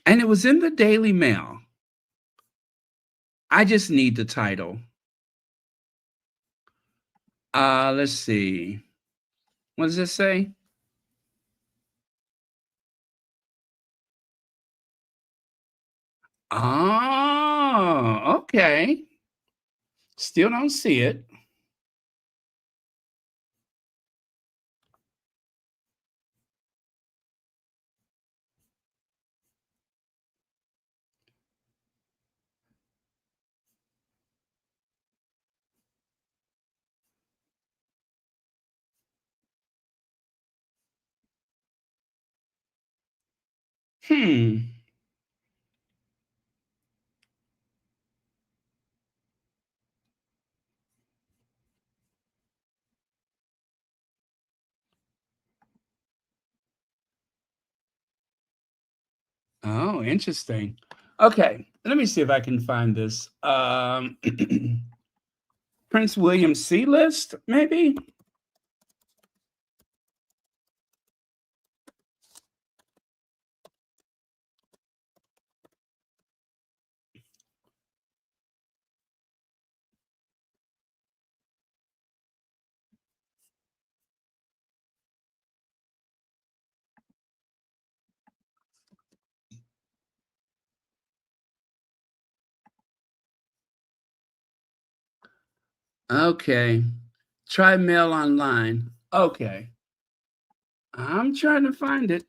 And it was in the Daily Mail. I just need the title. Let's see. What does it say? Oh, okay. Still don't see it. Hmm. Oh, interesting. Okay, let me see if I can find this. Prince William C list, maybe? Okay. Try mail online. Okay. I'm trying to find it.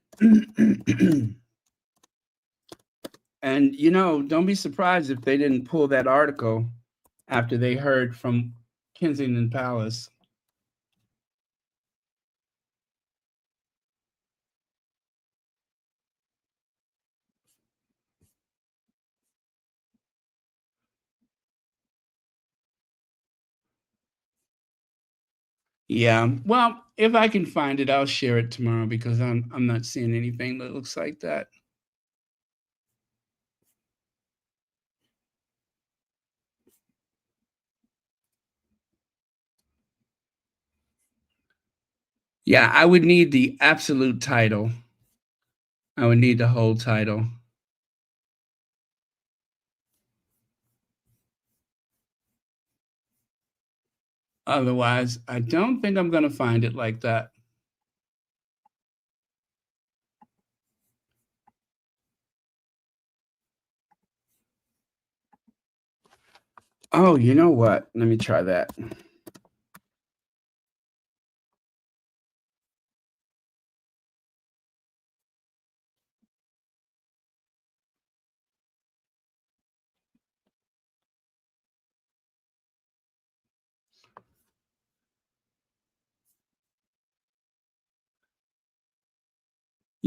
And don't be surprised if they didn't pull that article after they heard from Kensington Palace. Yeah. Well, if I can find it, I'll share it tomorrow because I'm not seeing anything that looks like that. Yeah, I would need the absolute title. I would need the whole title. Otherwise, I don't think I'm going to find it like that. Oh, you know what? Let me try that.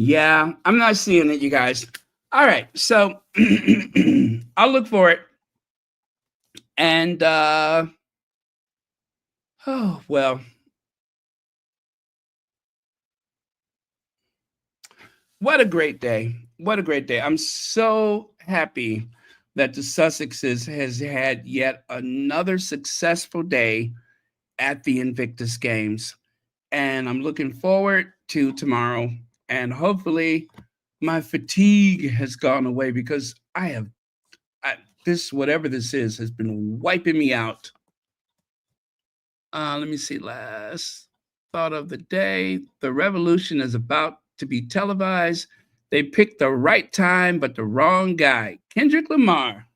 Yeah, I'm not seeing it, you guys. All right, so I'll look for it. And oh well, what a great day! What a great day! I'm so happy that the Sussexes has had yet another successful day at the Invictus Games, and I'm looking forward to tomorrow. And hopefully, my fatigue has gone away because this whatever this is has been wiping me out. Let me see. Last thought of the day. The revolution is about to be televised. They picked the right time, but the wrong guy. Kendrick Lamar.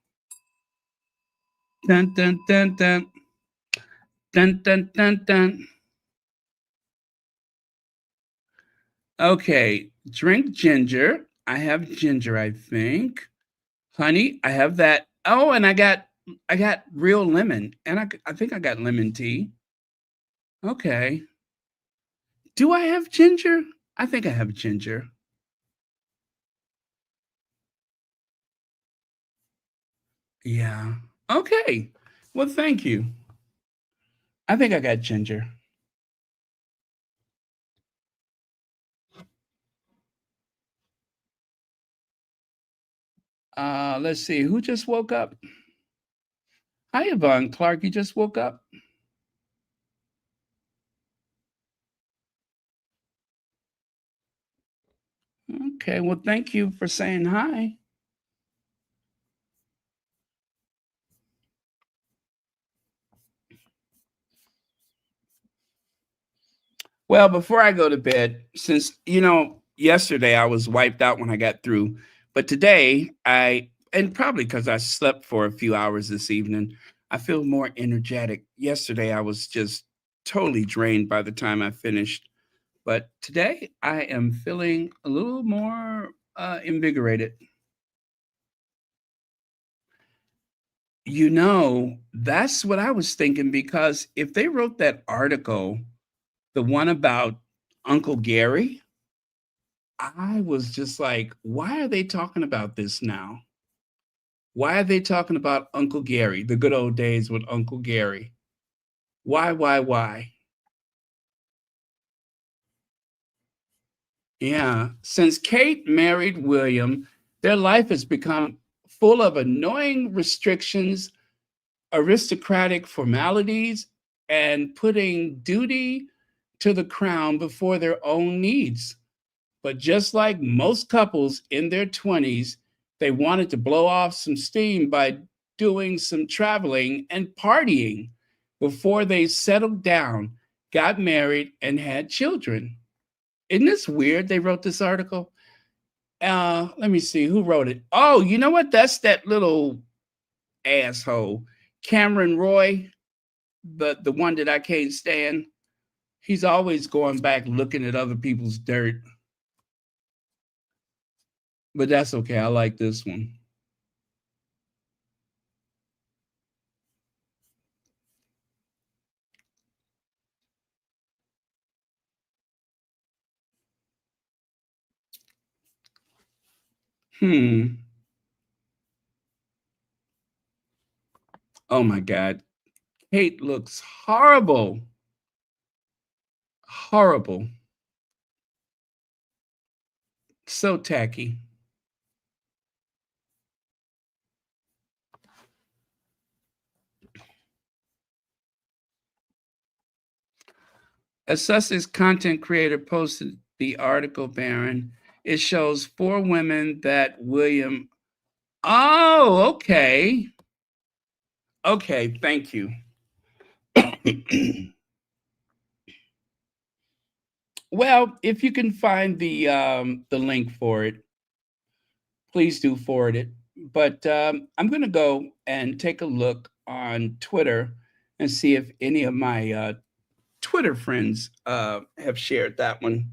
Dun, dun, dun, dun. Dun, dun, dun, dun. Okay. Drink ginger. I have ginger, I think. Honey, I have that. Oh, and I got real lemon. And I think I got lemon tea. Okay. Do I have ginger? I think I have ginger. Yeah. Okay. Well, thank you. I think I got ginger. Let's see, who just woke up? Hi, Yvonne Clark, you just woke up? Okay, well, thank you for saying hi. Well, before I go to bed, since yesterday I was wiped out when I got through, but today and probably because I slept for a few hours this evening, I feel more energetic. Yesterday I was just totally drained by the time I finished, but today I am feeling a little more invigorated. That's what I was thinking because if they wrote that article, the one about Uncle Gary, I was just like, why are they talking about this now? Why are they talking about Uncle Gary, the good old days with Uncle Gary? Why? Yeah. Since Kate married William, their life has become full of annoying restrictions, aristocratic formalities, and putting duty to the crown before their own needs. But just like most couples in their 20s, they wanted to blow off some steam by doing some traveling and partying before they settled down, got married, and had children. Isn't this weird? They wrote this article. Let me see who wrote it. Oh, you know what? That's that little asshole, Cameron Roy, the one that I can't stand. He's always going back looking at other people's dirt. But that's okay. I like this one. Oh my God. Kate looks horrible. Horrible. So tacky. A Sussex content creator posted the article, Baron. It shows 4 women that William. Oh, okay. Okay, thank you. Well, if you can find the link for it, please do forward it. But I'm going to go and take a look on Twitter and see if any of my Twitter friends have shared that one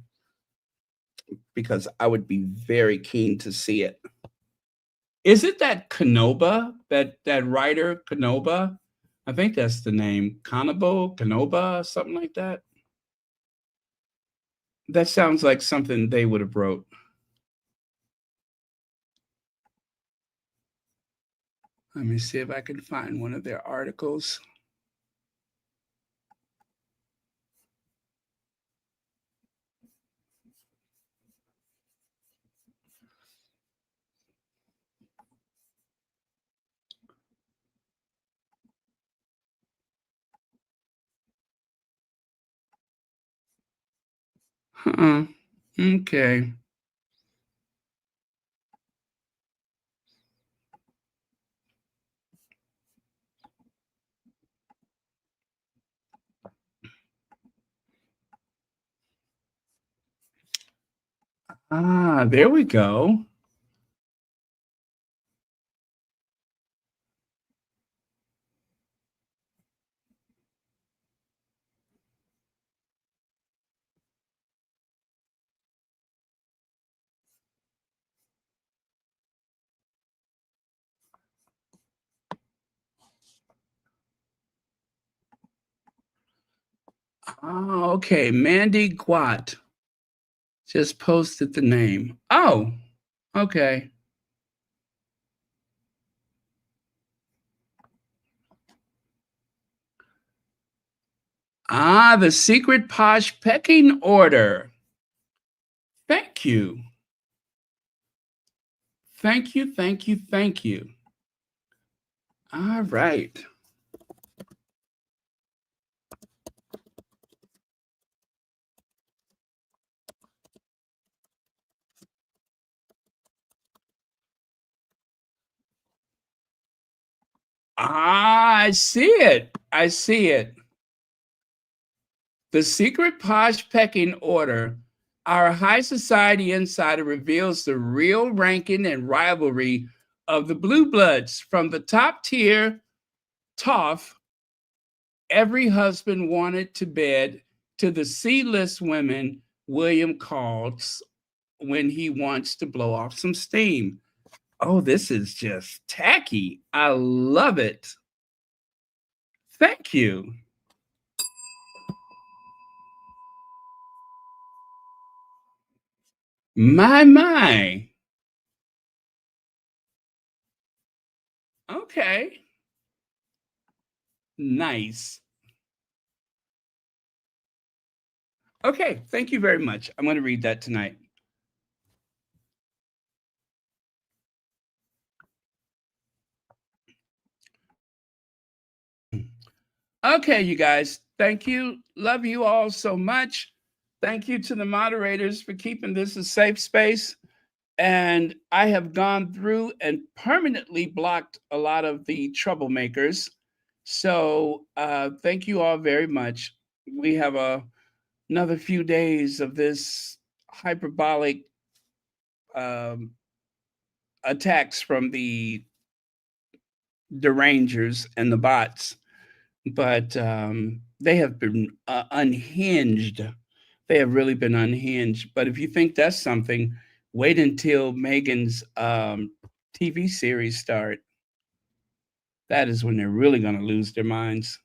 because I would be very keen to see it. Is it that Kanoba, that writer Kanoba? I think that's the name. Kanoba, something like that. That sounds like something they would have wrote. Let me see if I can find one of their articles. Okay. There we go. Oh, okay. Mandy Guat just posted the name. Oh, okay. The secret posh pecking order. Thank you. Thank you, thank you, thank you. All right. I see it. I see it. The secret posh pecking order. Our high society insider reveals the real ranking and rivalry of the blue bloods from the top tier toff every husband wanted to bed to the C-list women William calls when he wants to blow off some steam. Oh, this is just tacky. I love it. Thank you. My. Okay. Nice. Okay, thank you very much. I'm going to read that tonight. Okay, you guys, thank you. Love you all so much. Thank you to the moderators for keeping this a safe space. And I have gone through and permanently blocked a lot of the troublemakers. So thank you all very much. We have another few days of this hyperbolic attacks from the derangers and the bots. But they have been unhinged. They have really been unhinged. But if you think that's something, wait until Meghan's TV series start. That is when they're really going to lose their minds.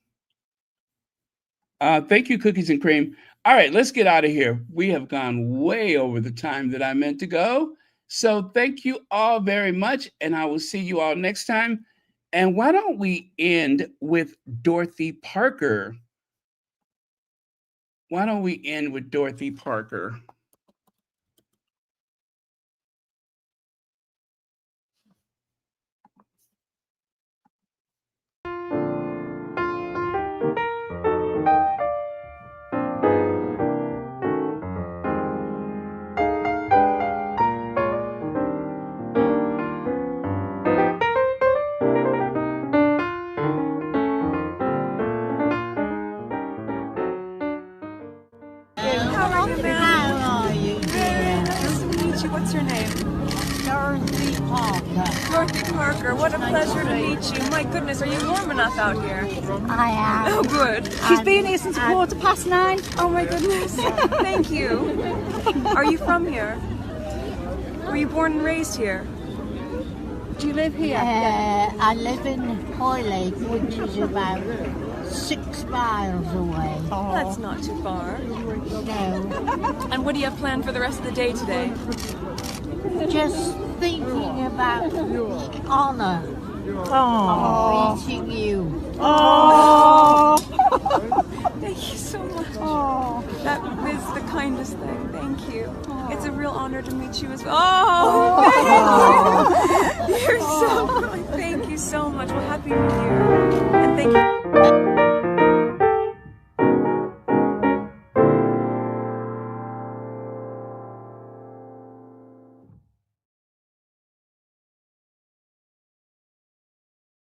Thank you, Cookies and Cream. All right, let's get out of here. We have gone way over the time that I meant to go. So thank you all very much, and I will see you all next time. And why don't we end with Dorothy Parker? Why don't we end with Dorothy Parker? What's your name? Dorothy Parker. Dorothy Parker, what a pleasure to meet you. My goodness, are you warm enough out here? I am. Oh, good. She's been here since 9:15. Oh, my goodness. Thank you. Are you from here? Were you born and raised here? Do you live here? I live in Hoylake, which is about 6 miles away. Oh, that's not too far. No. And what do you have planned for the rest of the day today? Just thinking about the honour of meeting you. Oh! Thank you so much. Oh. That is the kindest thing. Thank you. It's a real honor to meet you as well. Oh, thank you. You're so good. Thank you so much. Well, Happy New Year. And thank you.